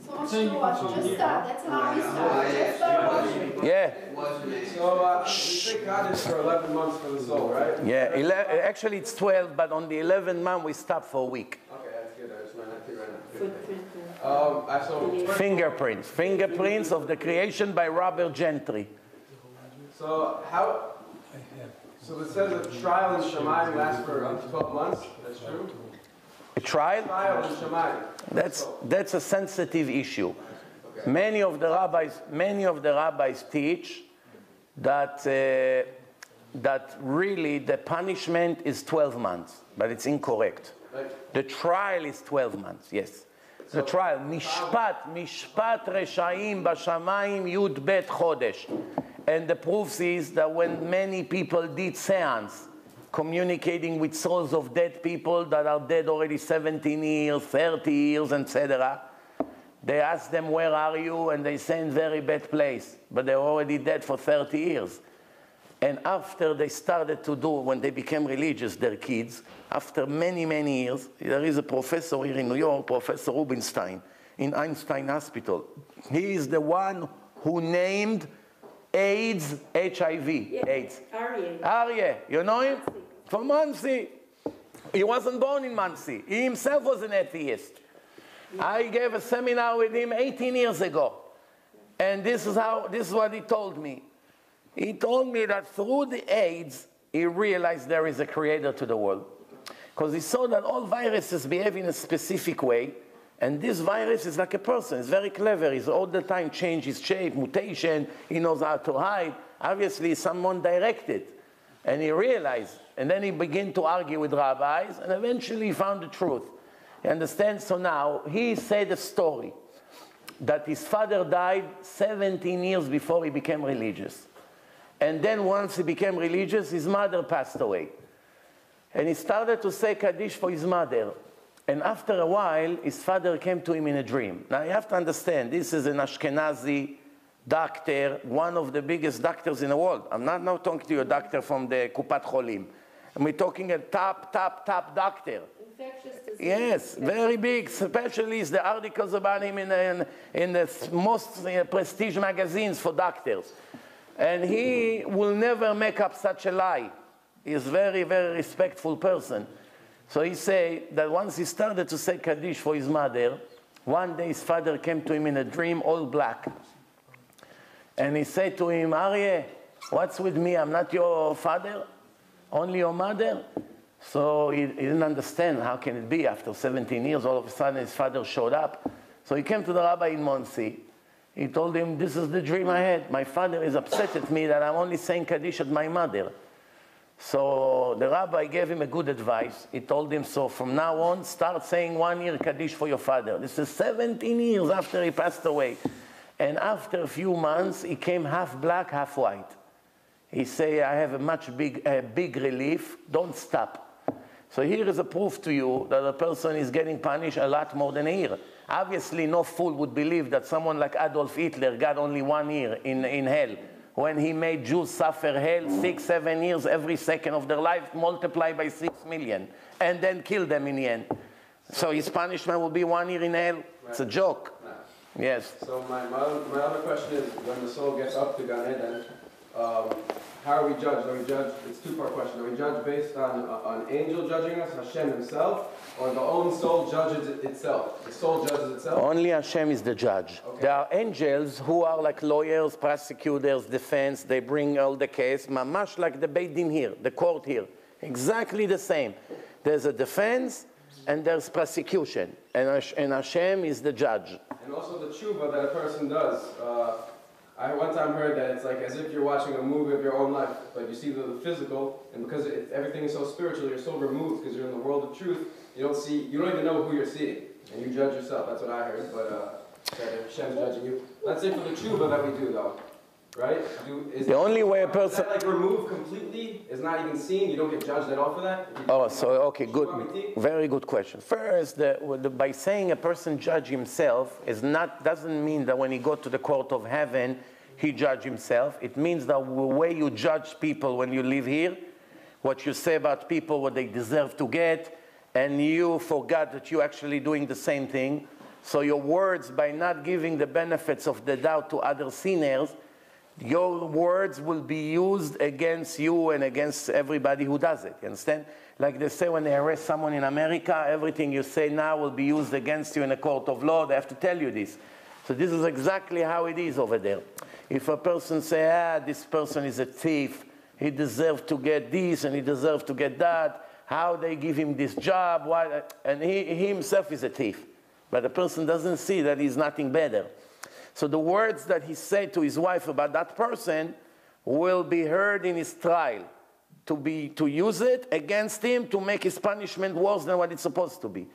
So much
Saying
to
you
watch.
want
Just
to
start. That's how we start. Just start watching.
Yeah.
It wasn't answered.
So, we think God is for 11 months for the soul, right?
Yeah, actually it's 12, but on the 11th month we stop for a week.
Okay, that's good. I just might not be right now.
Fingerprints of the Creation by Robert Gentry.
So it says a trial in Shammai lasts for 12 months. That's true?
A trial?
Trial in Shammai.
That's a sensitive issue. Okay. Many of the rabbis teach that that really the punishment is 12 months, but it's incorrect. The trial is 12 months. Yes. The trial. Mishpat reshaim b'shamayim yud bet chodesh. And the proof is that when many people did seance, communicating with souls of dead people that are dead already 17 years, 30 years, etc., they ask them, where are you? And they say, in very bad place. But they're already dead for 30 years. And after they started to do, when they became religious, their kids, after many, many years, there is a professor here in New York, Professor Rubinstein, in Einstein Hospital. He is the one who named AIDS, HIV, yeah. AIDS. Aryeh, you know him? From Muncie. He wasn't born in Muncie. He himself was an atheist. Yeah. I gave a seminar with him 18 years ago. And this is what he told me. He told me that through the AIDS, he realized there is a creator to the world. Because he saw that all viruses behave in a specific way. And this virus is like a person. It's very clever. He's all the time change his shape, mutation. He knows how to hide. Obviously, someone directed. And he realized. And then he began to argue with rabbis. And eventually he found the truth. You understand? So now, he said a story. That his father died 17 years before he became religious. And then once he became religious, his mother passed away. And he started to say Kaddish for his mother. And after a while, his father came to him in a dream. Now, you have to understand, this is an Ashkenazi doctor, one of the biggest doctors in the world. I'm not now talking to you a doctor from the Kupat Cholim. And we're talking a top doctor.
infectious disease.
Yes, very big. Especially the articles about him in the most prestige magazines for doctors. And he will never make up such a lie. He's a very, very respectful person. So he say that once he started to say Kaddish for his mother, one day his father came to him in a dream, all black. And he said to him, Aryeh, what's with me? I'm not your father, only your mother. So he didn't understand how can it be. After 17 years, all of a sudden his father showed up. So he came to the rabbi in Monsey. He told him, this is the dream I had. My father is upset at me that I'm only saying Kaddish at my mother. So the rabbi gave him a good advice. He told him, so from now on, start saying 1 year Kaddish for your father. This is 17 years after he passed away. And after a few months, he came half black, half white. He say, I have a big relief. Don't stop. So here is a proof to you that a person is getting punished a lot more than a year. Obviously, no fool would believe that someone like Adolf Hitler got only 1 year in hell, when he made Jews suffer hell 6, 7 years every second of their life, multiplied by 6 million, and then kill them in the end. So his punishment will be 1 year in hell. It's a joke. Yes.
So my other question is, when the soul gets up to Gan Eden, how are we judged? Are we judged? It's a two-part question. Are we judged based on an angel judging us, Hashem himself, or the own soul judges itself? The soul judges itself?
Only Hashem is the judge.
Okay.
There are angels who are like lawyers, prosecutors, defense. They bring all the case, much like the Beit Din here, the court here. Exactly the same. There's a defense and there's prosecution. And Hashem is the judge.
And also the tshuva that a person does. I one time heard that it's like as if you're watching a movie of your own life, but you see the physical, and because everything is so spiritual, you're so removed because you're in the world of truth. You don't even know who you're seeing, and you judge yourself. That's what I heard. But Hashem's judging you. Let's say for the tshuva that we do, though, right?
The only way a person...
Is that like removed completely? Is not even seen? You don't get judged at all for that?
Oh, so, okay, good. Very good question. First, by saying a person judge himself doesn't mean that when he go to the court of heaven, he judge himself. It means that the way you judge people when you live here, what you say about people, what they deserve to get, and you forgot that you're actually doing the same thing. So your words, by not giving the benefits of the doubt to other sinners, your words will be used against you and against everybody who does it. You understand? Like they say when they arrest someone in America, everything you say now will be used against you in a court of law. They have to tell you this. So this is exactly how it is over there. If a person say, this person is a thief, he deserves to get this and he deserves to get that, how they give him this job, why? And he himself is a thief. But the person doesn't see that he's nothing better. So the words that he said to his wife about that person will be heard in his trial, to use it against him to make his punishment worse than what it's supposed to be.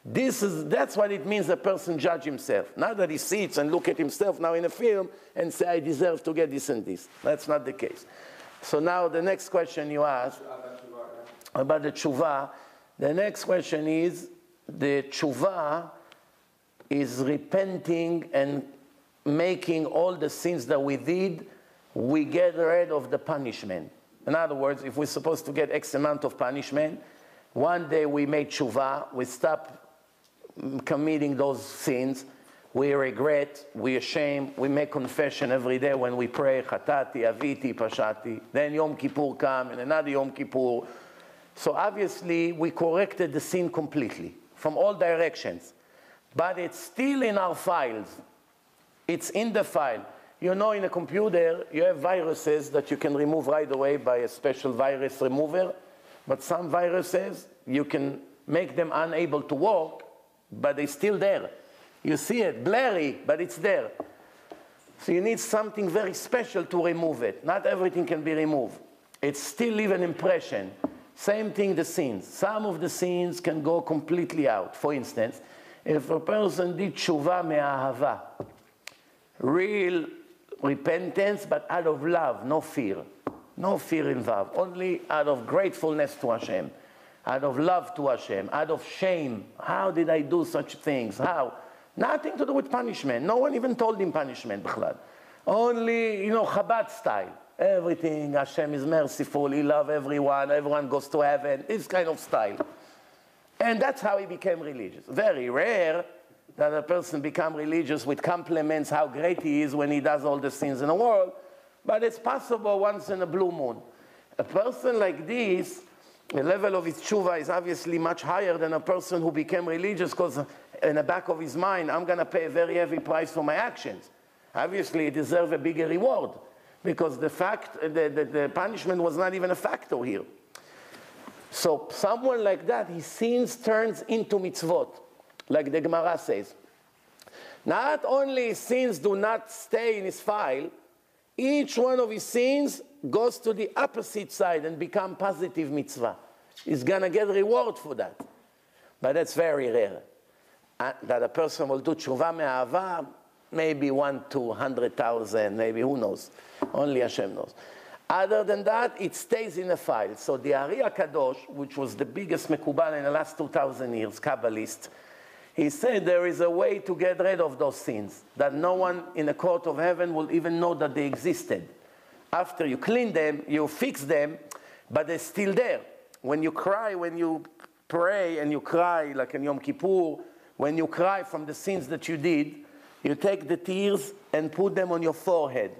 That's what it means a person judge himself. Not that he sits and look at himself now in a film and say, I deserve to get this and this. That's not the case. So now the next question you asked about the tshuva, the next question is, the tshuva is repenting and making all the sins that we did, we get rid of the punishment. In other words, if we're supposed to get X amount of punishment, one day we made tshuva, we stop committing those sins, we regret, we ashamed, we make confession every day when we pray, Chatati, Aviti, Pashati, then Yom Kippur come, and another Yom Kippur. So obviously we corrected the sin completely, from all directions. But it's still in our files. It's in the file. You know, in a computer, you have viruses that you can remove right away by a special virus remover. But some viruses, you can make them unable to work, but they're still there. You see it, blurry, but it's there. So you need something very special to remove it. Not everything can be removed. It still leaves an impression. Same thing, the sins. Some of the sins can go completely out. For instance, if a person did tshuva me'ahava, real repentance, but out of love, no fear. No fear involved, only out of gratefulness to Hashem, out of love to Hashem, out of shame. How did I do such things? How? Nothing to do with punishment. No one even told him punishment, b'chlal. Only, Chabad style. Everything, Hashem is merciful, He loves everyone, everyone goes to heaven, this kind of style. And that's how he became religious. Very rare that a person become religious with compliments how great he is when he does all the sins in the world, but it's possible once in a blue moon. A person like this, the level of his tshuva is obviously much higher than a person who became religious because in the back of his mind, I'm going to pay a very heavy price for my actions. Obviously, he deserves a bigger reward because the punishment was not even a factor here. So someone like that, his sins turns into mitzvot, like the Gemara says. Not only his sins do not stay in his file, each one of his sins goes to the opposite side and become positive mitzvah. He's going to get reward for that. But that's very rare. That a person will do tshuva me'ahava, maybe 1 to 100,000, maybe who knows. Only Hashem knows. Other than that, it stays in a file. So the Ari HaKadosh, which was the biggest Mekubal in the last 2,000 years, Kabbalist, he said there is a way to get rid of those sins, that no one in the court of heaven will even know that they existed. After you clean them, you fix them, but they're still there. When you cry, when you pray and you cry, like in Yom Kippur, when you cry from the sins that you did, you take the tears and put them on your forehead.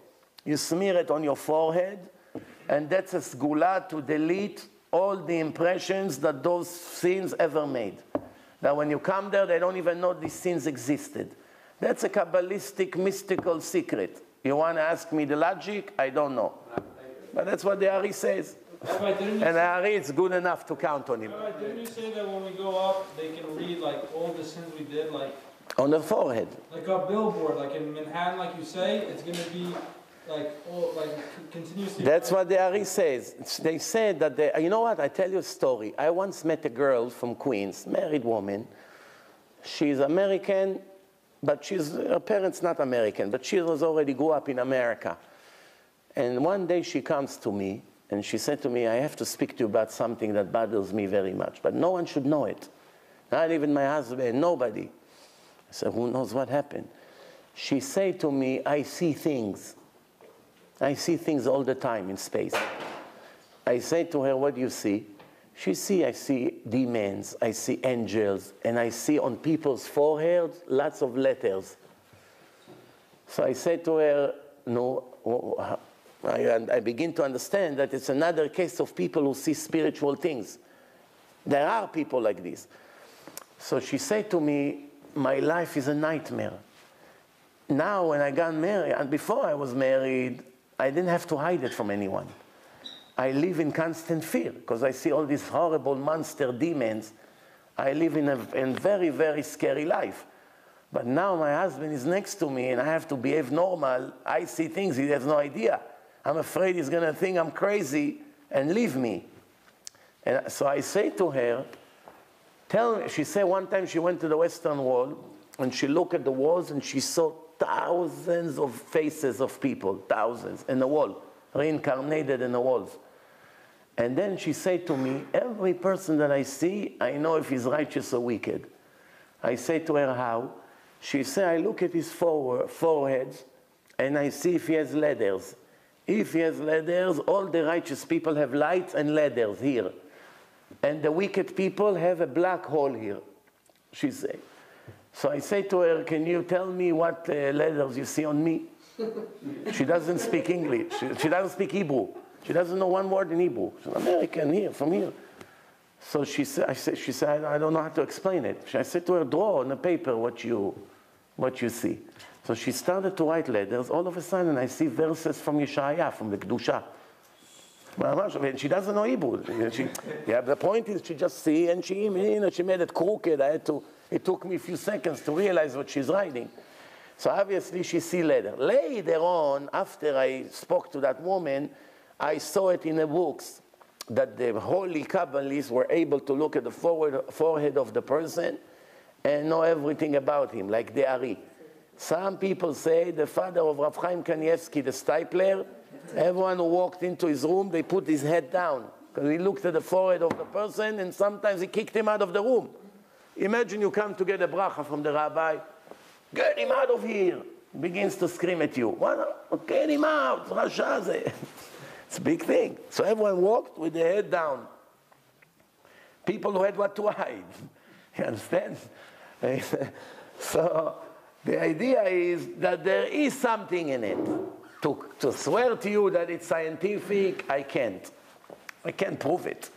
You smear it on your forehead, and that's a sgula to delete all the impressions that those sins ever made. That when you come there, they don't even know these sins existed. That's a Kabbalistic, mystical secret. You want to ask me the logic? I don't know. But that's what the Ari says.
Rabbi,
and the Ari, it's good enough to count on him.
Rabbi, didn't you say that when we go up, they can read like all the sins we did, like
on the forehead?
Like a billboard, like in Manhattan, like you say, it's going to be like continuously.
That's what the Ari says. They said that you know what? I tell you a story. I once met a girl from Queens, married woman. She's American, but her parents not American, but she was already grew up in America. And one day she comes to me and she said to me, I have to speak to you about something that bothers me very much, but no one should know it. Not even my husband, nobody. I said, who knows what happened? She said to me, I see things. I see things all the time in space. I say to her, what do you see? I see demons, I see angels, and I see on people's foreheads lots of letters. So I said to her, no, I begin to understand that it's another case of people who see spiritual things. There are people like this. So she said to me, my life is a nightmare. Now when I got married, and before I was married, I didn't have to hide it from anyone. I live in constant fear because I see all these horrible monster demons. I live in a very, very scary life. But now my husband is next to me and I have to behave normal. I see things he has no idea. I'm afraid he's going to think I'm crazy and leave me. And so I say to her, tell me, she said one time she went to the Western Wall and she looked at the walls and she saw thousands of faces of people, thousands, in the wall, reincarnated in the walls. And then she said to me, every person that I see, I know if he's righteous or wicked. I say to her, how? She said, I look at his forehead and I see if he has letters. If he has letters, all the righteous people have lights and letters here. And the wicked people have a black hole here, she said. So I say to her, can you tell me what letters you see on me? She doesn't speak English. She doesn't speak Hebrew. She doesn't know one word in Hebrew. She's American here, from here. So she said, I don't know how to explain it. I said to her, draw on the paper what you see. So she started to write letters. All of a sudden, I see verses from Yeshaya, from the Kedusha. She doesn't know Hebrew. The point is, she just see, and she made it crooked. It took me a few seconds to realize what she's writing. So obviously, she see letter. Later on, after I spoke to that woman, I saw it in the books that the holy Kabbalists were able to look at the forehead of the person and know everything about him, like the Ari. Some people say the father of Rav Chaim Kanievsky, the stipler, everyone who walked into his room, they put his head down because he looked at the forehead of the person and sometimes he kicked him out of the room. Imagine you come to get a bracha from the rabbi, get him out of here. He begins to scream at you. What? Get him out, Rasha. It's a big thing. So everyone walked with their head down. People who had what to hide. You understand? So the idea is that there is something in it. To swear to you that it's scientific, I can't. I can't prove it.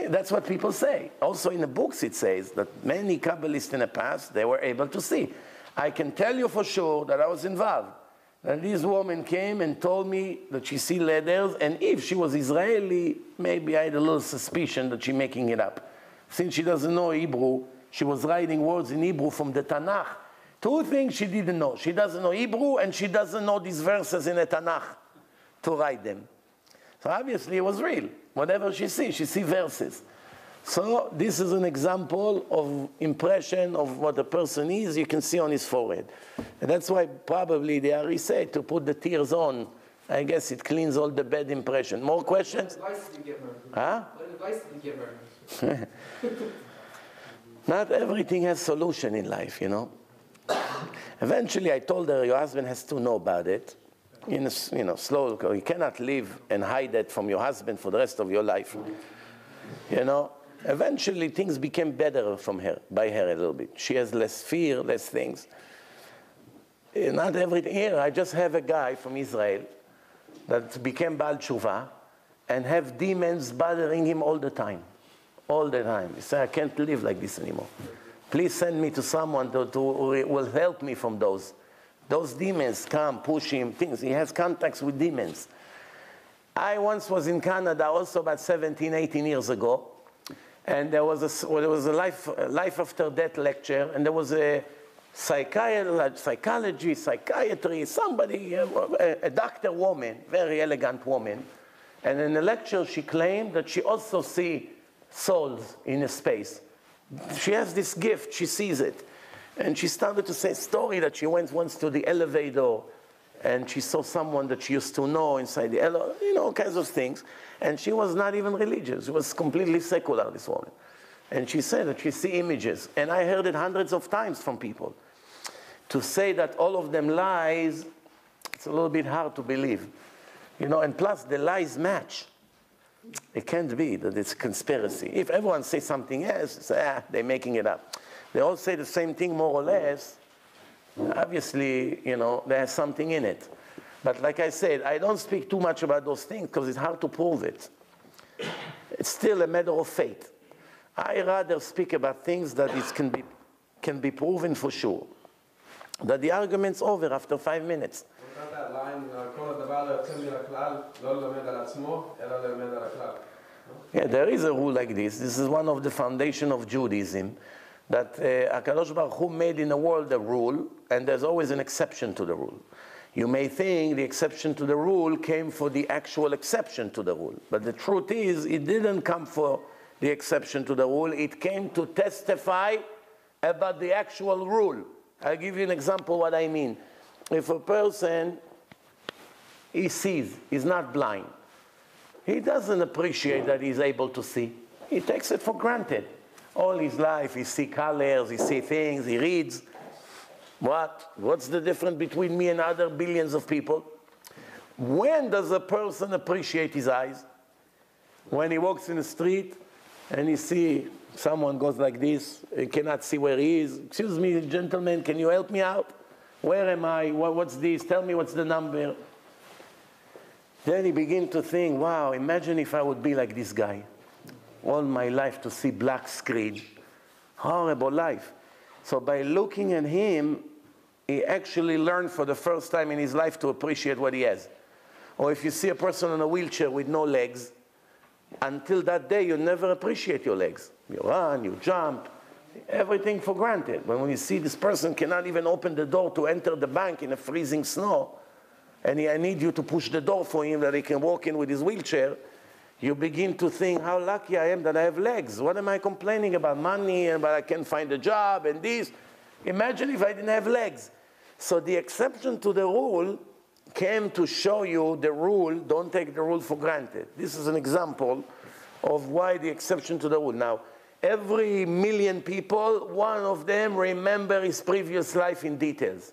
That's what people say. Also in the books it says that many Kabbalists in the past, they were able to see. I can tell you for sure that I was involved. And this woman came and told me that she see letters, and if she was Israeli, maybe I had a little suspicion that she's making it up. Since she doesn't know Hebrew, she was writing words in Hebrew from the Tanakh. Two things she didn't know. She doesn't know Hebrew, and she doesn't know these verses in the Tanakh to write them. So obviously it was real. Whatever she sees verses. So this is an example of impression of what a person is, you can see on his forehead. And that's why probably the Ari said to put the tears on. I guess it cleans all the bad impression. More questions?
What advice did you give her?
Huh?
What advice did you give her?
Not everything has solution in life, you know. Eventually I told her, your husband has to know about it. Slow. You cannot live and hide that from your husband for the rest of your life. You know. Eventually, things became better by her a little bit. She has less fear, less things. Not everything. Here, I just have a guy from Israel that became Baal Tshuva and have demons bothering him all the time. All the time. He said, I can't live like this anymore. Please send me to someone who will help me from those. Those demons come, push him, things. He has contacts with demons. I once was in Canada also about 17, 18 years ago. And there was a life after death lecture, and there was a psychology, psychiatry, somebody, a doctor woman, very elegant woman. And in the lecture, she claimed that she also sees souls in a space. She has this gift, she sees it. And she started to say a story that she went once to the elevator, and she saw someone that she used to know inside the elevator, all kinds of things. And she was not even religious. She was completely secular, this woman. And she said that she see images. And I heard it hundreds of times from people. To say that all of them lies, it's a little bit hard to believe. And plus the lies match. It can't be that it's a conspiracy. If everyone says something else, say, they're making it up. They all say the same thing more or less. Obviously, there's something in it. But like I said, I don't speak too much about those things because it's hard to prove it. It's still a matter of faith. I rather speak about things that can be proven for sure. That the argument's over after 5 minutes.
What about that line,
yeah, there is a rule like this. This is one of the foundation of Judaism. That HaKadosh Baruch Hu made in the world a rule, and there's always an exception to the rule. You may think the exception to the rule came for the actual exception to the rule. But the truth is, it didn't come for the exception to the rule. It came to testify about the actual rule. I'll give you an example what I mean. If a person, he sees, he's not blind. He doesn't appreciate that he's able to see. He takes it for granted. All his life, he sees colors, he sees things, he reads. What's the difference between me and other billions of people? When does a person appreciate his eyes? When he walks in the street and he sees someone goes like this, he cannot see where he is. Excuse me, gentlemen, can you help me out? Where am I? What's this? Tell me what's the number. Then he begins to think, wow, imagine if I would be like this guy. All my life to see black screen. Horrible life. So by looking at him, he actually learned for the first time in his life to appreciate what he has. Or if you see a person in a wheelchair with no legs, until that day you never appreciate your legs. You run, you jump, everything for granted. But when you see this person cannot even open the door to enter the bank in a freezing snow, and I need you to push the door for him that he can walk in with his wheelchair, you begin to think how lucky I am that I have legs. What am I complaining about? Money, and but I can't find a job and this. Imagine if I didn't have legs. So the exception to the rule came to show you the rule. Don't take the rule for granted. This is an example of why the exception to the rule. Now, every million people, one of them remember his previous life in details.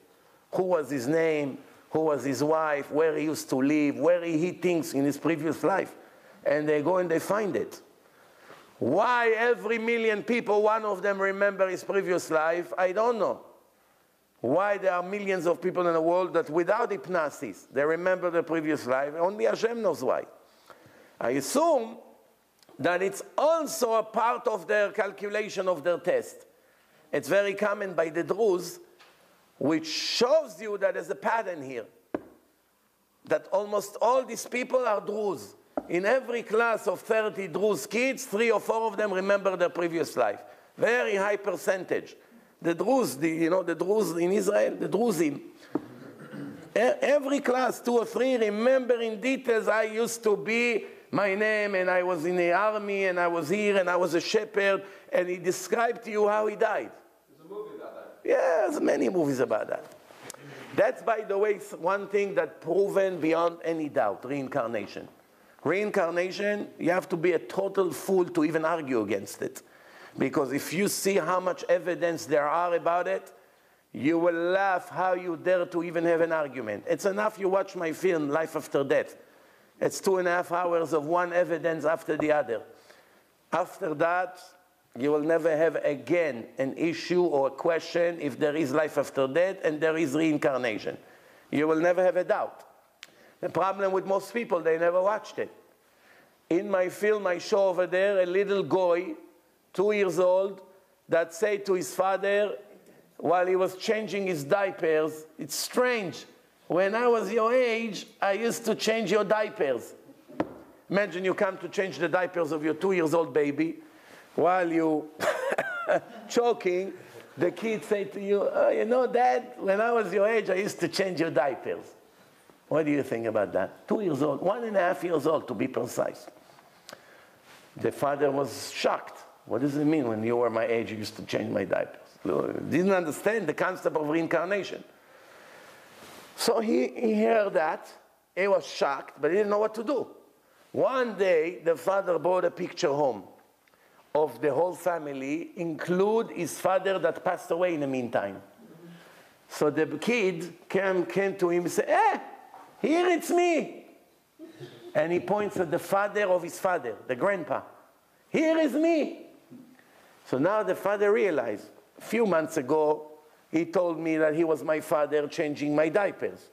Who was his name? Who was his wife? Where he used to live? Where he hid things in his previous life? And they go and they find it. Why every million people, one of them remember his previous life, I don't know. Why there are millions of people in the world that without hypnosis, they remember the previous life, only Hashem knows why. I assume that it's also a part of their calculation of their test. It's very common by the Druze, which shows you that there's a pattern here. That almost all these people are Druze. In every class of 30 Druze kids, 3 or 4 of them remember their previous life. Very high percentage. The Druze, the Druze in Israel, the Druzim. Every class, 2 or 3, remember in details, I used to be my name, and I was in the army, and I was here, and I was a shepherd, and he described to you how he died.
There's a movie about that.
Yeah, there's many movies about that. That's, by the way, one thing that's proven beyond any doubt, reincarnation. Reincarnation, you have to be a total fool to even argue against it. Because if you see how much evidence there are about it, you will laugh how you dare to even have an argument. It's enough you watch my film, Life After Death. It's 2.5 hours of one evidence after the other. After that, you will never have again an issue or a question if there is life after death and there is reincarnation. You will never have a doubt. The problem with most people, they never watched it. In my film, I show over there a little boy, 2 years old, that said to his father while he was changing his diapers, "It's strange. When I was your age, I used to change your diapers." Imagine you come to change the diapers of your 2-year-old baby. While you choking, the kid say to you, "Oh, you know, Dad, when I was your age, I used to change your diapers." What do you think about that? 2 years old, 1.5 years old to be precise. The father was shocked. What does it mean when you were my age, you used to change my diapers? Didn't understand the concept of reincarnation. So he heard that. He was shocked, but he didn't know what to do. One day, the father brought a picture home of the whole family, include his father that passed away in the meantime. So the kid came to him and said, here it's me. And he points at the father of his father, the grandpa. Here is me. So now the father realized, a few months ago, he told me that he was my father changing my diapers.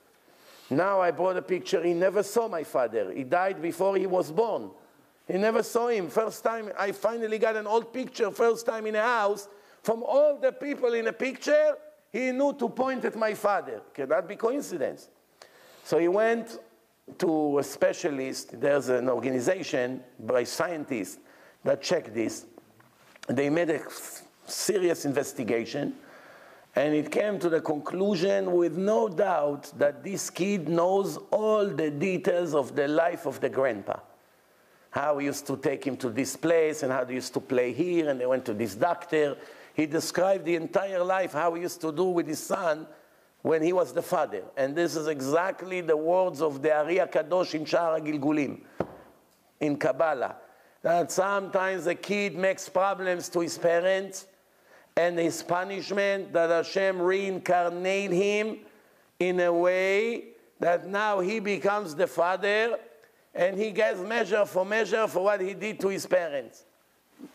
Now I brought a picture, he never saw my father. He died before he was born. He never saw him. First time, I finally got an old picture, first time in a house. From all the people in the picture, he knew to point at my father. Cannot be coincidence. So he went to a specialist. There's an organization by scientists that check this. They made a serious investigation, and it came to the conclusion with no doubt that this kid knows all the details of the life of the grandpa. How he used to take him to this place, and how they used to play here, and they went to this doctor. He described the entire life, how he used to do with his son when he was the father. And this is exactly the words of the Ari HaKadosh in Sha'ar HaGilgulim, in Kabbalah. That sometimes a kid makes problems to his parents, and his punishment, that Hashem reincarnate him in a way that now he becomes the father, and he gets measure for what he did to his parents.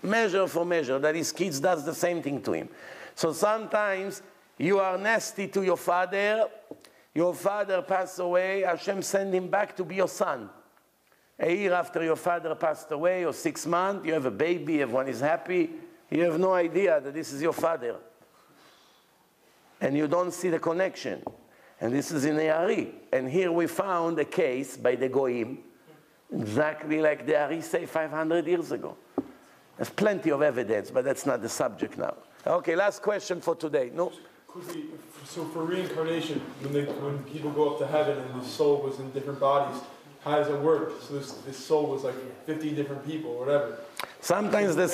Measure for measure, that his kids does the same thing to him. So sometimes you are nasty to your father passed away, Hashem send him back to be your son. A year after your father passed away, or 6 months, you have a baby, everyone is happy, you have no idea that this is your father. And you don't see the connection. And this is in the Ari. And here we found a case by the Goyim, exactly like the Ari say 500 years ago. There's plenty of evidence, but that's not the subject now. Okay, last question for today. No?
Quickly, so for reincarnation, when people go up to heaven and the soul was in different bodies, how does it work? So this soul was like 50 different people, or whatever. Sometimes the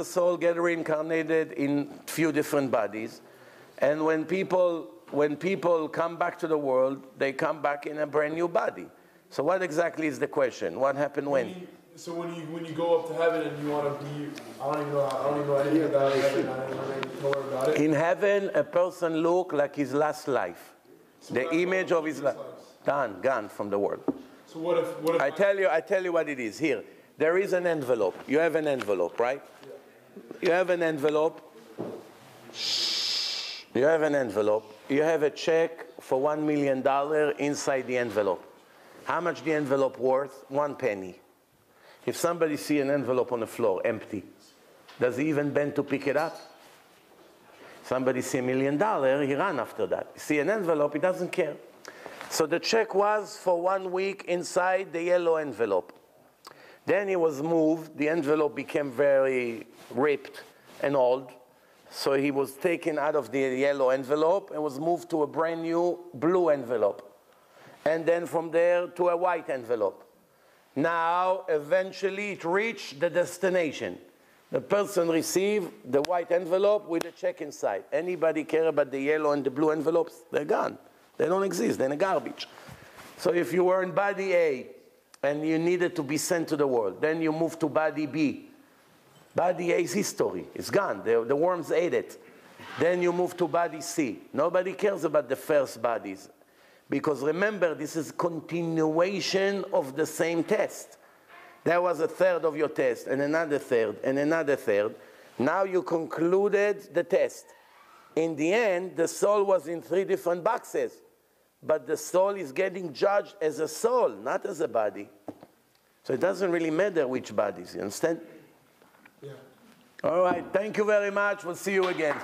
soul get reincarnated in few different bodies, and when people come back to the world, they come back in a brand new body. So what exactly is the question? What happened when? So when you go up to heaven and you want to be, I don't even know anything about heaven. I don't know about it.
In heaven, a person look like his last life, so the image of his life. Gone from the world.
So what if
I tell you what it is here. there is an envelope. You have an envelope, right? You have an envelope. You have an envelope. You have a check for $1 million inside the envelope. How much the envelope worth? 1 penny. If somebody see an envelope on the floor, empty, does he even bend to pick it up? Somebody see $1 million, he run after that. See an envelope, he doesn't care. So the check was for 1 week inside the yellow envelope. Then it was moved, the envelope became very ripped and old. So he was taken out of the yellow envelope and was moved to a brand new blue envelope. And then from there to a white envelope. Now, eventually it reached the destination. The person received the white envelope with a check inside. Anybody care about the yellow and the blue envelopes? They're gone. They don't exist. They're in the garbage. So if you were in body A and you needed to be sent to the world, then you move to body B. Body A is history. It's gone. The worms ate it. Then you move to body C. Nobody cares about the first bodies. Because remember, this is continuation of the same test. There was a third of your test, and another third, and another third. Now you concluded the test. In the end, the soul was in 3 different boxes. But the soul is getting judged as a soul, not as a body. So it doesn't really matter which bodies, you understand?
Yeah.
All right, thank you very much. We'll see you again.